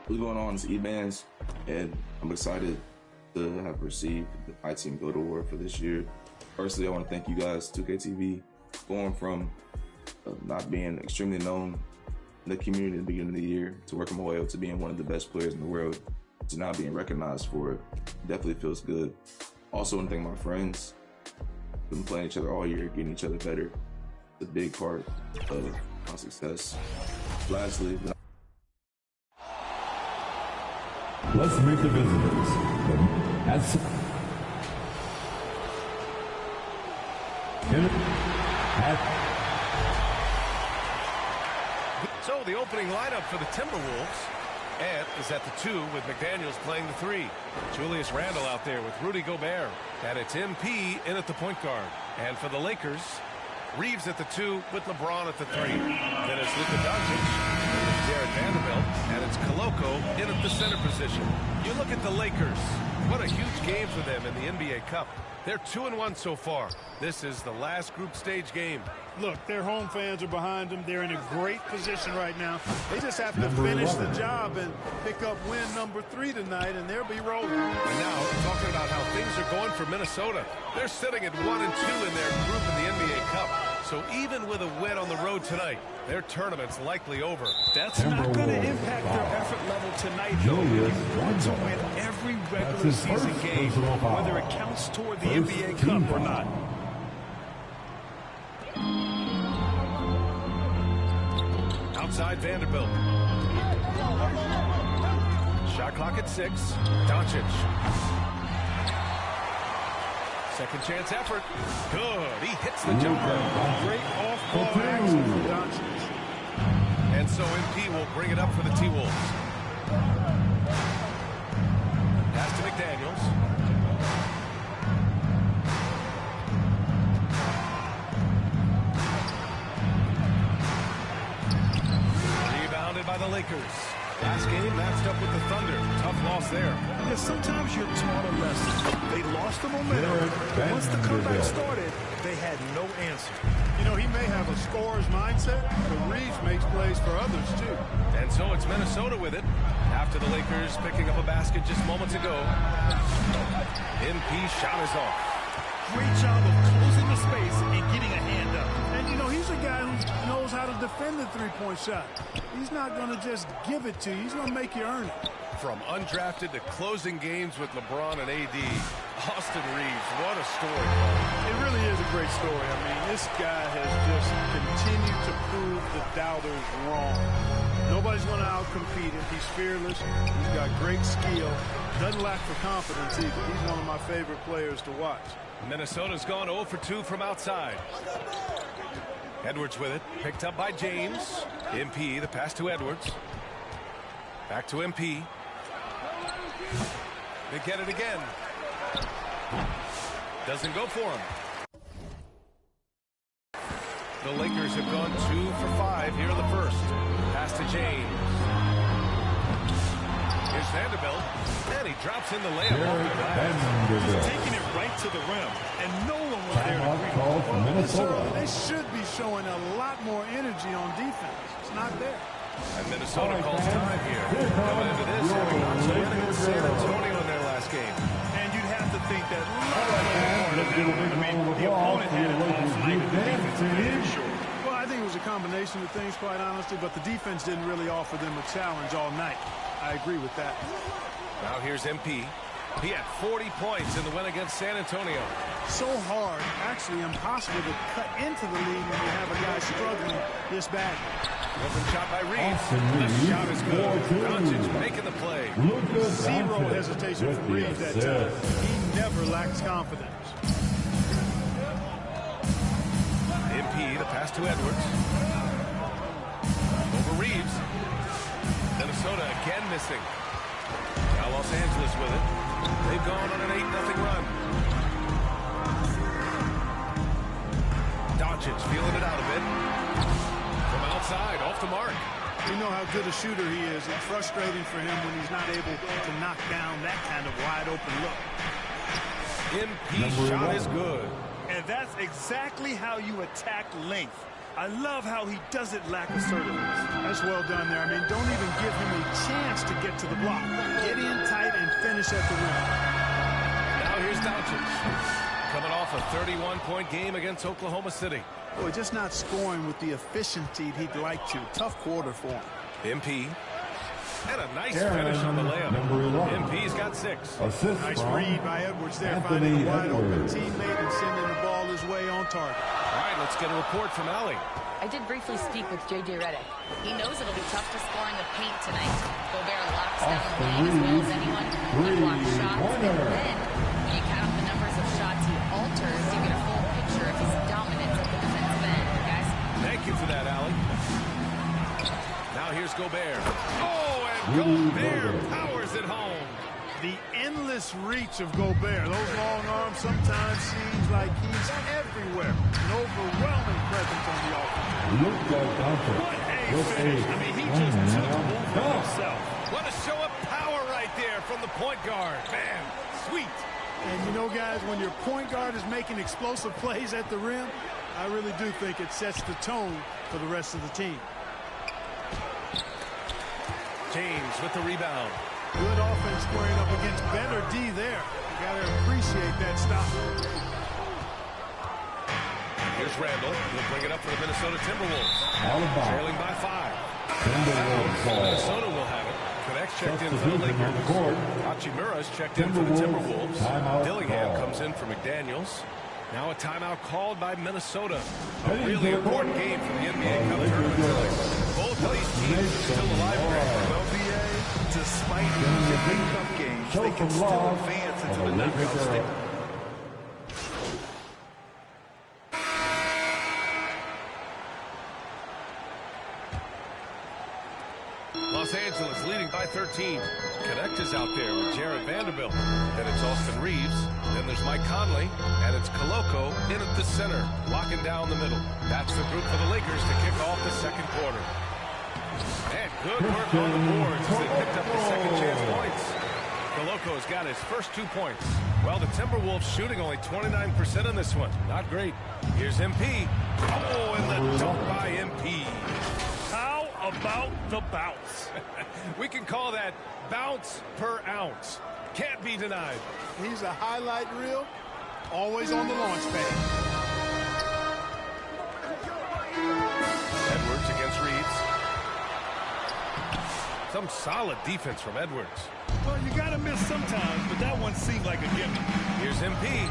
What's going on? It's E-Bands, and I'm excited to have received my team Go to Award for this year. Firstly, I want to thank you guys, 2KTV, going from not being extremely known in the community at the beginning of the year to working my way up to being one of the best players in the world to now being recognized for it. Definitely feels good. Also, I want to thank my friends. We've been playing each other all year, getting each other better. It's a big part of my success. Lastly, let's meet the visitors. So the opening lineup for the Timberwolves. Ant is at the 2 with McDaniels playing the 3. Julius Randle out there with Rudy Gobert. And it's MP in at the point guard. And for the Lakers, Reeves at the 2 with LeBron at the 3. Then it's Luka Doncic, Jared Vanderbilt, and it's Koloko in at the center position. You look at the Lakers. What a huge game for them in the NBA Cup. They're 2-1 so far. This is the last group stage game. Look, their home fans are behind them. They're in a great position right now. They just have to finish the job and pick up win number 3 tonight, and they'll be rolling. And now, talking about how things are going for Minnesota. They're sitting at 1-2 in their group in the NBA Cup. So even with a win on the road tonight, their tournament's likely over. That's not going to impact their effort level tonight, though. You want to win every regular season game, whether it counts toward the NBA Cup or not. Outside Vanderbilt. Shot clock at 6. Doncic. Second chance effort. Good. He hits the jumper. Great off-ball action for Doncic. And so MP will bring it up for the T-Wolves. Pass to McDaniels. Rebounded by the Lakers. Last game matched up with the Thunder. Tough loss there. Yeah, sometimes you're taught a lesson. They lost the momentum. Once the comeback started, they had no answer. You know, he may have a scorer's mindset, but Reeves makes plays for others, too. And so it's Minnesota with it. After the Lakers picking up a basket just moments ago. MP shot is off. Great job of closing the space and getting a hand up. And, you know, he's a guy who knows how to defend the three-point shot. He's not going to just give it to you. He's going to make you earn it. From undrafted to closing games with LeBron and AD, Austin Reeves, what a story. It really is a great story. I mean, this guy has just continued to prove the doubters wrong. Nobody's going to outcompete him. He's fearless. He's got great skill. Doesn't lack for confidence either. He's one of my favorite players to watch. Minnesota's gone 0 for 2 from outside. Edwards with it. Picked up by James. MP, the pass to Edwards. Back to MP. They get it again. Doesn't go for him. The Lakers have gone 2 for 5 here in the first. Pass to James. Here's Vanderbilt. And he drops in the layup off the glass. Taking it right to the rim, and no one was there to Minnesota, they should be showing a lot more energy on defense. It's not there. And Minnesota calls time here. Coming into this, having not so win against San Antonio in their last game. And you'd have to think that the opponent had it off night, and the defense made sure. Well, I think it was a combination of things, quite honestly, but the defense didn't really offer them a challenge all night. I agree with that. Now here's MP. He had 40 points in the win against San Antonio. So hard, actually impossible to cut into the lead when you have a guy struggling this bad. Open shot by Reeves. The shot is good. Doncic making the play. Zero hesitation for Reeves that time. He never lacks confidence. MP, the pass to Edwards. Over Reeves. Minnesota again missing. Now Los Angeles with it. They've gone on an 8-0 run. Doncic feeling it out a bit. From outside, off the mark. You know how good a shooter he is. It's frustrating for him when he's not able to knock down that kind of wide open look. MP's shot is good. And that's exactly how you attack length. I love how he doesn't lack assertiveness. That's well done there. I mean, don't even give him a chance to get to the block. Get in tight and finish at the rim. Now here's Doncic. Coming off a 31-point game against Oklahoma City. Boy, just not scoring with the efficiency he'd like to. Tough quarter for him. MP. And a nice finish on the layup. MP's got 6. Nice read by Edwards there, finding a wide open teammate and sending the ball his way on target. All right, let's get a report from Allie. I did briefly speak with J.J. Redick. He knows it'll be tough to score in the paint tonight. Gobert locks down the lane as well as anyone. He blocks shots, and then when you count the numbers of shots he alters, you get a full picture of his dominance at the defensive end, guys. Thank you for that, Allie. Now here's Gobert. Oh, and Gobert powers it home. The endless reach of Gobert. Those long arms sometimes seems like he's everywhere. An overwhelming presence on the offense. What a finish. I mean, he just took over himself. What a show of power right there from the point guard. Man, sweet. And you know, guys, when your point guard is making explosive plays at the rim, I really do think it sets the tone for the rest of the team. James with the rebound. Good offense squaring up against better D there. You got to appreciate that stop. Here's Randall. He'll bring it up for the Minnesota Timberwolves. Trailing by 5. Minnesota will have it. Connects checked in for the Lakers. Hachimura's checked in for the Timberwolves. Dillingham comes in for McDaniels. Now a timeout called by Minnesota. A really important game for the NBA Cup tournament tonight. Both of these teams still alive. Despite the big cup games, they can still advance into the knockout stage. Los Angeles leading by 13. Connect is out there with Jared Vanderbilt. Then it's Austin Reeves. Then there's Mike Conley. And it's Koloko in at the center, locking down the middle. That's the group for the Lakers to kick off the second quarter. And good work on the boards as they picked up the second chance points. Koloko's got his first 2 points. Well, the Timberwolves shooting only 29% in this one. Not great. Here's MP. Oh, and the dunk by MP. How about the bounce? We can call that bounce per ounce. Can't be denied. He's a highlight reel, always on the launch pad. Edwards against Reeves. Some solid defense from Edwards. Well, you got to miss sometimes, but that one seemed like a gimme. Here's MP.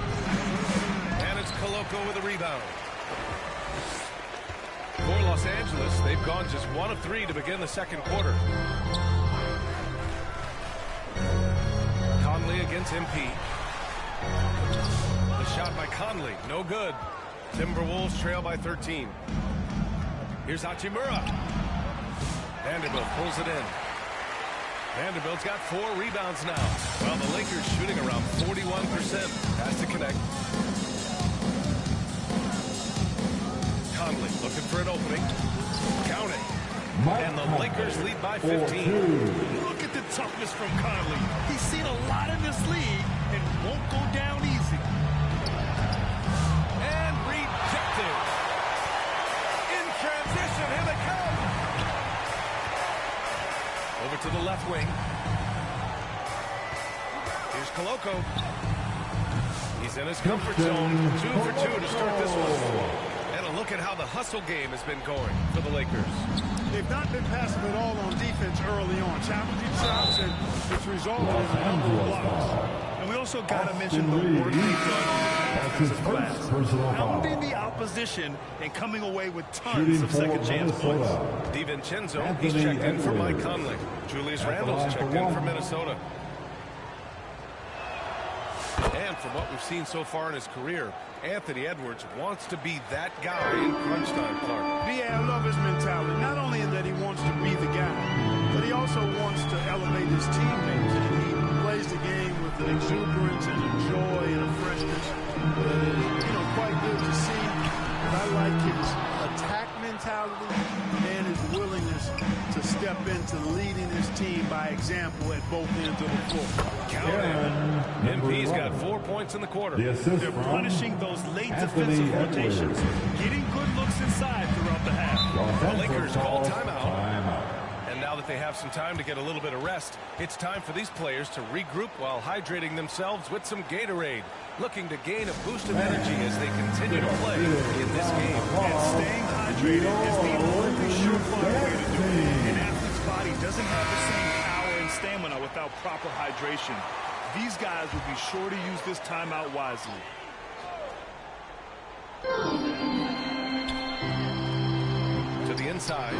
And it's Koloko with a rebound. For Los Angeles, they've gone just 1 of 3 to begin the second quarter. Conley against MP. The shot by Conley, no good. Timberwolves trail by 13. Here's Hachimura. Vanderbilt pulls it in. Vanderbilt's got 4 rebounds now. Well, the Lakers shooting around 41%. Has to connect. Conley looking for an opening. Count it. And the Lakers lead by 15. Look at the toughness from Conley. He's seen a lot in this league and won't go down easy. And rejected. In transition, here they come. Over to the left wing. Here's Koloko. He's in his comfort zone. 2 for 2 to start this one. And a look at how the hustle game has been going for the Lakers. They've not been passive at all on defense early on. Challenging shots, and it's resulted in a number of blocks. And we also got to mention the work they've done on the offensive glass. Hounding the opposition and coming away with tons of second chance points. DiVincenzo, he's checked in for Mike Conley. Julius Randle's checked in for Minnesota. And from what we've seen so far in his career, Anthony Edwards wants to be that guy in crunch time, Clark. Yeah, I love his mentality. Not only in that he wants to be the guy, but he also wants to elevate his teammates. And he plays the game with an exuberance and a joy and a freshness that is, quite good to see. But I like his attack mentality and his willingness to step into leading his team by example at both ends of the floor. MP's got 4 points in the quarter. They're punishing those late defensive rotations, getting good looks inside throughout the half. The Lakers call timeout. And now that they have some time to get a little bit of rest, it's time for these players to regroup while hydrating themselves with some Gatorade, looking to gain a boost of energy as they continue to play in this game. And staying hydrated is the only surefire way to do it. An athlete's body doesn't have the same power and stamina without proper hydration. These guys will be sure to use this timeout wisely. To the inside.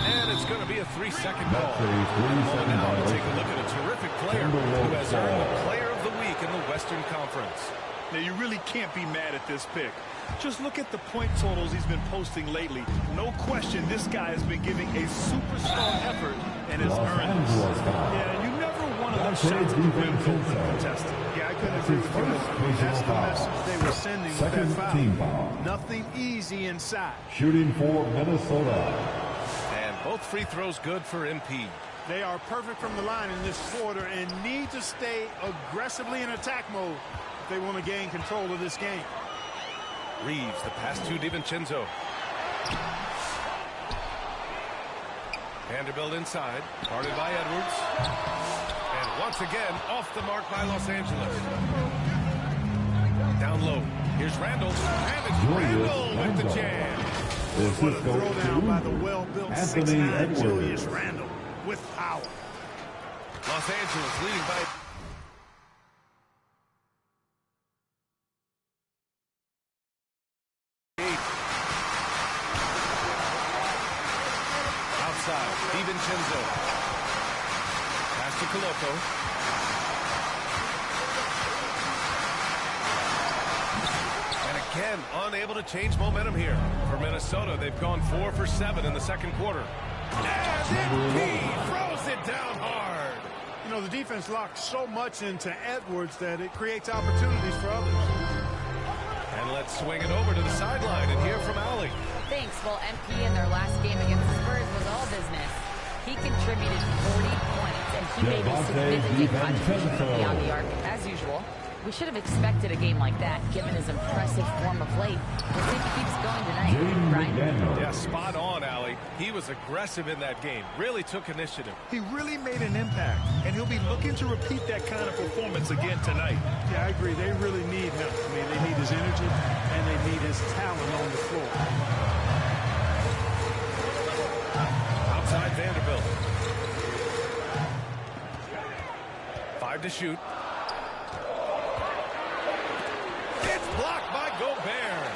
And it's going to be a 3-second ball. Now to take a look at a terrific player who has earned the Player of the Week in the Western Conference. Now, you really can't be mad at this pick. Just look at the point totals he's been posting lately. No question, this guy has been giving a superstar effort and has earned this. Yeah, you never want to let shots at the rim go uncontested. Yeah, I couldn't agree with you. That's the message they were sending with that foul. Nothing easy inside. Shooting for Minnesota. And both free throws good for MP. They are perfect from the line in this quarter and need to stay aggressively in attack mode if they want to gain control of this game. Reeves, the pass to DiVincenzo. Vanderbilt inside, guarded by Edwards. And once again, off the mark by Los Angeles. Down low, here's Randall. And it's Randall with the jam. What a throwdown by the well-built 6'9" Julius Randall with power. Los Angeles leading by... Outside, DiVincenzo. Pass to Coloco. And again, unable to change momentum here. For Minnesota, they've gone 4 for 7 in the second quarter. And he throws it down hard. You know, the defense locks so much into Edwards that it creates opportunities for others. And let's swing it over to the sideline and hear from Allie. Thanks. Well, MP in their last game against the Spurs was all business. He contributed 40 points, and he made a significant contribution beyond the arc, as usual. We should have expected a game like that, given his impressive form of late. We'll see if he keeps going tonight. Brian? Yeah, spot on, Allie. He was aggressive in that game. Really took initiative. He really made an impact, and he'll be looking to repeat that kind of performance again tonight. Yeah, I agree. They really need him. I mean, they need his energy, and they need his talent on the floor. Outside Vanderbilt. 5 to shoot. It's blocked by Gobert.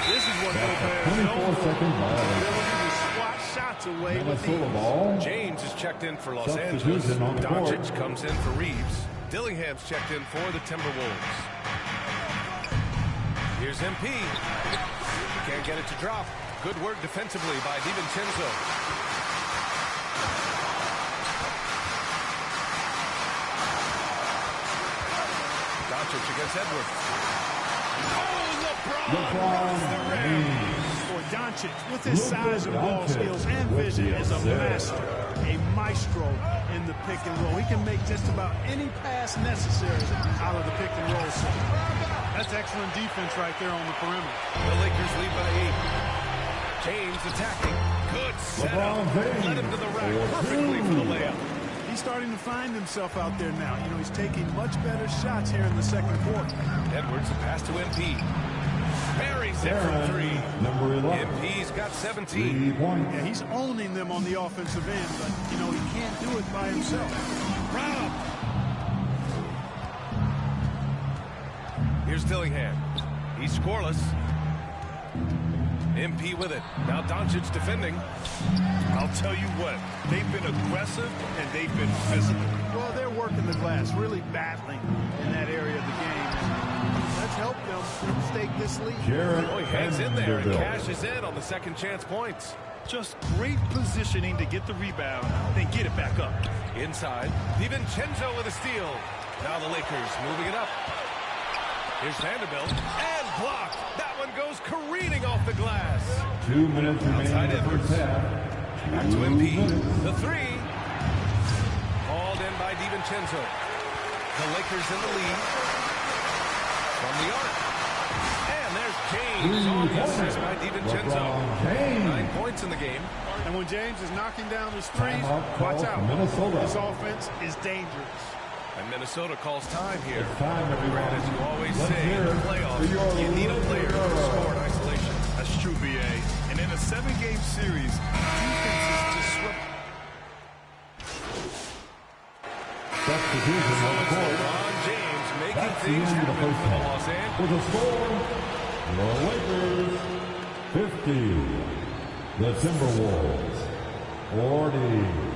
This is what Gobert is known for. Ability to swat shots away with ease. James is checked in for Los Angeles. Doncic comes in for Reeves. Dillingham's checked in for the Timberwolves. Here's MP. Can't get it to drop. Good work defensively by DiVincenzo. Doncic against Edwards. For Doncic, with his size and ball skills and vision, is a master, a maestro in the pick and roll. He can make just about any pass necessary out of the pick and roll set. That's excellent defense right there on the perimeter. The Lakers lead by 8. James attacking. Good setup. Led him to the rack perfectly for the layup. He's starting to find himself out there now. You know, he's taking much better shots here in the second quarter. Edwards, a pass to MP. Buries it from 3. Number 11. MP's got 17. Yeah, he's owning them on the offensive end, but, you know, he can't do it by himself. Rob. Here's Dillingham. He's scoreless. MP with it. Now Doncic defending. I'll tell you what, they've been aggressive and they've been physical. Well, they're working the glass, really battling in that area of the game. Let's help them stake this lead. Oh, he hangs in there and cashes in on the second chance points. Just great positioning to get the rebound, then get it back up. Inside, DiVincenzo with a steal. Now the Lakers moving it up. Here's Vanderbilt, and blocked. That one goes careening off the glass. 2 minutes remaining in the first half. Back to MP. The 3. Called in by DiVincenzo. The Lakers in the lead. From the arc. And there's James on the assist by DiVincenzo. 9 points in the game. And when James is knocking down his threes, watch out. This offense is dangerous. And Minnesota calls time here. Time, Grant, as you always say in the playoffs, you need a player to score in isolation. That's true, BA. And in a 7-game series, defenses disrupt. Substitution on the court. LeBron James making That's things the end of the happen first for the half. Los Angeles. With a score, the Lakers 50, the Timberwolves 40.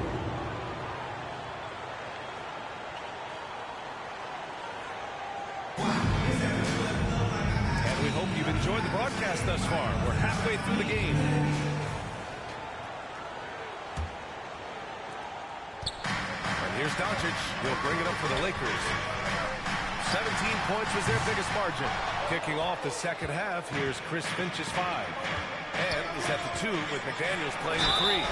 Here's Doncic. He'll bring it up for the Lakers. 17 points was their biggest margin. Kicking off the second half, here's Chris Finch's 5. And is at the 2 with McDaniels playing the 3.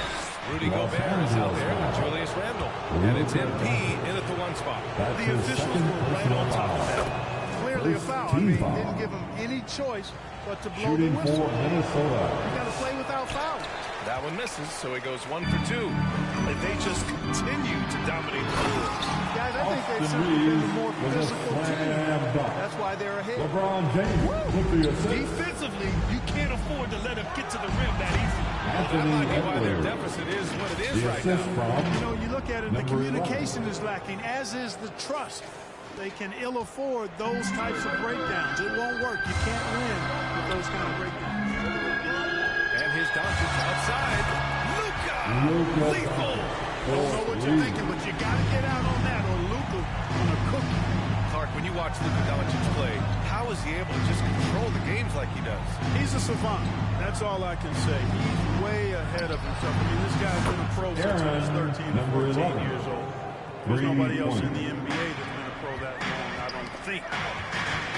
Rudy Gobert is out there with Julius Randle. And it's MP in at the 1 spot. The officials were right on top of that. Clearly a foul. I mean, didn't give him any choice but to blow the whistle. You got to play without foul. That one misses, so he goes 1 for 2. And they just continue to dominate the floor. Guys, I think they've certainly been the more physical team. That's why they're ahead. LeBron James. Defensively, you can't afford to let them get to the rim that easy. That might be why their deficit is what it is right now. You know, you look at it, the communication is lacking, as is the trust. They can ill afford those types of breakdowns. It won't work. You can't win with those kind of breakdowns. And here's Doncic outside. Luka! Lethal! Don't know what you're thinking, but you got to get out on that, or Luka on a cookie. Clark, when you watch Luka Doncic play, how is he able to just control the games like he does? He's a savant. That's all I can say. He's way ahead of himself. I mean, this guy's been a pro since he was 13 or 14 years old. There's nobody else in the NBA that's been a pro that long, I don't think.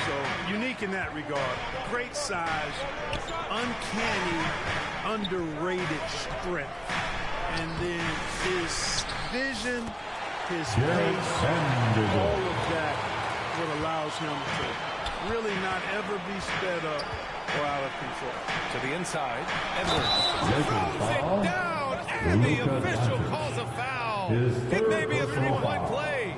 So, unique in that regard. Great size, uncanny, underrated strength. And then his vision, his pace, all of that what allows him to really not ever be sped up or out of control. To the inside, Edwards throws it down, and the official calls a foul. It may be a 3-point play.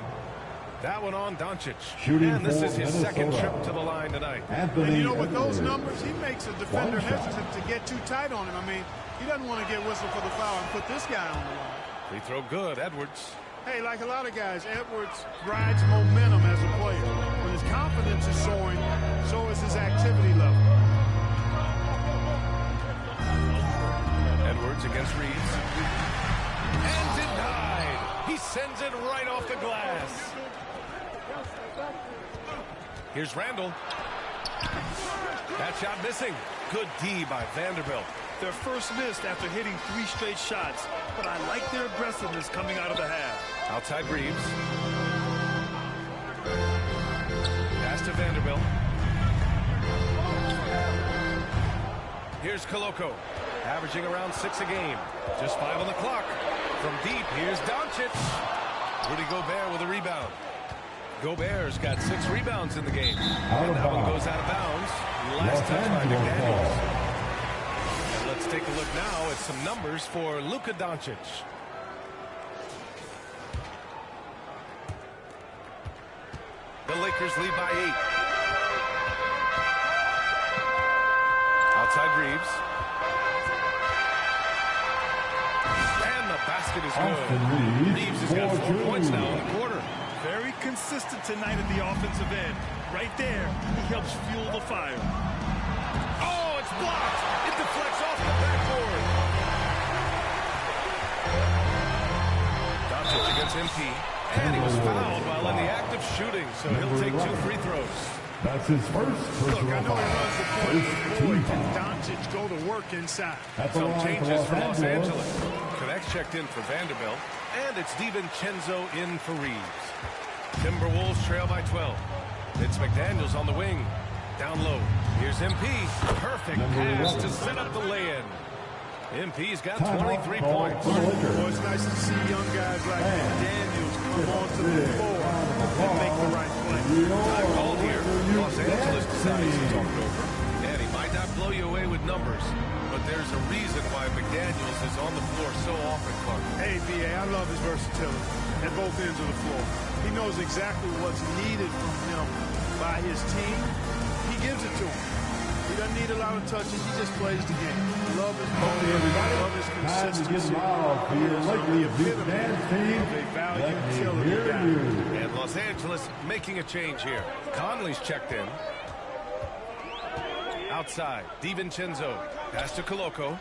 That one on Doncic. And this is his second trip to the line tonight. And you know, with those numbers, he makes a defender hesitant to get too tight on him. I mean, he doesn't want to get whistled for the foul and put this guy on the line. Free throw good, Edwards. Hey, like a lot of guys, Edwards rides momentum as a player. When his confidence is soaring, so is his activity level. Edwards against Reeves. And denied. He sends it right off the glass. Here's Randle. That shot missing. Good D by Vanderbilt. Their first missed after hitting 3 straight shots, but I like their aggressiveness coming out of the half. Outside Reeves. Pass to Vanderbilt. Here's Koloko, averaging around 6 a game. Just 5 on the clock. From deep, here's Doncic. Rudy Gobert with a rebound. Gobert's got 6 rebounds in the game. And that one goes out of bounds. Last touch by McDaniels. And let's take a look now at some numbers for Luka Doncic. The Lakers lead by 8. Outside Reeves. And the basket is good. Reeves has got 4 points now in the quarter. Very consistent tonight at the offensive end. Right there, he helps fuel the fire. Oh, it's blocked. It deflects off the backboard. Doncic against MP. And he was fouled while in the act of shooting, so he'll take 2 free throws. That's his first personal foul. Boy, can Doncic go to work inside. Some changes for Los Angeles. Connects checked in for Vanderbilt. And it's DiVincenzo in for Reeves. Timberwolves trail by 12. It's McDaniels on the wing. Down low. Here's MP. Perfect pass to set up the lay-in. MP's got 23 points. Well, it's nice to see young guys like McDaniels come onto the floor and make the right play. Time called here. Los Angeles decides to talk it over. And he might not blow you away with numbers, but there's a reason why McDaniels is on the floor so often, Clark. Hey, B.A., I love his versatility at both ends of the floor. He knows exactly what's needed from him by his team. He gives it to him. He doesn't need a lot of touching. He just plays the game. Love his ball. Love his consistency. And Los Angeles making a change here. Conley's checked in. Outside, DiVincenzo. Pass to Koloko.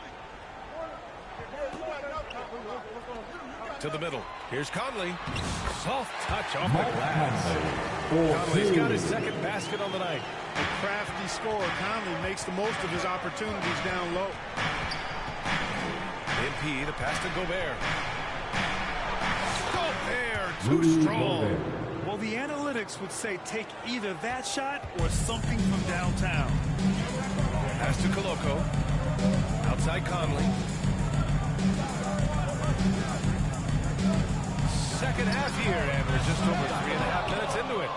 To the middle. Here's Conley. Soft touch off the glass. Conley's got his second basket on the night. A crafty scorer. Conley makes the most of his opportunities down low. MP, the pass to Gobert. Gobert, too strong. Well, the analytics would say take either that shot or something from downtown. Pass to Koloko. Outside Conley. Second half here, and we're just over 3.5 minutes into it.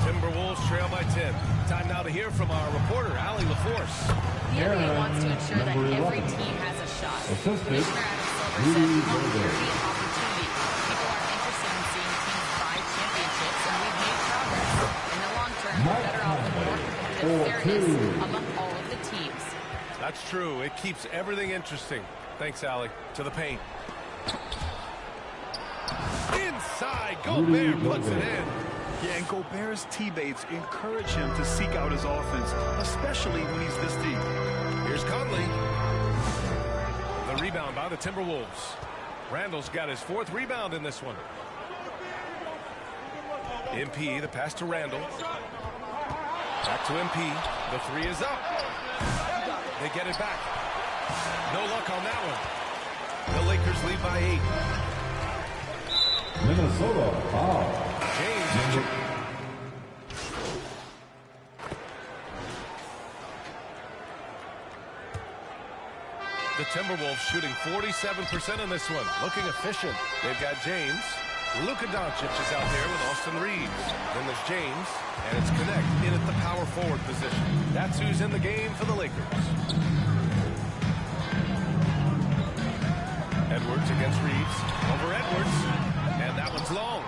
Timberwolves trail by 10. Time now to hear from our reporter, Allie LaForce. The NBA wants to ensure that every team has a shot. Commissioner Adam Silver says we want there to be an opportunity. People are interested in seeing teams buy championships, and we've made progress. In the long term, we're better off with more competitive fairness among all of the teams. That's true. It keeps everything interesting. Thanks, Allie. To the paint. Inside, Gobert puts it in. Yeah, and Gobert's teammates encourage him to seek out his offense, especially when he's this deep. Here's Conley. The rebound by the Timberwolves. Randall's got his 4th rebound in this one. MP, the pass to Randall. Back to MP. The 3 is up. They get it back. No luck on that one. The Lakers lead by 8. Minnesota foul. James. The Timberwolves shooting 47% in this one. Looking efficient. They've got James. Luka Doncic is out there with Austin Reeves. Then there's James. And it's Connect in at the power forward position. That's who's in the game for the Lakers. Edwards against Reeves. Over Edwards. And that one's long.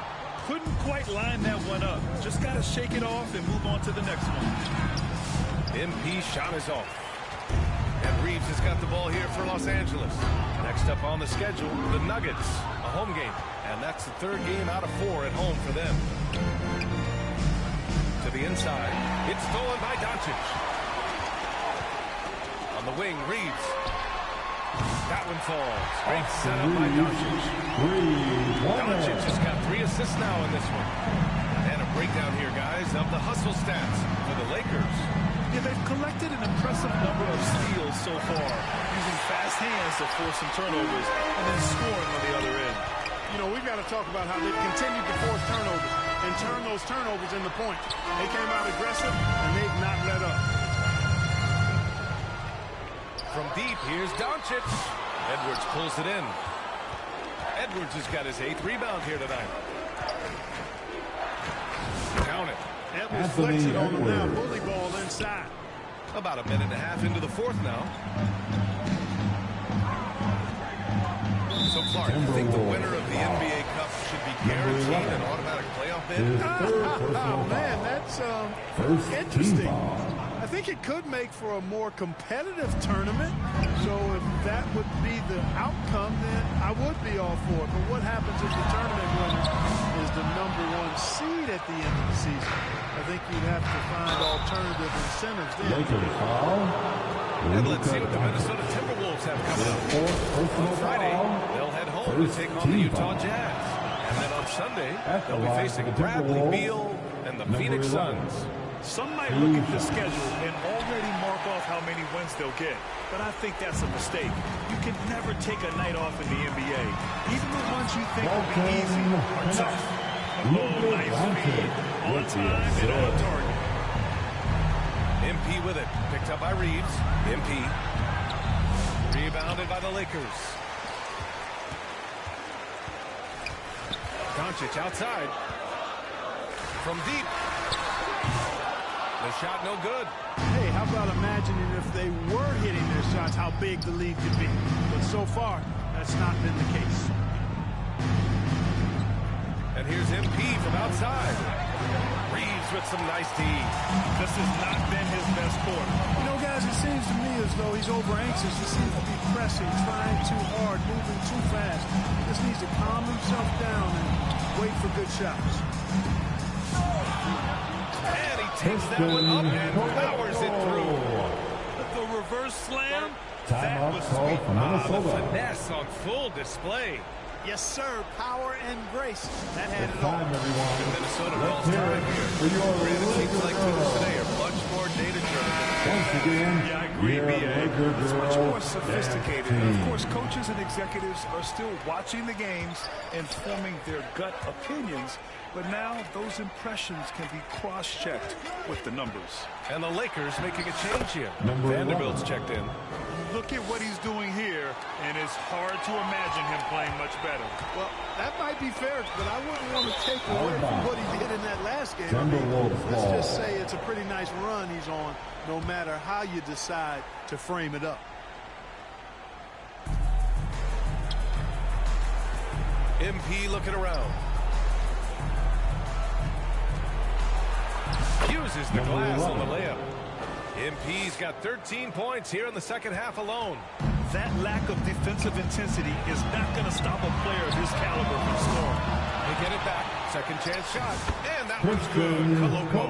Couldn't quite line that one up. Just got to shake it off and move on to the next one. MP shot is off. And Reeves has got the ball here for Los Angeles. Next up on the schedule, the Nuggets, a home game. And that's the 3rd game out of 4 at home for them. To the inside. It's stolen by Doncic. On the wing, Reeves. That one falls. Great setup by Doncic. Doncic has got 3 assists now in this one. And a breakdown here, guys, of the hustle stats for the Lakers. Yeah, they've collected an impressive number of steals so far, using fast hands to force some turnovers and then scoring on the other end. You know, we've got to talk about how they've continued to force turnovers and turn those turnovers into points. They came out aggressive, and they've not let up. From deep, here's Doncic. Edwards pulls it in. Edwards has got his 8th rebound here tonight. Count it. Edwards flexing on him now. Bully ball inside. About 1.5 minutes into the 4th now. So, Clark, you think the winner of the NBA Cup should be guaranteed an automatic playoff bid? Oh, man, that's interesting. I think it could make for a more competitive tournament. So if that would be the outcome, then I would be all for it. But what happens if the tournament winner is the #1 seed at the end of the season? I think you'd have to find alternative incentives there. And let's see what the Minnesota Timberwolves have coming up. On Friday, they'll head home to take on the Utah Jazz. And then on Sunday, they'll be facing Bradley Beal and the Phoenix Suns. Some might look at the schedule and already mark off how many wins they'll get. But I think that's a mistake. You can never take a night off in the NBA. Even the ones you think will be easy are tough. Oh, nice feed. On time and on target. MP with it. Picked up by Reeves. MP. Rebounded by the Lakers. Doncic outside. From deep. The shot no good. Hey, how about imagining if they were hitting their shots, how big the lead could be. But so far, that's not been the case. And here's MP from outside. Reeves with some nice D. This has not been his best quarter. You know, guys, it seems to me as though he's over anxious. He seems to be pressing, trying too hard, moving too fast. He just needs to calm himself down and wait for good shots. And he takes that one up and powers it through. But the reverse slam, that was sweet. The finesse on full display. Yes, sir. Power and grace. That had it all. Minnesota calls time here. Granted, teams like teams today are much more data-driven. Once again, Yeah, I agree, Laker BA. It's much girl more sophisticated. Of course, coaches and executives are still watching the games and forming their gut opinions. But now those impressions can be cross-checked with the numbers. And the Lakers making a change here. Number Vanderbilt's 11. checked in. Look at what he's doing here, and it's hard to imagine him playing much better. Well, that might be fair, but I wouldn't want to take away from what he did in that last game. Let's just say it's a pretty nice run he's on, no matter how you decide to frame it up. MP looking around. Uses the glass on the layup. MP's got 13 points here in the second half alone. That lack of defensive intensity is not going to stop a player of his caliber from scoring. They get it back. Second chance shot. And that one's good. Koloko.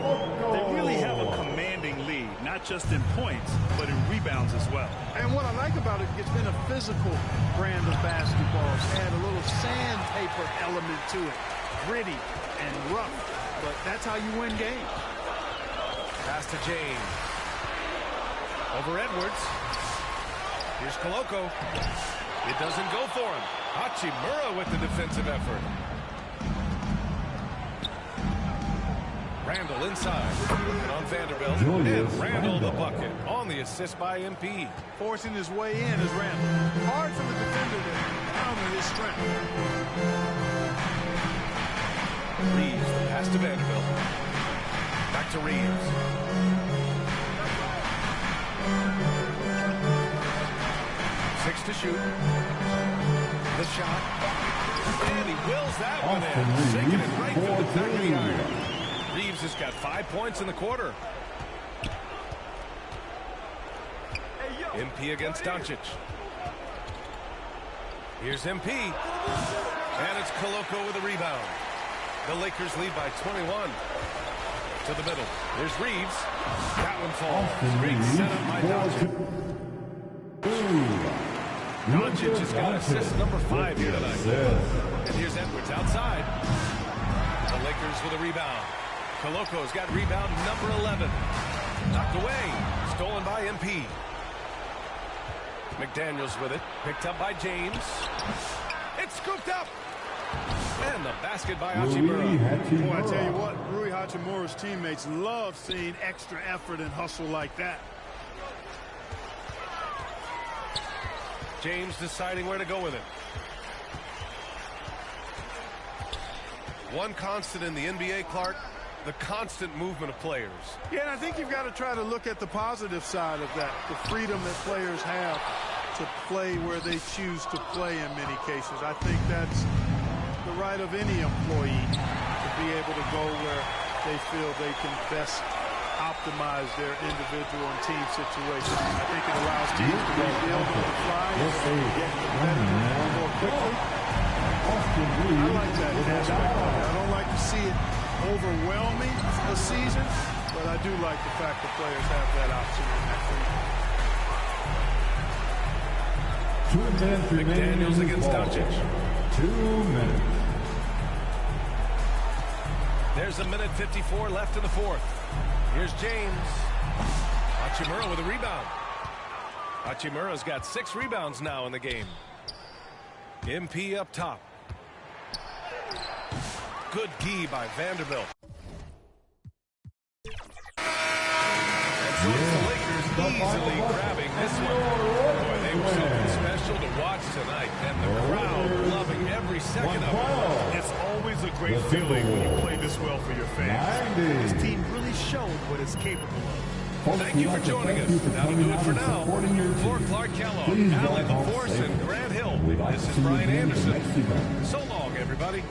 They really have a commanding lead, not just in points, but in rebounds as well. And what I like about it, it's been a physical brand of basketball. It's had a little sandpaper element to it. Gritty and rough, but that's how you win games. Pass to James. Over Edwards. Here's Koloko. It doesn't go for him. Hachimura with the defensive effort. Randall inside. Working on Vanderbilt. And Randall the bucket on the assist by MP. Forcing his way in is Randall. Hard for the defender to counter his strength. Reeves, the pass to Vanderbilt. Back to Reeves. 6 to shoot. The shot. And he wills that one in. Sinking it right through the back of the iron. Reeves has got 5 points in the quarter. MP against Doncic. Here's MP. And it's Koloko with a rebound. The Lakers lead by 21. To the middle. There's Reeves. That one falls. Great setup by Doncic. Doncic has got assist number 5 here tonight. And here's Edwards outside. The Lakers with a rebound. Koloko's got rebound number 11. Knocked away. Stolen by MP. McDaniels with it. Picked up by James. It's scooped up. And the basket by Hachimura. Boy, I tell you what, Rui Hachimura's teammates love seeing extra effort and hustle like that. James deciding where to go with it. One constant in the NBA, Clark, the constant movement of players. Yeah, and I think you've got to try to look at the positive side of that, the freedom that players have to play where they choose to play in many cases. I think that's the right of any employee to be able to go where they feel they can best optimize their individual and team situation. I think it allows teams to rebuild on the fly, get competitive more quickly. I like that aspect. I don't like to see it overwhelming a season, but I do like the fact that players have that option in that freedom. 2 minutes remaining. McDaniels against Doncic. 2 minutes. There's a minute 54 left in the fourth. Here's James. Hachimura with a rebound. Hachimura's got 6 rebounds now in the game. MP up top. Good D by Vanderbilt. And so it's the Lakers easily grabbing this one. Boy, they were something special to watch tonight, and the crowd loving every second of it. It's always a great feeling when you play this well for your fans. This team really showed what it's capable of. Thank you for joining us. That'll do it for now. For Clark Kellogg, Allie LaForce, and Grant Hill, this is Brian Anderson. So long, everybody.